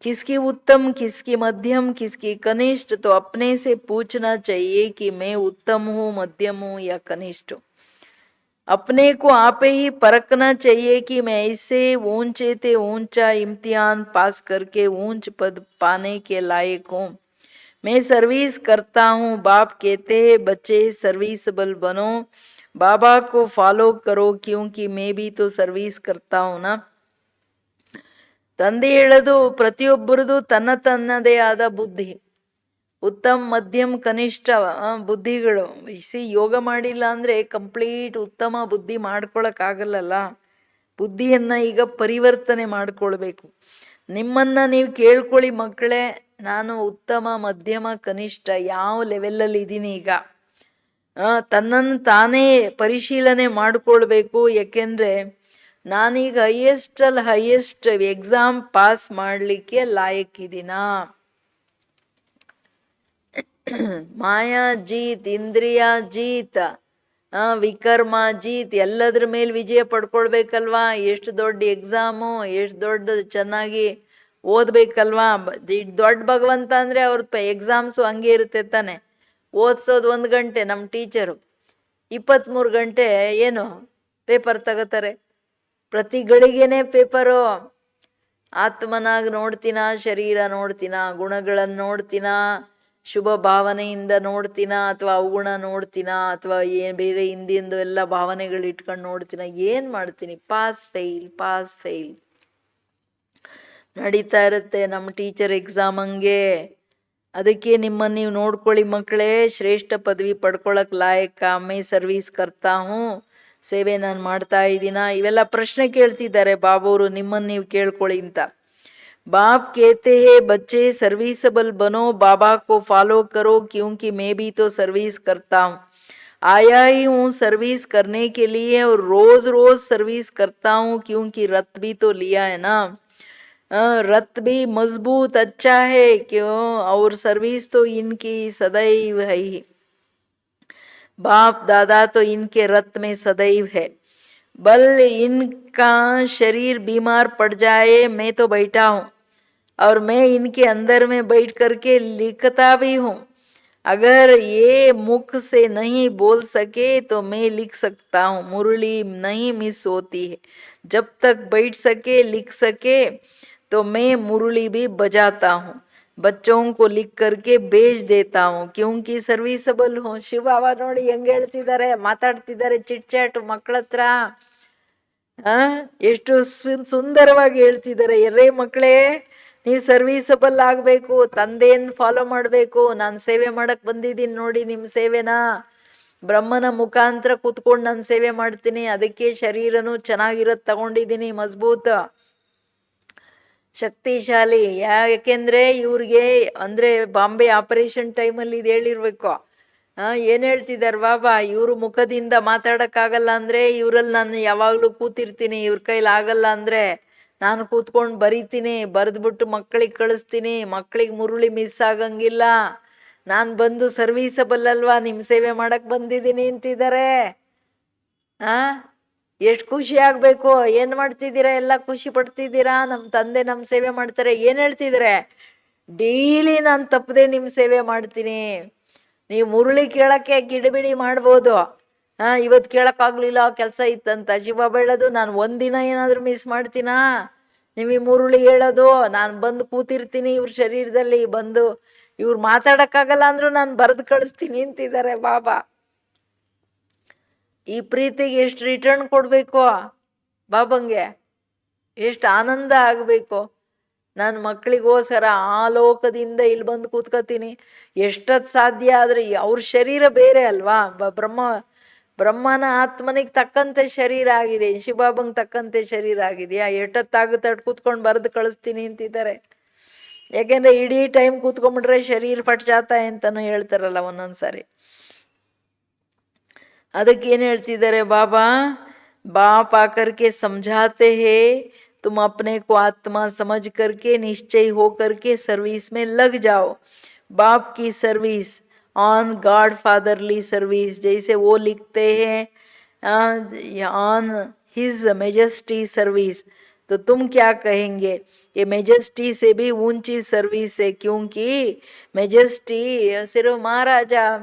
किसकी उत्तम, किसकी मध्यम, किसकी कनिष्ठ. तो अपने से पूछना चाहिए कि मैं उत्तम हूँ, मध्यम हूँ या कनिष्ठ हूँ. अपने को आप ही परखना चाहिए कि मैं ऐसे ऊंचे से ऊंचा इम्तिहान पास करके ऊंच पद पाने के लायक हूँ. मैं सर्विस करता हूँ. बाप कहते हैं बच्चे सर्विसबल बनो, बाबा को फॉलो करो, क्योंकि मैं भी तो सर्विस करता हूँ ना. ತಂದೆ ಹೇಳೋದು, ಪ್ರತಿಯೊಬ್ಬರದು ತನ್ನದೇ ಆದ ಬುದ್ಧಿ, ಉತ್ತಮ, ಮಧ್ಯಮ, ಕನಿಷ್ಠ ಬುದ್ಧಿಗಳು. ಯೋಗ ಮಾಡಿಲ್ಲ ಅಂದ್ರೆ ಕಂಪ್ಲೀಟ್ ಉತ್ತಮ ಬುದ್ಧಿ ಮಾಡ್ಕೊಳಕ್ಕಾಗಲ್ಲಲ್ಲ. ಬುದ್ಧಿಯನ್ನ ಈಗ ಪರಿವರ್ತನೆ ಮಾಡ್ಕೊಳ್ಬೇಕು. ನಿಮ್ಮನ್ನ ನೀವು ಕೇಳ್ಕೊಳ್ಳಿ ಮಕ್ಕಳೇ, ನಾನು ಉತ್ತಮ, ಮಧ್ಯಮ, ಕನಿಷ್ಠ ಯಾವ ಲೆವೆಲಲ್ಲಿ ಇದ್ದೀನಿ ಈಗ. ತನ್ನನ್ನು ತಾನೇ ಪರಿಶೀಲನೆ ಮಾಡ್ಕೊಳ್ಬೇಕು. ಯಾಕೆಂದ್ರೆ ನಾನೀಗ ಹೈಯೆಸ್ಟ್ ಎಕ್ಸಾಮ್ ಪಾಸ್ ಮಾಡಲಿಕ್ಕೆ ಲಾಯಕ್ಕಿದ್ದೀನಾ? ಮಾಯಾ ಜೀತ್, ಇಂದ್ರಿಯ ಜೀತ್, ವಿಕರ್ಮ ಜೀತ್, ಎಲ್ಲದ್ರ ಮೇಲೆ ವಿಜಯ ಪಡ್ಕೊಳ್ಬೇಕಲ್ವಾ? ಎಷ್ಟು ದೊಡ್ಡ ಎಕ್ಸಾಮು, ಎಷ್ಟು ದೊಡ್ಡ ಚೆನ್ನಾಗಿ ಓದ್ಬೇಕಲ್ವಾ? ದೊಡ್ಡ ಭಗವಂತ ಅಂದ್ರೆ ಅವ್ರ ಎಕ್ಸಾಮ್ಸು ಹಂಗೆ ಇರುತ್ತೆ ತಾನೆ. ಓದ್ಸೋದು 1 ಗಂಟೆ, ನಮ್ಮ ಟೀಚರು 23 ಗಂಟೆ ಏನು ಪೇಪರ್ ತಗೋತಾರೆ. ಪ್ರತಿ ಗಳಿಗೆನೆ ಪೇಪರು. ಆತ್ಮನಾಗ ನೋಡ್ತೀನ, ಶರೀರ ನೋಡ್ತೀನ, ಗುಣಗಳನ್ನು ನೋಡ್ತೀನ, ಶುಭ ಭಾವನೆಯಿಂದ ನೋಡ್ತೀನ ಅಥವಾ ಅವಗುಣ ನೋಡ್ತೀನ ಅಥವಾ ಬೇರೆ ಹಿಂದಿಂದು ಎಲ್ಲ ಭಾವನೆಗಳು ಇಟ್ಕೊಂಡು ನೋಡ್ತೀನ, ಏನು ಮಾಡ್ತೀನಿ? ಪಾಸ್ ಫೇಲ್ ನಡೀತಾ ಇರುತ್ತೆ ನಮ್ಮ ಟೀಚರ್ ಎಕ್ಸಾಮ್ ಹಂಗೆ. ಅದಕ್ಕೆ ನಿಮ್ಮನ್ನು ನೀವು ನೋಡ್ಕೊಳ್ಳಿ ಮಕ್ಕಳೇ, ಶ್ರೇಷ್ಠ ಪದವಿ ಪಡ್ಕೊಳಕ್ ಲಾಯಕ ಮೇ ಸರ್ವೀಸ್ ಕರ್ತಾ ಹೂँ, ಸೇವೆ ನಾನು ಮಾಡ್ತಾ ಇದ್ದೀನ, ಇವೆಲ್ಲ ಪ್ರಶ್ನೆ ಕೇಳ್ತಿದ್ದಾರೆ ಬಾಬುವರು, ನಿಮ್ಮನ್ನು ನೀವು ಕೇಳ್ಕೊಳ್ಳಿ ಅಂತ. बाप कहते हैं बच्चे सर्विसबल बनो, बाबा को फॉलो करो, क्योंकि मैं भी तो सर्विस करता हूँ, आया ही हूँ सर्विस करने के लिए, और रोज रोज सर्विस करता हूँ, क्योंकि रथ भी तो लिया है ना, रथ भी मजबूत अच्छा है क्यों, और सर्विस तो इनकी सदैव है ही, बाप दादा तो इनके रथ में सदैव है, बल इनका शरीर बीमार पड़ जाए मैं तो बैठा हूँ, और मैं इनके अंदर में बैठ करके लिखता भी हूँ, अगर ये मुख से नहीं बोल सके तो मैं लिख सकता हूँ, मुरली नहीं मिस होती है, जब तक बैठ सके लिख सके तो मैं मुरली भी बजाता हूँ, बच्चों को लिख करके भेज देता हूँ, क्योंकि सर्विसबल हूँ. ಶಿವ ಬಾಬಾ ನೋಡಿ ಹೆಂಗ್ ಹೇಳ್ತಿದ್ದಾರೆ, ಮಾತಾಡ್ತಿದ್ದಾರೆ ಚಿಟ್ ಚಾಟ್ ಮಕ್ಕಳ ಹತ್ರ. ಎಷ್ಟು ಸುಂದರವಾಗಿ ಹೇಳ್ತಿದ್ದಾರೆ. ಎರ್ರೇ ಮಕ್ಕಳೇ, ನೀವು ಸರ್ವಿಸಬಲ್ ಆಗಬೇಕು, ತಂದೆನ್ ಫಾಲೋ ಮಾಡಬೇಕು. ನಾನು ಸೇವೆ ಮಾಡಕ್ ಬಂದಿದ್ದೀನಿ ನೋಡಿ, ನಿಮ್ಮ ಸೇವೆನ ಬ್ರಹ್ಮನ ಮುಖಾಂತರ ಕೂತ್ಕೊಂಡು ನಾನು ಸೇವೆ ಮಾಡ್ತೀನಿ. ಅದಕ್ಕೆ ಶರೀರನು ಚೆನ್ನಾಗಿರೋದು ತಗೊಂಡಿದ್ದೀನಿ, ಮಜಬೂತ್ ಶಕ್ತಿಶಾಲಿ. ಯಾಕೆಂದ್ರೆ ಇವ್ರಿಗೆ ಅಂದ್ರೆ ಬಾಂಬೆ ಆಪರೇಷನ್ ಟೈಮಲ್ಲಿ ಇದು ಹೇಳಿರ್ಬೇಕು. ಏನ್ ಹೇಳ್ತಿದಾರ ಬಾಬಾ, ಇವ್ರು ಮುಖದಿಂದ ಮಾತಾಡಕ್ಕಾಗಲ್ಲ ಅಂದ್ರೆ ಇವ್ರಲ್ಲಿ ನಾನು ಯಾವಾಗ್ಲೂ ಕೂತಿರ್ತೀನಿ, ಇವ್ರ ಕೈಲಿ ಆಗಲ್ಲ ಅಂದ್ರೆ ನಾನು ಕೂತ್ಕೊಂಡು ಬರೀತೀನಿ, ಬರೆದ್ಬಿಟ್ಟು ಮಕ್ಕಳಿಗೆ ಕಳಿಸ್ತೀನಿ, ಮಕ್ಕಳಿಗೆ ಮುರುಳಿ ಮಿಸ್ ಆಗಂಗಿಲ್ಲ. ನಾನು ಬಂದು ಸರ್ವಿಸಬಲ್ ಅಲ್ವಾ, ನಿಮ್ಮ ಸೇವೆ ಮಾಡಕ್ ಬಂದಿದ್ದೀನಿ ಅಂತಿದ್ದಾರೆ. ಎಷ್ಟು ಖುಷಿ ಆಗ್ಬೇಕು. ಏನ್ ಮಾಡ್ತಿದ್ದೀರಾ, ಎಲ್ಲ ಖುಷಿ ಪಡ್ತಿದ್ದೀರಾ. ನಮ್ಮ ತಂದೆ ನಮ್ಮ ಸೇವೆ ಮಾಡ್ತಾರೆ. ಏನ್ ಹೇಳ್ತಿದ್ರೆ, ಡೈಲಿ ನಾನು ತಪ್ಪದೆ ನಿಮ್ಮ ಸೇವೆ ಮಾಡ್ತೀನಿ. ನೀವು ಮುರುಳಿ ಕೇಳಕ್ಕೆ ಗಿಡಬಿಡಿ ಮಾಡ್ಬೋದು, ಇವತ್ತು ಕೇಳಕ್ಕಾಗ್ಲಿಲ್ಲ ಕೆಲಸ ಇತ್ತಂತ. ಶಿವಬಾಬಾ ಹೇಳೋದು, ನಾನು ಒಂದಿನ ಏನಾದರೂ ಮಿಸ್ ಮಾಡ್ತೀನಾ? ನೀವು ಈ ಮುರುಳಿ ಹೇಳೋದು, ನಾನು ಬಂದು ಕೂತಿರ್ತೀನಿ ಇವ್ರ ಶರೀರದಲ್ಲಿ, ಬಂದು ಇವ್ರು ಮಾತಾಡಕ್ಕಾಗಲ್ಲ ಅಂದ್ರೂ ನಾನು ಬರೆದು ಕಳಿಸ್ತೀನಿ ಅಂತಿದ್ದಾರೆ ಬಾಬಾ. ಈ ಪ್ರೀತಿಗೆ ಎಷ್ಟು ರಿಟರ್ನ್ ಕೊಡಬೇಕು ಬಾಬಂಗೆ, ಎಷ್ಟು ಆನಂದ ಆಗಬೇಕು. ನಾನು ಮಕ್ಕಳಿಗೋಸ್ಕರ ಆ ಲೋಕದಿಂದ ಇಲ್ಲಿ ಬಂದು ಕೂತ್ಕೋತೀನಿ. ಎಷ್ಟೊತ್ತು ಸಾಧ್ಯ ಆದರೆ, ಅವ್ರ ಶರೀರ ಬೇರೆ ಅಲ್ವಾ, ಬ್ರಹ್ಮನ ಆತ್ಮನಿಗೆ ತಕ್ಕಂತೆ ಶರೀರ ಆಗಿದೆ, ಶಿವಬಾಬಂಗೆ ತಕ್ಕಂತೆ ಶರೀರ ಆಗಿದೆಯಾ? ಎಷ್ಟೊತ್ತಾಗುತ್ತೆ ಅಟ್ ಕೂತ್ಕೊಂಡು ಬರೆದು ಕಳಿಸ್ತೀನಿ ಅಂತಿದ್ದಾರೆ. ಯಾಕೆಂದ್ರೆ ಇಡೀ ಟೈಮ್ ಕೂತ್ಕೊಂಡ್ಬಿಟ್ರೆ ಶರೀರ ಫಟ್ ಜಾತ ಅಂತಾನು ಹೇಳ್ತಾರಲ್ಲ ಒಂದೊಂದ್ಸಾರಿ. ಅದಕ್ಕೆ ಏನು ಹೇಳ್ತಿದ್ದಾರೆ ಬಾಬಾ, बाप आकर के समझाते हैं, तुम अपने को आत्मा समझ करके निश्चय हो करके सर्विस में लग जाओ. बाप की service on God fatherly service, जैसे वो लिखते हैं ऑन हिज मेजेस्टी सर्विस, तो तुम क्या कहेंगे? ये मेजेस्टी से भी ऊंची सर्विस है, क्योंकि मेजेस्टी सिर्फ महाराजा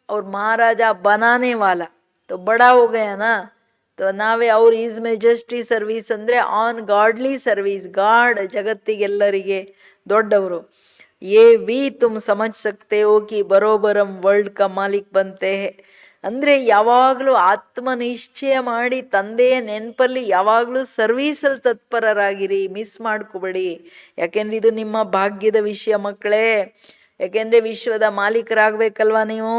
और महाराजा बनाने वाला तो बड़ा हो गया ना. तो ನಾವೇ ಅವ್ರ ಈಸ್ ಮೆಜೆಸ್ಟಿ ಸರ್ವಿಸ್ ಅಂದರೆ ಆನ್ ಗಾಡ್ಲಿ ಸರ್ವಿಸ್, ಗಾಡ್ ಜಗತ್ತಿಗೆಲ್ಲರಿಗೆ ದೊಡ್ಡವರು. ಯೇ ವಿ ತುಮ್ ಸಮझ सकते हो कि बरोबर हम वर्ल्ड का मालिक बनते हैं. ಅಂದರೆ ಯಾವಾಗಲೂ ಆತ್ಮನಿಶ್ಚಯ ಮಾಡಿ ತಂದೆಯ ನೆನಪಲ್ಲಿ ಯಾವಾಗಲೂ ಸರ್ವೀಸಲ್ಲಿ ತತ್ಪರರಾಗಿರಿ, ಮಿಸ್ ಮಾಡ್ಕೋಬೇಡಿ. ಯಾಕೆಂದ್ರೆ ಇದು ನಿಮ್ಮ ಭಾಗ್ಯದ ವಿಷಯ ಮಕ್ಕಳೇ. ಯಾಕೆಂದ್ರೆ ವಿಶ್ವದ ಮಾಲೀಕರಾಗಬೇಕಲ್ವಾ ನೀವು.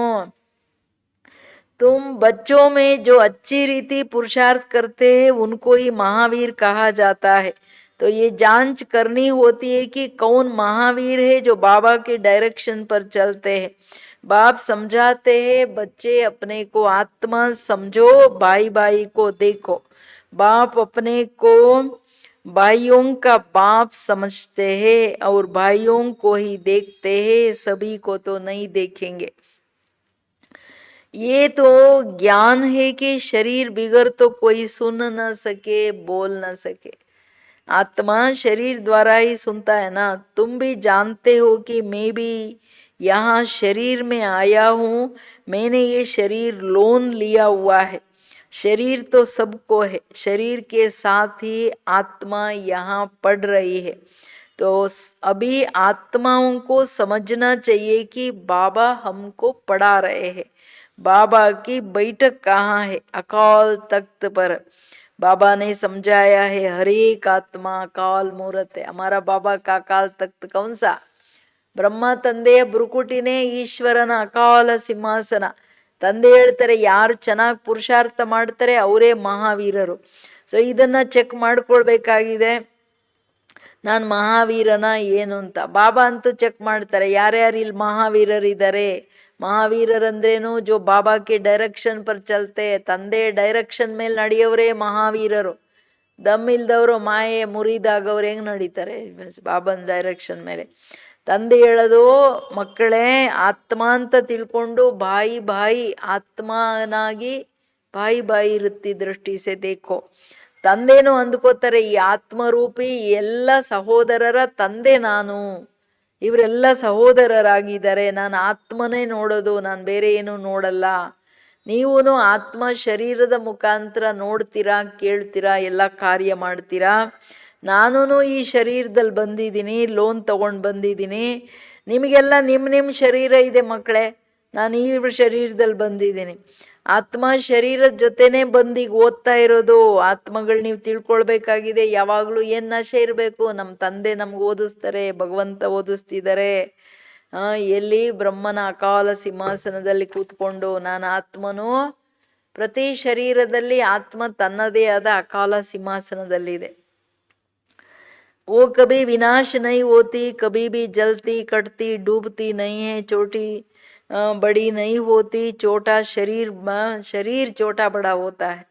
तुम बच्चों में जो अच्छी रीति पुरुषार्थ करते हैं उनको ही महावीर कहा जाता है. तो ये जांच करनी होती है कि कौन महावीर है जो बाबा के डायरेक्शन पर चलते हैं. बाप समझाते हैं, बच्चे अपने को आत्मा समझो, भाई भाई को देखो. बाप अपने को भाइयों का बाप समझते हैं और भाइयों को ही देखते हैं, सभी को तो नहीं देखेंगे. ये तो ज्ञान है कि शरीर बिगर तो कोई सुन न सके, बोल न सके. आत्मा शरीर द्वारा ही सुनता है ना. तुम भी जानते हो कि मैं भी यहाँ शरीर में आया हूँ. मैंने ये शरीर लोन लिया हुआ है. शरीर तो सबको है, शरीर के साथ ही आत्मा यहाँ पढ़ रही है. तो अभी आत्माओं को समझना चाहिए कि बाबा हमको पढ़ा रहे हैं। बाबा की बैठक कहाँ है? अकाल तख्त पर। बाबा ने समझाया है हर एक आत्मा अकाल मूर्त है। हमारा बाबा का अकाल तख्त कौन सा? ಬ್ರಹ್ಮ ತಂದೆಯ ಬುರುಕುಟಿನೇ ಈಶ್ವರನ ಅಕಾಲ ಸಿಂಹಾಸನ. ತಂದೆ ಹೇಳ್ತಾರೆ ಯಾರು ಚೆನ್ನಾಗಿ ಪುರುಷಾರ್ಥ ಮಾಡ್ತಾರೆ ಅವರೇ ಮಹಾವೀರರು. ಸೊ ಇದನ್ನ ಚೆಕ್ ಮಾಡ್ಕೊಳ್ಬೇಕಾಗಿದೆ, ನಾನು ಮಹಾವೀರನ ಏನು ಅಂತ. ಬಾಬಾ ಅಂತೂ ಚೆಕ್ ಮಾಡ್ತಾರೆ ಯಾರ್ಯಾರು ಇಲ್ಲಿ ಮಹಾವೀರರಿದ್ದಾರೆ. ಮಹಾವೀರರಂದ್ರೇನು? ಜೋ ಬಾಬಾಕ್ಕೆ ಡೈರೆಕ್ಷನ್ ಪರ್ ಚಲ್ತೆ, ತಂದೆ ಡೈರೆಕ್ಷನ್ ಮೇಲೆ ನಡೆಯೋರೇ ಮಹಾವೀರರು. ದಮ್ ಇಲ್ದವರು ಮಾಯೆ ಮುರಿದಾಗವ್ರು ಹೆಂಗ್ ನಡೀತಾರೆ ಬಾಬನ್ ಡೈರೆಕ್ಷನ್ ಮೇಲೆ? ತಂದೆ ಹೇಳೋದು ಮಕ್ಕಳೇ ಆತ್ಮ ಅಂತ ತಿಳ್ಕೊಂಡು ಬಾಯಿ ಬಾಯಿ ಆತ್ಮನಾಗಿ ಬಾಯಿ ಇರುತ್ತೆ ದೃಷ್ಟಿ ಸೆ ದೇಖೋ. ತಂದೆನೂ ಅಂದ್ಕೋತಾರೆ ಈ ಆತ್ಮರೂಪಿ ಎಲ್ಲ ಸಹೋದರರ ತಂದೆ ನಾನು, ಇವರೆಲ್ಲ ಸಹೋದರರಾಗಿದ್ದಾರೆ, ನಾನು ಆತ್ಮನೇ ನೋಡೋದು, ನಾನು ಬೇರೆ ಏನು ನೋಡಲ್ಲ. ನೀವೂ ಆತ್ಮ ಶರೀರದ ಮುಖಾಂತರ ನೋಡ್ತೀರಾ, ಕೇಳ್ತೀರಾ, ಎಲ್ಲ ಕಾರ್ಯ ಮಾಡ್ತೀರಾ. ನಾನು ಈ ಶರೀರದಲ್ಲಿ ಬಂದಿದ್ದೀನಿ, ಲೋನ್ ತಗೊಂಡು ಬಂದಿದ್ದೀನಿ. ನಿಮಗೆಲ್ಲ ನಿಮ್ಮ ಶರೀರ ಇದೆ ಮಕ್ಕಳೇ, ನಾನು ಈ ಶರೀರದಲ್ಲಿ ಬಂದಿದ್ದೀನಿ. ಆತ್ಮ ಶರೀರದ ಜೊತೆನೇ ಬಂದೀಗ ಓದ್ತಾ ಇರೋದು. ಆತ್ಮಗಳು ನೀವು ತಿಳ್ಕೊಳ್ಬೇಕಾಗಿದೆ ಯಾವಾಗಲೂ ಏನು ನಶೆ ಇರಬೇಕು. ನಮ್ಮ ತಂದೆ ನಮ್ಗೆ ಓದಿಸ್ತಾರೆ, ಭಗವಂತ ಓದಿಸ್ತಿದ್ದಾರೆ. ಎಲ್ಲಿ? ಬ್ರಹ್ಮನ ಅಕಾಲ ಸಿಂಹಾಸನದಲ್ಲಿ ಕೂತ್ಕೊಂಡು. ನಾನು ಆತ್ಮನು ಪ್ರತಿ ಶರೀರದಲ್ಲಿ ಆತ್ಮ ತನ್ನದೇ ಆದ ಅಕಾಲ ಸಿಂಹಾಸನದಲ್ಲಿದೆ. वो कभी विनाश नहीं होती, कभी भी जलती कटती डूबती नहीं है, छोटी बड़ी नहीं होती, छोटा शरीर छोटा बड़ा होता है.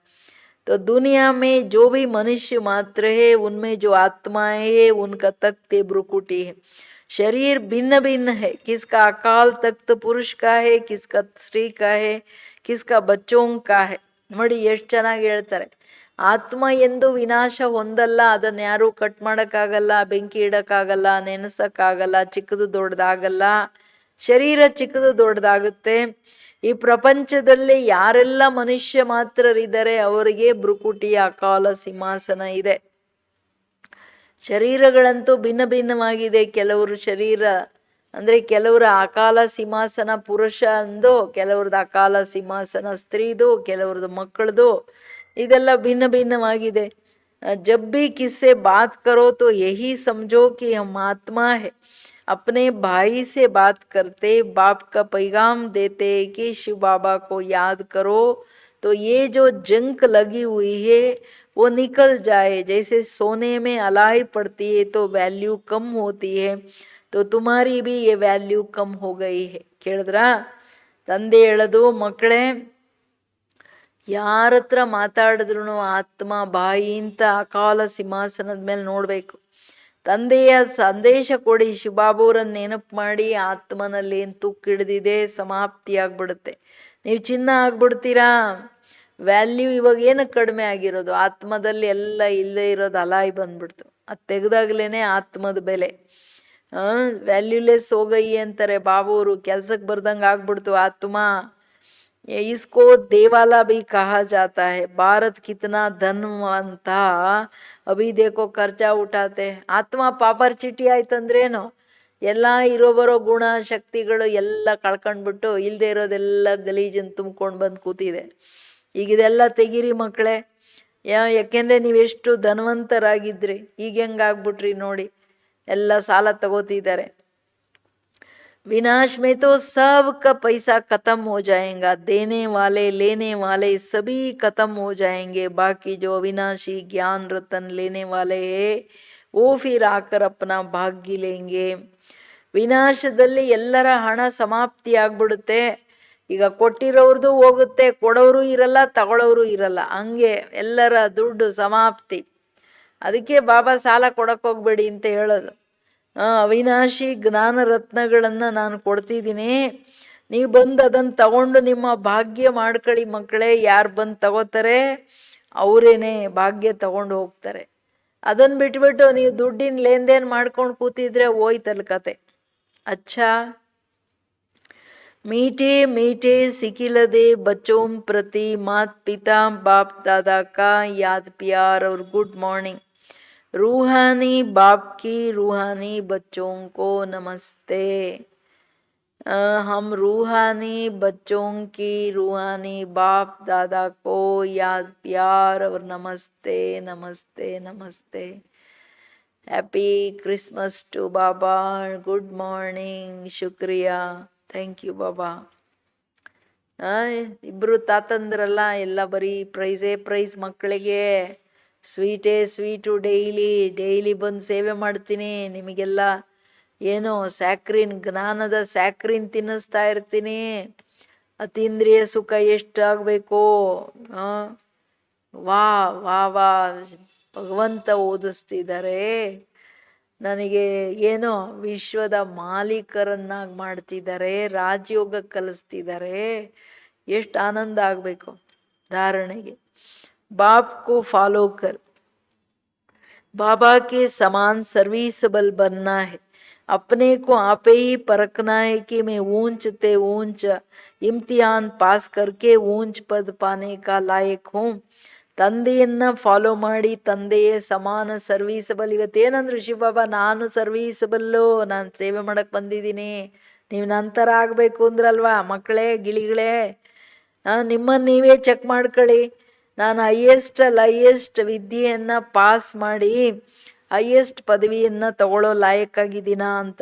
तो दुनिया में जो भी मनुष्य मात्र है उनमें जो आत्माएं है उनका तख्त ब्रुकुटी है. शरीर भिन्न भिन्न है, किसका अकाल तख्त पुरुष का है, किसका स्त्री का है, किसका बच्चों का है. ನೋಡಿ ಎಷ್ಟು ಚೆನ್ನಾಗಿ ಹೇಳ್ತಾರೆ. ಆತ್ಮ ಎಂದು ವಿನಾಶ ಹೊಂದಲ್ಲ, ಅದನ್ನ ಯಾರು ಕಟ್ ಮಾಡೋಕ್ಕಾಗಲ್ಲ, ಬೆಂಕಿ ಇಡಕ್ಕಾಗಲ್ಲ, ನೆನೆಸಕ್ಕಾಗಲ್ಲ, ಚಿಕ್ಕದು ದೊಡ್ಡದಾಗಲ್ಲ. ಶರೀರ ಚಿಕ್ಕದು ದೊಡ್ಡದಾಗುತ್ತೆ. ಈ ಪ್ರಪಂಚದಲ್ಲಿ ಯಾರೆಲ್ಲ ಮನುಷ್ಯ ಮಾತ್ರರಿದ್ದಾರೆ ಅವರಿಗೆ ಭ್ರುಕುಟಿಯ ಅಕಾಲ ಸಿಂಹಾಸನ ಇದೆ. ಶರೀರಗಳಂತೂ ಭಿನ್ನ ಭಿನ್ನವಾಗಿದೆ. ಕೆಲವರು ಶರೀರ ಅಂದ್ರೆ ಕೆಲವರ ಅಕಾಲ ಸಿಂಹಾಸನ ಪುರುಷ ಅಂದು, ಕೆಲವ್ರದ್ದು ಅಕಾಲ ಸಿಂಹಾಸನ ಸ್ತ್ರೀದು, ಕೆಲವ್ರದ್ದು ಮಕ್ಕಳದು, ಇದೆಲ್ಲ ಭಿನ್ನ ಭಿನ್ನವಾಗಿದೆ. जब भी किससे बात करो तो यही समझो कि हम आत्मा है. अपने भाई से बात करते बाप का पैगाम देते कि शिव बाबा को याद करो तो ये जो जंक लगी हुई है वो निकल जाए. जैसे सोने में अलाई पड़ती है तो वैल्यू कम होती है, तो तुम्हारी भी ये वैल्यू कम हो गई है. ಕೇಳಿದ್ರಾ? ತಂದೆ ಹೇಳೋದು ಮಕ್ಕಳೇ, ಯಾರ ಹತ್ರ ಮಾತಾಡಿದ್ರು ಆತ್ಮ ಬಾಯಿ ಅಂತ ಅಕಾಲ ಸಿಂಹಾಸನದ ಮೇಲೆ ನೋಡ್ಬೇಕು. ತಂದೆಯ ಸಂದೇಶ ಕೊಡಿ, ಶಿವಬಾಬುರನ್ನ ನೆನಪು ಮಾಡಿ. ಆತ್ಮನಲ್ಲಿ ಏನು ತುಕ್ಕಿಡ್ದಿದೆ ಸಮಾಪ್ತಿ ಆಗ್ಬಿಡುತ್ತೆ. ನೀವು ಚಿನ್ನ ಆಗ್ಬಿಡ್ತೀರಾ. ವ್ಯಾಲ್ಯೂ ಇವಾಗ ಏನಕ್ಕೆ ಕಡಿಮೆ ಆಗಿರೋದು? ಆತ್ಮದಲ್ಲಿ ಎಲ್ಲ ಇಲ್ಲೇ ಇರೋದು ಅಲಾಯಿ ಬಂದ್ಬಿಡ್ತು. ಅದು ತೆಗೆದಾಗ್ಲೇನೆ ಆತ್ಮದ ಬೆಲೆ. ವ್ಯಾಲ್ಯೂಲೆಸ್ ಹೋಗಯಿ ಅಂತಾರೆ ಬಾಬುವರು. ಕೆಲ್ಸಕ್ಕೆ ಬರ್ದಂಗೆ ಆಗ್ಬಿಡ್ತು ಆತ್ಮ. इसको देवाला भी कहा जाता है. भारत कितना धनवान था, अभी देखो ಖರ್ಚಾ ಉಠಾತೆ. ಆತ್ಮ ಪಾಪರ್ ಚೀಟಿ ಆಯ್ತಂದ್ರೇನು? ಎಲ್ಲ ಇರೋ ಬರೋ ಗುಣ ಶಕ್ತಿಗಳು ಎಲ್ಲ ಕಳ್ಕೊಂಡ್ಬಿಟ್ಟು ಇಲ್ಲದೆ ಇರೋದೆಲ್ಲ ಗಲೀಜನ್ನು ತುಂಬ್ಕೊಂಡು ಬಂದು ಕೂತಿದೆ. ಈಗ ಇದೆಲ್ಲ ತೆಗೀರಿ ಮಕ್ಕಳೇ. ಯಾಕೆಂದ್ರೆ ನೀವೆಷ್ಟು ಧನವಂತರಾಗಿದ್ರಿ, ಈಗ ಹೆಂಗಾಗ್ಬಿಟ್ರಿ ನೋಡಿ. ಎಲ್ಲ ಸಾಲ ತಗೋತಿದ್ದಾರೆ. विनाश में तो सबका पैसा खत्म हो जाएगा, देने वाले लेने वाले सभी खत्म हो जाएंगे. बाकी जो अविनाशी ज्ञान रतन लेने वाले हैं वो फिर आकर अपना भाग्य लेंगे. ವಿನಾಶದಲ್ಲಿ ಎಲ್ಲರ ಹಣ ಸಮಾಪ್ತಿ ಆಗ್ಬಿಡುತ್ತೆ. ಈಗ ಕೊಟ್ಟಿರೋರ್ದು ಹೋಗುತ್ತೆ, ಕೊಡೋರು ಇರಲ್ಲ, ತಗೊಳ್ಳೋರು ಇರಲ್ಲ, ಹಂಗೆ ಎಲ್ಲರ ದುಡ್ಡು ಸಮಾಪ್ತಿ. ಅದಕ್ಕೆ ಬಾಬಾ ಸಾಲ ಕೊಡಕ್ಕೆ ಹೋಗ್ಬೇಡಿ ಅಂತ ಹೇಳೋದು. ಅವಿನಾಶಿ ಜ್ಞಾನ ರತ್ನಗಳನ್ನು ನಾನು ಕೊಡ್ತಿದ್ದೀನಿ, ನೀವು ಬಂದು ಅದನ್ನು ತಗೊಂಡು ನಿಮ್ಮ ಭಾಗ್ಯ ಮಾಡ್ಕೊಳ್ಳಿ ಮಕ್ಕಳೇ. ಯಾರು ಬಂದು ತಗೋತಾರೆ ಅವರೇನೆ ಭಾಗ್ಯ ತಗೊಂಡು ಹೋಗ್ತಾರೆ. ಅದನ್ನು ಬಿಟ್ಬಿಟ್ಟು ನೀವು ದುಡ್ಡಿನ ಲೇನ್ದೇನ್ ಮಾಡ್ಕೊಂಡು ಕೂತಿದ್ರೆ ಹೋಯ್ತಲ್ ಕತೆ. अच्छा मीठे मीठे सिकिलदे बच्चों प्रति माता पिता बाप दादा का याद प्यार और गुड मॉर्निंग. रूहानी बाप की रूहानी बच्चों को नमस्ते। हम रूहानी बच्चों की रूहानी बाप दादा को याद प्यार और नमस्ते नमस्ते नमस्ते। हैप्पी क्रिसमस टू बाबा, गुड मॉर्निंग, ಶುಕ್ರಿಯಾ, ಥ್ಯಾಂಕ್ ಯು ಬಾಬಾ. ಇಬ್ರು ತಾತಂದ್ರಲ್ಲ, ಎಲ್ಲ ಬರೀ ಪ್ರೈಸ್ ಮಕ್ಕಳಿಗೆ. ಸ್ವೀಟು ಡೈಲಿ ಬಂದು ಸೇವೆ ಮಾಡ್ತೀನಿ. ನಿಮಗೆಲ್ಲ ಏನೋ ಸ್ಯಾಕ್ರಿನ್, ಜ್ಞಾನದ ಸ್ಯಾಕ್ರಿನ್ ತಿನ್ನಿಸ್ತಾ ಇರ್ತೀನಿ. ಅತೀಂದ್ರಿಯ ಸುಖ ಎಷ್ಟಾಗಬೇಕು. ವಾ ವಾ ವಾ ಭಗವಂತ ಓದಿಸ್ತಿದ್ದಾರೆ ನನಗೆ. ಏನೋ ವಿಶ್ವದ ಮಾಲೀಕರನ್ನಾಗಿ ಮಾಡ್ತಿದ್ದಾರೆ, ರಾಜಯೋಗ ಕಲಿಸ್ತಿದ್ದಾರೆ. ಎಷ್ಟು ಆನಂದ ಆಗಬೇಕು धारणेಗೆ. बाप को फॉलो कर, बाबा के समान सर्विसबल बनना है. अपने को आपे ही परखना है कि मैं ऊंच ते ऊंच इम्तिहान पास करके ऊंच पद पाने का लायक हूँ. ತಂದೆಯನ್ನ ಫಾಲೋ ಮಾಡಿ ತಂದೆಯೇ ಸಮಾನ ಸರ್ವೀಸಬಲ್. ಇವತ್ತೇನಂದ್ರು ಶಿವಬಾಬಾ, ನಾನು ಸರ್ವೀಸಬಲ್ಲು, ನಾನು ಸೇವೆ ಮಾಡಕ್ಕೆ ಬಂದಿದ್ದೀನಿ, ನೀವು ನಂತರ ಆಗಬೇಕು ಅಂದ್ರಲ್ವಾ. ಮಕ್ಕಳೇ, ಗಿಳಿಗಳೇ, ನಿಮ್ಮನ್ನು ನೀವೇ ಚೆಕ್ ಮಾಡ್ಕೊಳ್ಳಿ. ನಾನು ಹೈಯೆಸ್ಟ್ ವಿದ್ಯೆಯನ್ನು ಪಾಸ್ ಮಾಡಿ ಹೈಯೆಸ್ಟ್ ಪದವಿಯನ್ನು ತಗೊಳ್ಳೋ ಲಾಯಕ್ಕಾಗಿದ್ದೀನಾ ಅಂತ.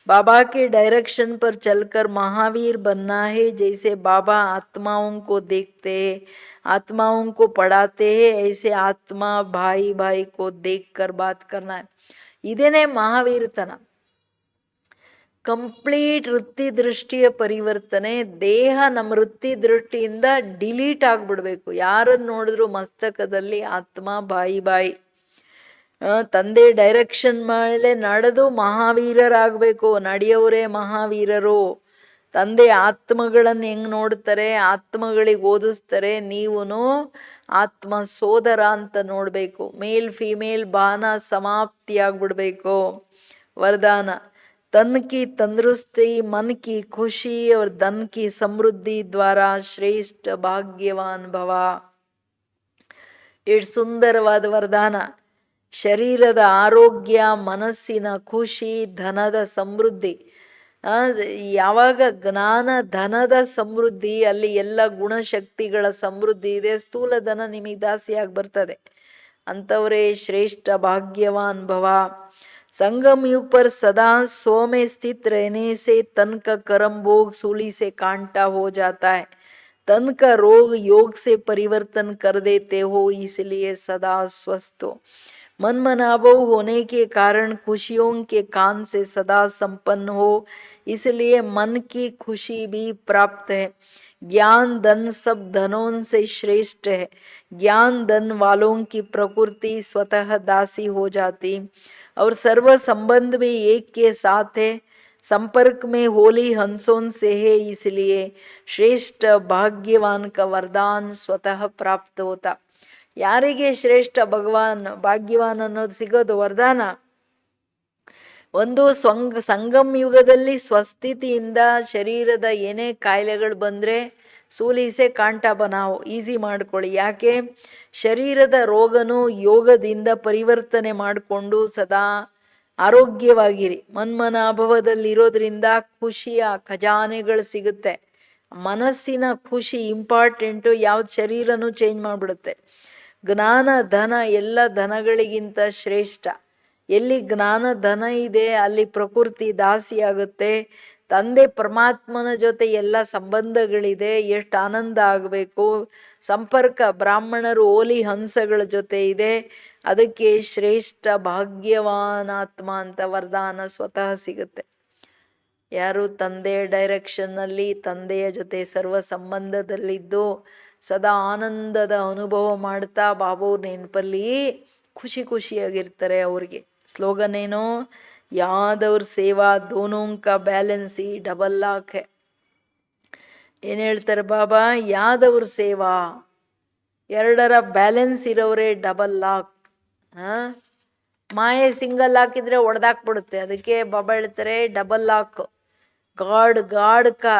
बाबा के डायरेक्शन पर चलकर महावीर बनना है. जैसे बाबा आत्माओं को देखते हैं, आत्माओं को पढ़ाते हैं, ऐसे आत्मा भाई को देखकर बात करना है. ಇದೇನೇ ಮಹಾವೀರತನ. ಕಂಪ್ಲೀಟ್ ವೃತ್ತಿ ದೃಷ್ಟಿಯ ಪರಿವರ್ತನೆ. ದೇಹ ನಮ್ಮ ವೃತ್ತಿ ದೃಷ್ಟಿಯಿಂದ ಡಿಲೀಟ್ ಆಗಿಬಿಡ್ಬೇಕು. ಯಾರನ್ನು ನೋಡಿದ್ರು ಮಸ್ತಕದಲ್ಲಿ ಆತ್ಮ ಬಾಯಿ. ತಂದೆ ಡೈರೆಕ್ಷನ್ ಮೇಲೆ ನಡೆದು ಮಹಾವೀರರಾಗಬೇಕು. ನಡೆಯೋರೇ ಮಹಾವೀರರು. ತಂದೆ ಆತ್ಮಗಳನ್ನು ಹೆಂಗ್ ನೋಡ್ತಾರೆ, ಆತ್ಮಗಳಿಗೆ ಓದಿಸ್ತಾರೆ. ನೀವೂ ಆತ್ಮ ಸೋದರ ಅಂತ ನೋಡಬೇಕು. ಮೇಲ್ ಫಿಮೇಲ್ ಬಾನ ಸಮಾಪ್ತಿ ಆಗ್ಬಿಡ್ಬೇಕು. ವರದಾನ, तन की तंदुरुस्ती, मन की खुशी और धन की समृद्धि द्वारा श्रेष्ठ भाग्यवान भव. ಎಷ್ಟು ಸುಂದರವಾದ ವರದಾನ. ಶರೀರದ ಆರೋಗ್ಯ, ಮನಸ್ಸಿನ ಖುಷಿ, ಧನದ ಸಮೃದ್ಧಿ. ಯಾವಾಗ ಜ್ಞಾನ ಧನದ ಸಮೃದ್ಧಿ, ಅಲ್ಲಿ ಎಲ್ಲ ಗುಣಶಕ್ತಿಗಳ ಸಮೃದ್ಧಿ ಇದೆ. ಸ್ಥೂಲ ಧನ ನಿಮಗೆ ದಾಸಿಯಾಗಿ ಬರ್ತದೆ. ಅಂಥವರೇ ಶ್ರೇಷ್ಠ ಭಾಗ್ಯವಾನ್ ಭವ. संगम युग पर सदा सो में स्थित रहने से तन का कर्म भोग सूली से कांटा हो जाता है. तन का रोग योग से परिवर्तन कर देते हो, इसलिए सदा स्वस्थ हो. मन मनाभव होने के कारण खुशियों के कान से सदा संपन्न हो, इसलिए मन की खुशी भी प्राप्त है. ज्ञान धन सब धनों से श्रेष्ठ है. ज्ञान धन वालों की प्रकृति स्वतः दासी हो जाती और सर्व संबंध भी एक के साथ है. संपर्क में होली हंसों से है, इसलिए श्रेष्ठ भाग्यवान का वरदान स्वतः प्राप्त होता. ಯಾರಿಗೆ ಶ್ರೇಷ್ಠ ಭಾಗ್ಯವಾನ್ ಅನ್ನೋದು ಸಿಗೋದು ವರದಾನ? ಒಂದು ಸಂಗಮ್ ಯುಗದಲ್ಲಿ ಸ್ವಸ್ಥಿತಿಯಿಂದ ಶರೀರದ ಏನೇ ಕಾಯಿಲೆಗಳು ಬಂದರೆ ಸೂಲಿಸೆ ಕಾಂಟ ಬನಾವು, ಈಸಿ ಮಾಡ್ಕೊಳ್ಳಿ. ಯಾಕೆ? ಶರೀರದ ರೋಗನು ಯೋಗದಿಂದ ಪರಿವರ್ತನೆ ಮಾಡಿಕೊಂಡು ಸದಾ ಆರೋಗ್ಯವಾಗಿರಿ. ಮನ್ಮನಾಭವದಲ್ಲಿರೋದ್ರಿಂದ ಖುಷಿಯ ಖಜಾನೆಗಳು ಸಿಗುತ್ತೆ. ಮನಸ್ಸಿನ ಖುಷಿ ಇಂಪಾರ್ಟೆಂಟು. ಯಾವ್ದು ಶರೀರನೂ ಚೇಂಜ್ ಮಾಡಿಬಿಡುತ್ತೆ. ಜ್ಞಾನ ಧನ ಎಲ್ಲ ಧನಗಳಿಗಿಂತ ಶ್ರೇಷ್ಠ. ಎಲ್ಲಿ ಜ್ಞಾನ ಧನ ಇದೆ ಅಲ್ಲಿ ಪ್ರಕೃತಿ ದಾಸಿಯಾಗುತ್ತೆ. ತಂದೆ ಪರಮಾತ್ಮನ ಜೊತೆ ಎಲ್ಲ ಸಂಬಂಧಗಳಿದೆ. ಎಷ್ಟು ಆನಂದ ಆಗಬೇಕು. ಸಂಪರ್ಕ ಬ್ರಾಹ್ಮಣರು ಓಲಿ ಹಂಸಗಳ ಜೊತೆ ಇದೆ. ಅದಕ್ಕೆ ಶ್ರೇಷ್ಠ ಭಾಗ್ಯವಾನ್ ಆತ್ಮ ಅಂತ ವರದಾನ ಸ್ವತಃ ಸಿಗುತ್ತೆ. ಯಾರು ತಂದೆಯ ಡೈರೆಕ್ಷನ್ನಲ್ಲಿ ತಂದೆಯ ಜೊತೆ ಸರ್ವ ಸಂಬಂಧದಲ್ಲಿದ್ದು ಸದಾ ಆನಂದದ ಅನುಭವ ಮಾಡ್ತಾ ಬಾಬಾವ್ರ ನೆನಪಲ್ಲಿ ಖುಷಿಯಾಗಿರ್ತಾರೆ. ಅವ್ರಿಗೆ ಸ್ಲೋಗನ್ ಏನು? ಯಾದವ್ರ ಸೇವಾ ದೋನೋಂಕ ಬ್ಯಾಲೆನ್ಸಿ ಡಬಲ್ ಲಾಕ್ ಹೇ. ಏನು ಹೇಳ್ತಾರೆ ಬಾಬಾ? ಯಾದವ್ರ ಸೇವಾ, ಎರಡರ ಬ್ಯಾಲೆನ್ಸ್ ಇರೋರೇ ಡಬಲ್ ಲಾಕ್. ಮಾಯೆ ಸಿಂಗಲ್ ಹಾಕಿದ್ರೆ ಒಡೆದಾಕ್ಬಿಡುತ್ತೆ. ಅದಕ್ಕೆ ಬಾಬಾ ಹೇಳ್ತಾರೆ ಡಬಲ್ ಲಾಕ್. ಗಾಡ್ ಕಾ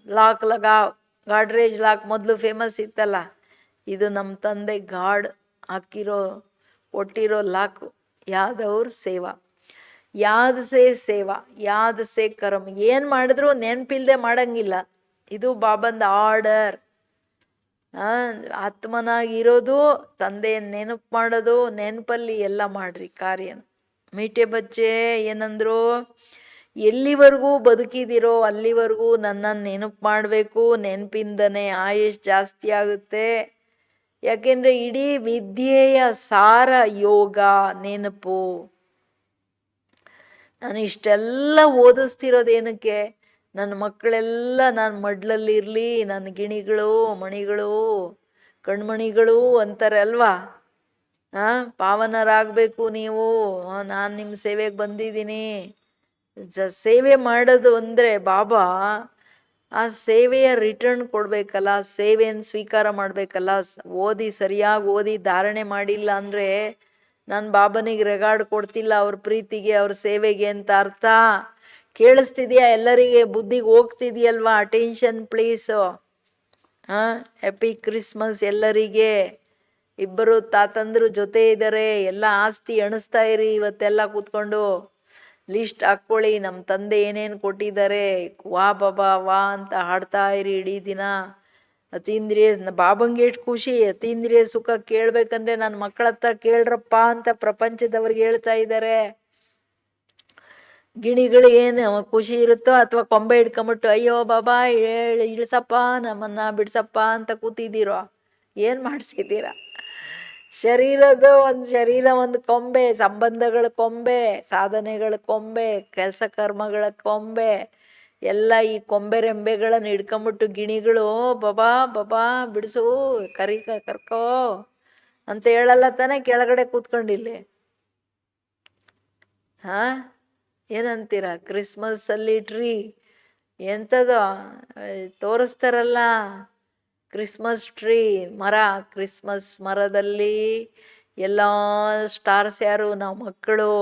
ಲಾಕ್ ಲಗಾವ್. ಗಾಡ್ರೇಜ್ ಲಾಕ್ ಮೊದಲು ಫೇಮಸ್ ಇತ್ತಲ್ಲ, ಇದು ನಮ್ಮ ತಂದೆ ಗಾಡ್ ಹಾಕಿರೋ ಕೊಟ್ಟಿರೋ ಲಾಕು. ಯಾದ್ ಅವ್ರ ಸೇವಾ, ಯಾದ್ ಸೇ ಸೇವಾ, ಯಾದ್ ಸೇ ಕರ್ಮ. ಏನು ಮಾಡಿದ್ರು ನೆನಪಿಲ್ದೆ ಮಾಡಂಗಿಲ್ಲ. ಇದು ಬಾಬಂದ ಆರ್ಡರ್. ಆತ್ಮನಾಗಿರೋದು, ತಂದೆ ನೆನಪು ಮಾಡೋದು, ನೆನಪಲ್ಲಿ ಎಲ್ಲ ಮಾಡ್ರಿ ಕಾರ್ಯನ. ಮೀಟೆ ಬಚ್ಚೆ ಏನಂದ್ರು, ಎಲ್ಲಿವರೆಗೂ ಬದುಕಿದಿರೋ ಅಲ್ಲಿವರೆಗೂ ನನ್ನನ್ನು ನೆನಪು ಮಾಡಬೇಕು. ನೆನಪಿಂದನೇ ಆಯುಷ್ ಜಾಸ್ತಿ ಆಗುತ್ತೆ. ಯಾಕೆಂದ್ರೆ ಇಡೀ ವಿದ್ಯೆಯ ಸಾರ ಯೋಗ, ನೆನಪು. ನಾನು ಇಷ್ಟೆಲ್ಲ ಓದಿಸ್ತಿರೋದೇನಕ್ಕೆ? ನನ್ನ ಮಕ್ಕಳೆಲ್ಲ ನಾನು ಮಡ್ಲಲ್ಲಿ ಇರಲಿ, ನನ್ನ ಗಿಣಿಗಳು, ಮಣಿಗಳು, ಕಣ್ಮಣಿಗಳು ಅಂತಾರೆ ಅಲ್ವಾ. ಪಾವನರಾಗಬೇಕು ನೀವು, ನಾನು ನಿಮ್ಮ ಸೇವೆಗೆ ಬಂದಿದ್ದೀನಿ. ಸೇವೆ ಮಾಡೋದು ಅಂದರೆ ಬಾಬಾ ಆ ಸೇವೆಯ ರಿಟರ್ನ್ ಕೊಡಬೇಕಲ್ಲ, ಸೇವೆಯನ್ನು ಸ್ವೀಕಾರ ಮಾಡಬೇಕಲ್ಲ. ಸರಿಯಾಗಿ ಓದಿ ಧಾರಣೆ ಮಾಡಿಲ್ಲ ಅಂದರೆ ನಾನು ಬಾಬನಿಗೆ ರೆಗಾರ್ಡ್ ಕೊಡ್ತಿಲ್ಲ, ಅವ್ರ ಪ್ರೀತಿಗೆ, ಅವ್ರ ಸೇವೆಗೆ ಅಂತ ಅರ್ಥ. ಕೇಳಿಸ್ತಿದ್ಯಾ? ಎಲ್ಲರಿಗೆ ಬುದ್ಧಿಗೆ ಹೋಗ್ತಿದೆಯಲ್ವಾ? Attention please. ಹ್ಯಾಪಿ ಕ್ರಿಸ್ಮಸ್ ಎಲ್ಲರಿಗೆ. ಇಬ್ಬರು ತಾತಂದ್ರು ಜೊತೆ ಇದ್ದಾರೆ. ಎಲ್ಲ ಆಸ್ತಿ ಎಣಿಸ್ತಾ ಇರಿ ಇವತ್ತೆಲ್ಲ ಕೂತ್ಕೊಂಡು. ಲಿಸ್ಟ್ ಹಾಕ್ಕೊಳ್ಳಿ, ನಮ್ಮ ತಂದೆ ಏನೇನು ಕೊಟ್ಟಿದ್ದಾರೆ. ವಾ ಬಾಬಾ ವಾ ಅಂತ ಹಾಡ್ತಾ ಇರಿ ಇಡೀ ದಿನ. ಅತೀಂದ್ರಿಯ ಬಾಬಂಗೆ ಎಷ್ಟು ಖುಷಿ. ಅತೀಂದ್ರಿಯ ಸುಖ ಕೇಳಬೇಕಂದ್ರೆ ನನ್ನ ಮಕ್ಕಳ ಹತ್ರ ಕೇಳ್ರಪ್ಪ ಅಂತ ಪ್ರಪಂಚದವ್ರಿಗೆ ಹೇಳ್ತಾ ಇದ್ದಾರೆ. ಗಿಣಿಗಳು ಏನು ಖುಷಿ ಇರುತ್ತೋ, ಅಥವಾ ಕೊಂಬೆ ಹಿಡ್ಕೊಂಬಿಟ್ಟು ಅಯ್ಯೋ ಬಾಬಾ ಇಳಿಸಪ್ಪ ನಮ್ಮನ್ನ ಬಿಡ್ಸಪ್ಪ ಅಂತ ಕೂತಿದ್ದೀರೋ? ಏನು ಮಾಡ್ತಿದ್ದೀರಾ? ಶರೀರದ ಶರೀರ ಒಂದು ಕೊಂಬೆ, ಸಂಬಂಧಗಳ ಕೊಂಬೆ, ಸಾಧನೆಗಳ ಕೊಂಬೆ, ಕೆಲಸ ಕರ್ಮಗಳ ಕೊಂಬೆ, ಎಲ್ಲ ಈ ಕೊಂಬೆ ರೆಂಬೆಗಳನ್ನು ಹಿಡ್ಕೊಂಬಿಟ್ಟು ಗಿಣಿಗಳು ಬಾಬಾ ಬಾಬಾ ಬಿಡಿಸು, ಕರ್ಕೋ ಅಂತ ಹೇಳಲ್ಲ ತಾನೇ ಕೆಳಗಡೆ ಕೂತ್ಕೊಂಡಿಲ್ಲಿ. ಏನಂತೀರ? ಕ್ರಿಸ್ಮಸ್ ಅಲ್ಲಿ ಟ್ರೀ ಎಂಥದೋ ತೋರಿಸ್ತಾರಲ್ಲ, ಕ್ರಿಸ್ಮಸ್ ಟ್ರೀ ಮರ. ಕ್ರಿಸ್ಮಸ್ ಮರದಲ್ಲಿ ಎಲ್ಲ ಸ್ಟಾರ್ಸ್ ಯಾರು? ನಾವು ಮಕ್ಕಳು.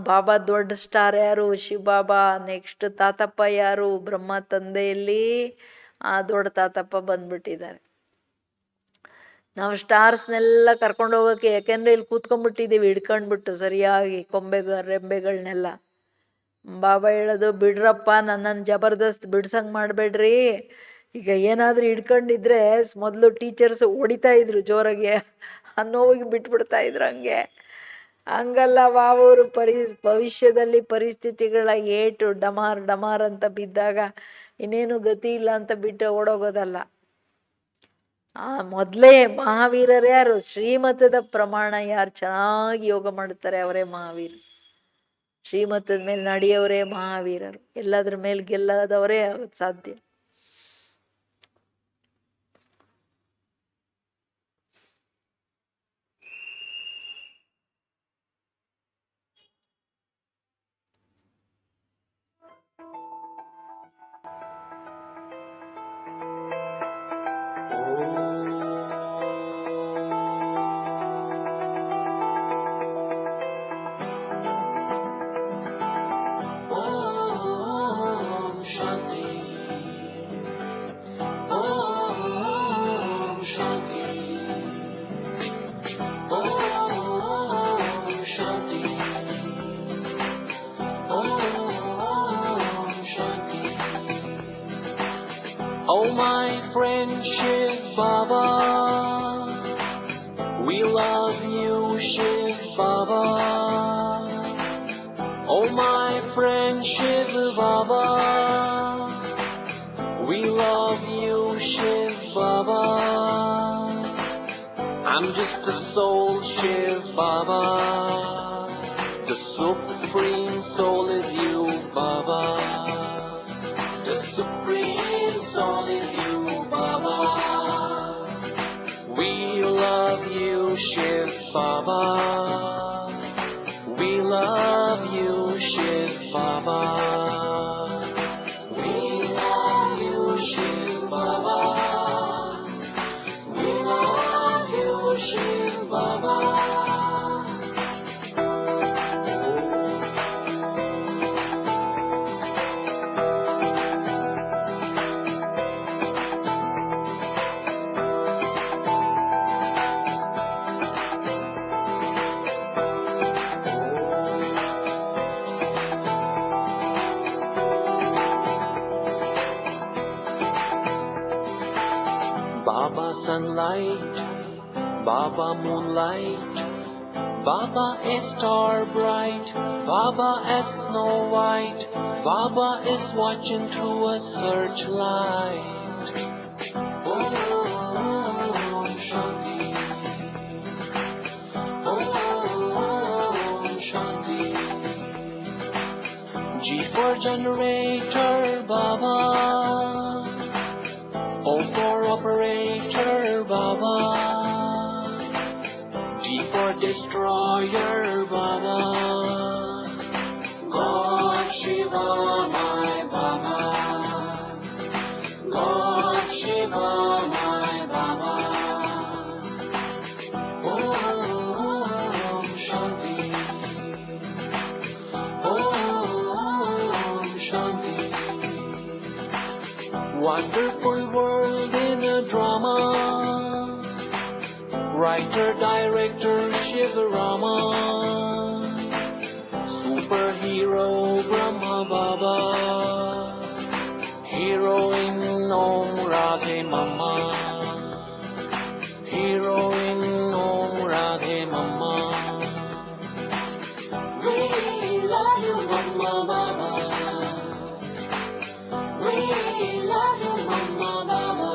ಬಾಬಾ ದೊಡ್ಡ ಸ್ಟಾರ್ ಯಾರು? ಶಿವ ಬಾಬಾ. ನೆಕ್ಸ್ಟ್ ತಾತಪ್ಪ ಯಾರು? ಬ್ರಹ್ಮ ತಂದೆಯಲ್ಲಿ ದೊಡ್ಡ ತಾತಪ್ಪ ಬಂದ್ಬಿಟ್ಟಿದ್ದಾರೆ. ನಾವು ಸ್ಟಾರ್ಸ್ನೆಲ್ಲ ಕರ್ಕೊಂಡು ಹೋಗೋಕ್ಕೆ, ಯಾಕೆಂದರೆ ಇಲ್ಲಿ ಕೂತ್ಕೊಂಡ್ಬಿಟ್ಟಿದ್ದೀವಿ ಹಿಡ್ಕೊಂಡ್ಬಿಟ್ಟು ಸರಿಯಾಗಿ ರೆಂಬೆಗಳನ್ನೆಲ್ಲ. ಬಾಬಾ ಹೇಳೋದು, ಬಿಡ್ರಪ್ಪ ನನ್ನನ್ನು ಜಬರ್ದಸ್ತ್ ಬಿಡ್ಸಂಗೆ ಮಾಡಬೇಡ್ರಿ. ಈಗ ಏನಾದರೂ ಹಿಡ್ಕೊಂಡಿದ್ರೆ ಮೊದಲು ಟೀಚರ್ಸ್ ಹೊಡಿತಾ ಇದ್ರು ಜೋರಾಗೆ, ನೋವಿಗೆ ಬಿಟ್ಬಿಡ್ತಾ ಇದ್ರು. ಹಂಗಲ್ಲ ಬಾಬವರು ಭವಿಷ್ಯದಲ್ಲಿ ಪರಿಸ್ಥಿತಿಗಳ ಏಟು ಡಮಾರ್ ಡಮಾರ್ ಅಂತ ಬಿದ್ದಾಗ ಇನ್ನೇನು ಗತಿ ಇಲ್ಲ ಅಂತ ಬಿಟ್ಟು ಓಡೋಗೋದಲ್ಲ. ಮೊದಲೇ ಮಹಾವೀರರು ಯಾರು? ಶ್ರೀಮತದ ಪ್ರಮಾಣ ಯಾರು ಚೆನ್ನಾಗಿ ಯೋಗ ಮಾಡ್ತಾರೆ ಅವರೇ ಮಹಾವೀರ. ಶ್ರೀಮತದ ಮೇಲೆ ನಡೆಯೋರೇ ಮಹಾವೀರರು. ಎಲ್ಲದ್ರ ಮೇಲೆ ಗೆಲ್ಲದವರೇ ಸಾಧ್ಯ. Oh, my friend Shiv Baba, we love you, Shiv Baba. Oh, my friend Shiv Baba, we love you, Shiv Baba. I'm just a soul, Shiv Baba. The supreme soul is you, Baba. The supreme soul is you, Baba. We love you, Shiv Baba. We love you, Shiv Baba. We love you, Shiv Baba. We love you, Shiv Baba. sunlight, Baba moonlight, Baba is star bright, Baba is snow white, Baba is watching through a searchlight. Om Shanti. Om Shanti. G for generator, Baba. O for operator, Baba. D for destroyer, Baba. God Shiva, my Baba. God Shiva, my Baba. Om Shanti. Om Shanti. Wonderful world in a drama. Writer, director, Shiva Rama. Superhero, Brahma Baba. Heroine, Om Radhe Mama. Heroine, Om Radhe Mama. We love you, Mama Baba. We love you, Mama Baba.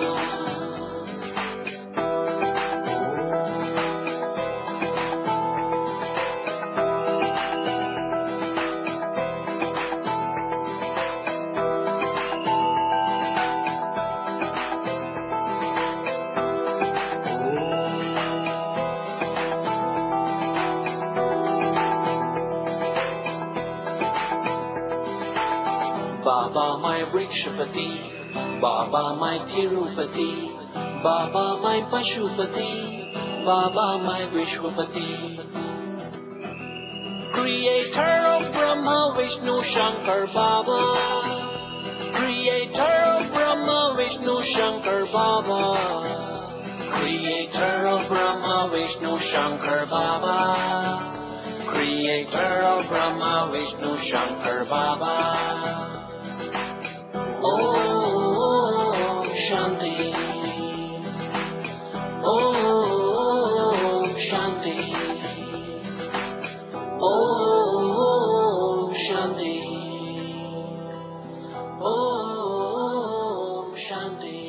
Baba my Vrikshapati, Baba my Tirupati, Baba my Pashupati, Baba my Vishwapati. Creator of Brahma, Vishnu, Shankar, Baba. Creator of Brahma, Vishnu, Shankar, Baba. Creator of Brahma, Vishnu, Shankar, Baba. Creator of Brahma, Vishnu, Shankar, Baba. Om Shanti. Om Shanti. Om Shanti. Om Shanti.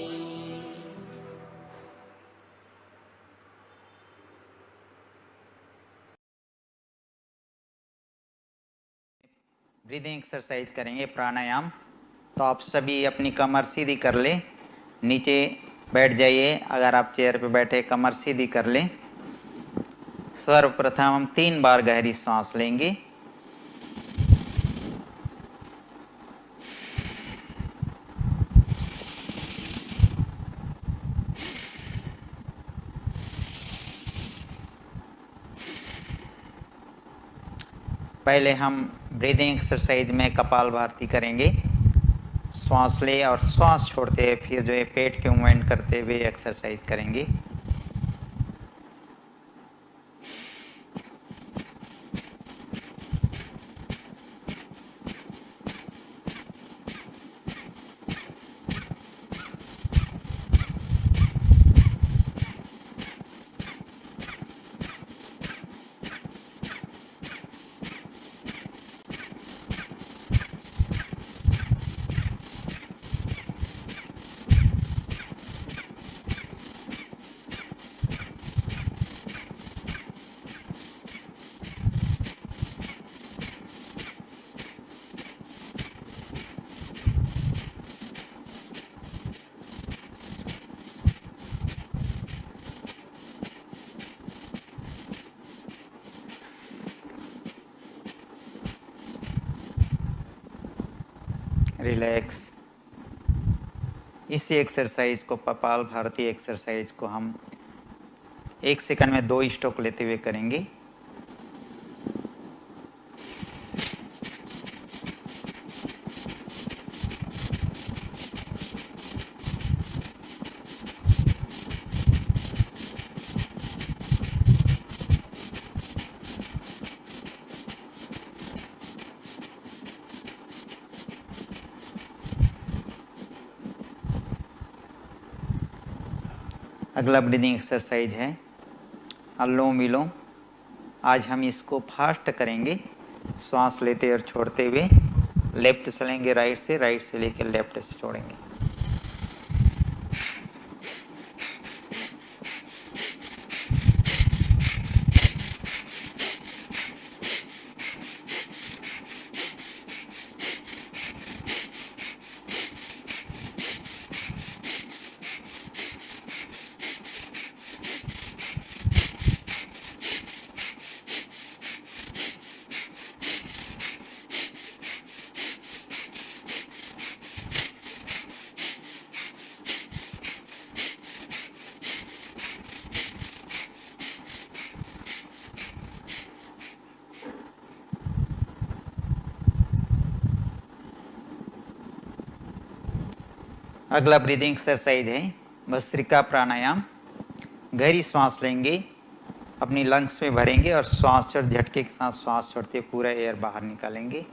Breathing exercise करेंगे, प्राणायाम। तो आप सभी अपनी कमर सीधी कर लें, नीचे बैठ जाइए। अगर आप चेयर पे बैठे, कमर सीधी कर लें। सर्वप्रथम हम 3 बार गहरी सांस लेंगे। पहले हम ब्रीदिंग एक्सरसाइज में कपालभाति करेंगे। श्वास ले और श्वास छोड़ते हुए फिर जो है पेट के मूवमेंट करते हुए एक्सरसाइज करेंगे। रिलैक्स। इसी एक्सरसाइज को, कपालभाति एक्सरसाइज को हम 1 सेकंड में 2 स्ट्रोक लेते हुए करेंगे। अगला ब्रीदिंग एक्सरसाइज है अनुलोम विलोम। आज हम इसको फास्ट करेंगे, श्वास लेते और छोड़ते हुए। लेफ्ट से लेंगे राइट से लेकर लेफ्ट से छोड़ेंगे। अगला ब्रीदिंग एक्सरसाइज है भस्त्रिका प्राणायाम। गहरी सांस लेंगे, अपनी लंग्स में भरेंगे और श्वास और झटके के साथ श्वास छोड़ते पूरा एयर बाहर निकालेंगे।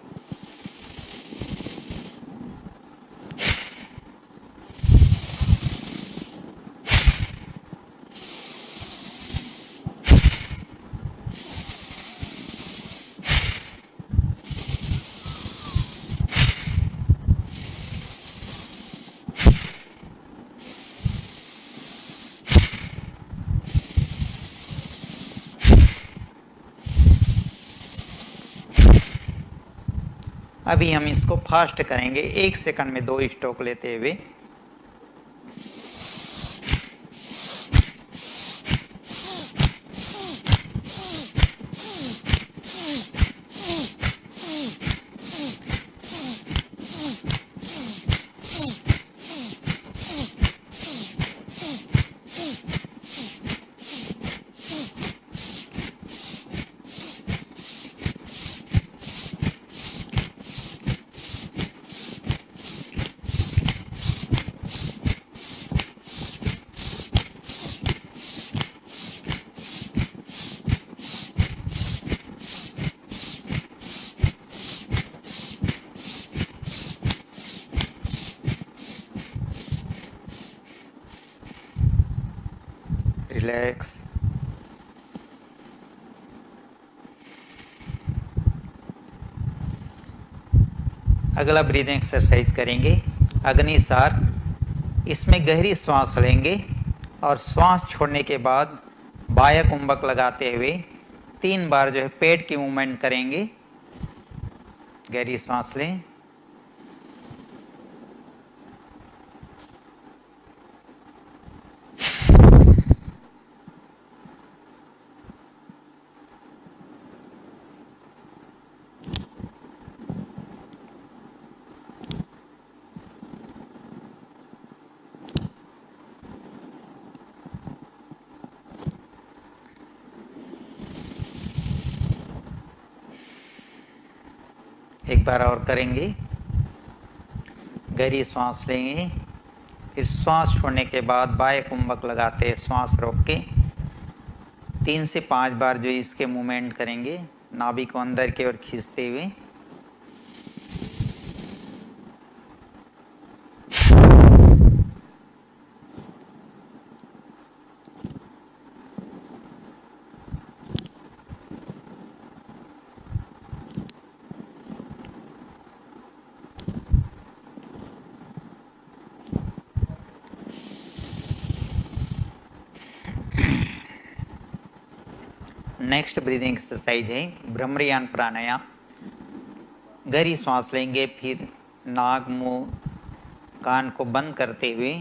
अभी हम इसको फास्ट करेंगे, 1 सेकंड में 2 स्ट्रोक लेते हुए। रिलैक्स। अगला ब्रीदिंग एक्सरसाइज करेंगे अग्निसार। इसमें गहरी सांस लेंगे और श्वास छोड़ने के बाद बाह्य कुंभक लगाते हुए 3 बार जो है पेट की मूवमेंट करेंगे। गहरी सांस लें, एक बार और करेंगे। गहरी सांस लेंगे, फिर श्वास छोड़ने के बाद बाह्य कुंभक लगाते श्वास रोक के 3 से 5 बार जो इसके मूवमेंट करेंगे, नाभि को अंदर की ओर खींचते हुए। नेक्स्ट ब्रीदिंग एक्सरसाइज है भ्रमरियान प्राणायाम। गहरी सांस लेंगे, फिर नाक, मुंह, कान को बंद करते हुए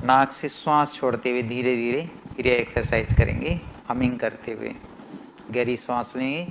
नाक से श्वास छोड़ते हुए धीरे धीरे फिर यह एक्सरसाइज करेंगे हमिंग करते हुए। गहरी सांस लेंगे,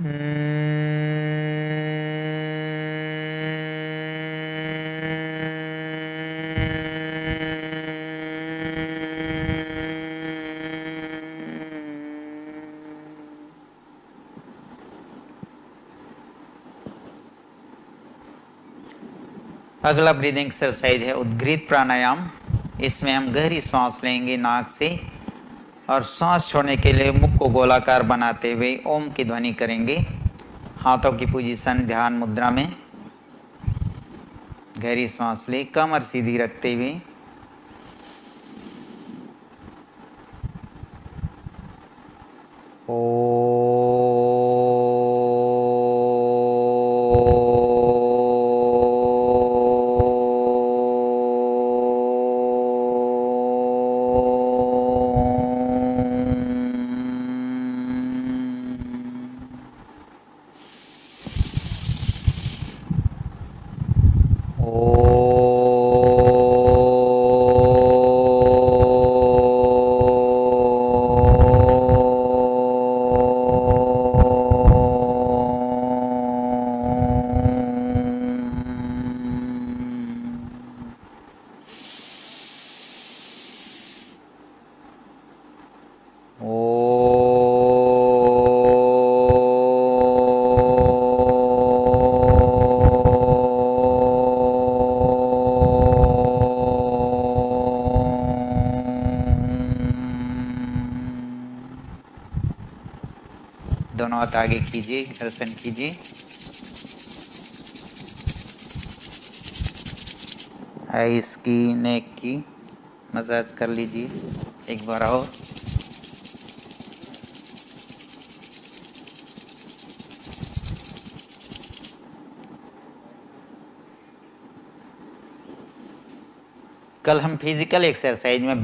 अगला ब्रीदिंग एक्सरसाइज है उद्गीत प्राणायाम। इसमें हम गहरी सांस लेंगे नाक से और सांस छोड़ने के लिए मुख को गोलाकार बनाते हुए ओम की ध्वनि करेंगे। हाथों की पोजीशन ध्यान मुद्रा में। गहरी सांस ले, कमर सीधी रखते हुए। दोनों हाथ आगे कीजिए, दर्शन कीजिए। आइस की, नेक की मसाज कर लीजिए एक बार और। कल हम फिजिकल एक्सरसाइज में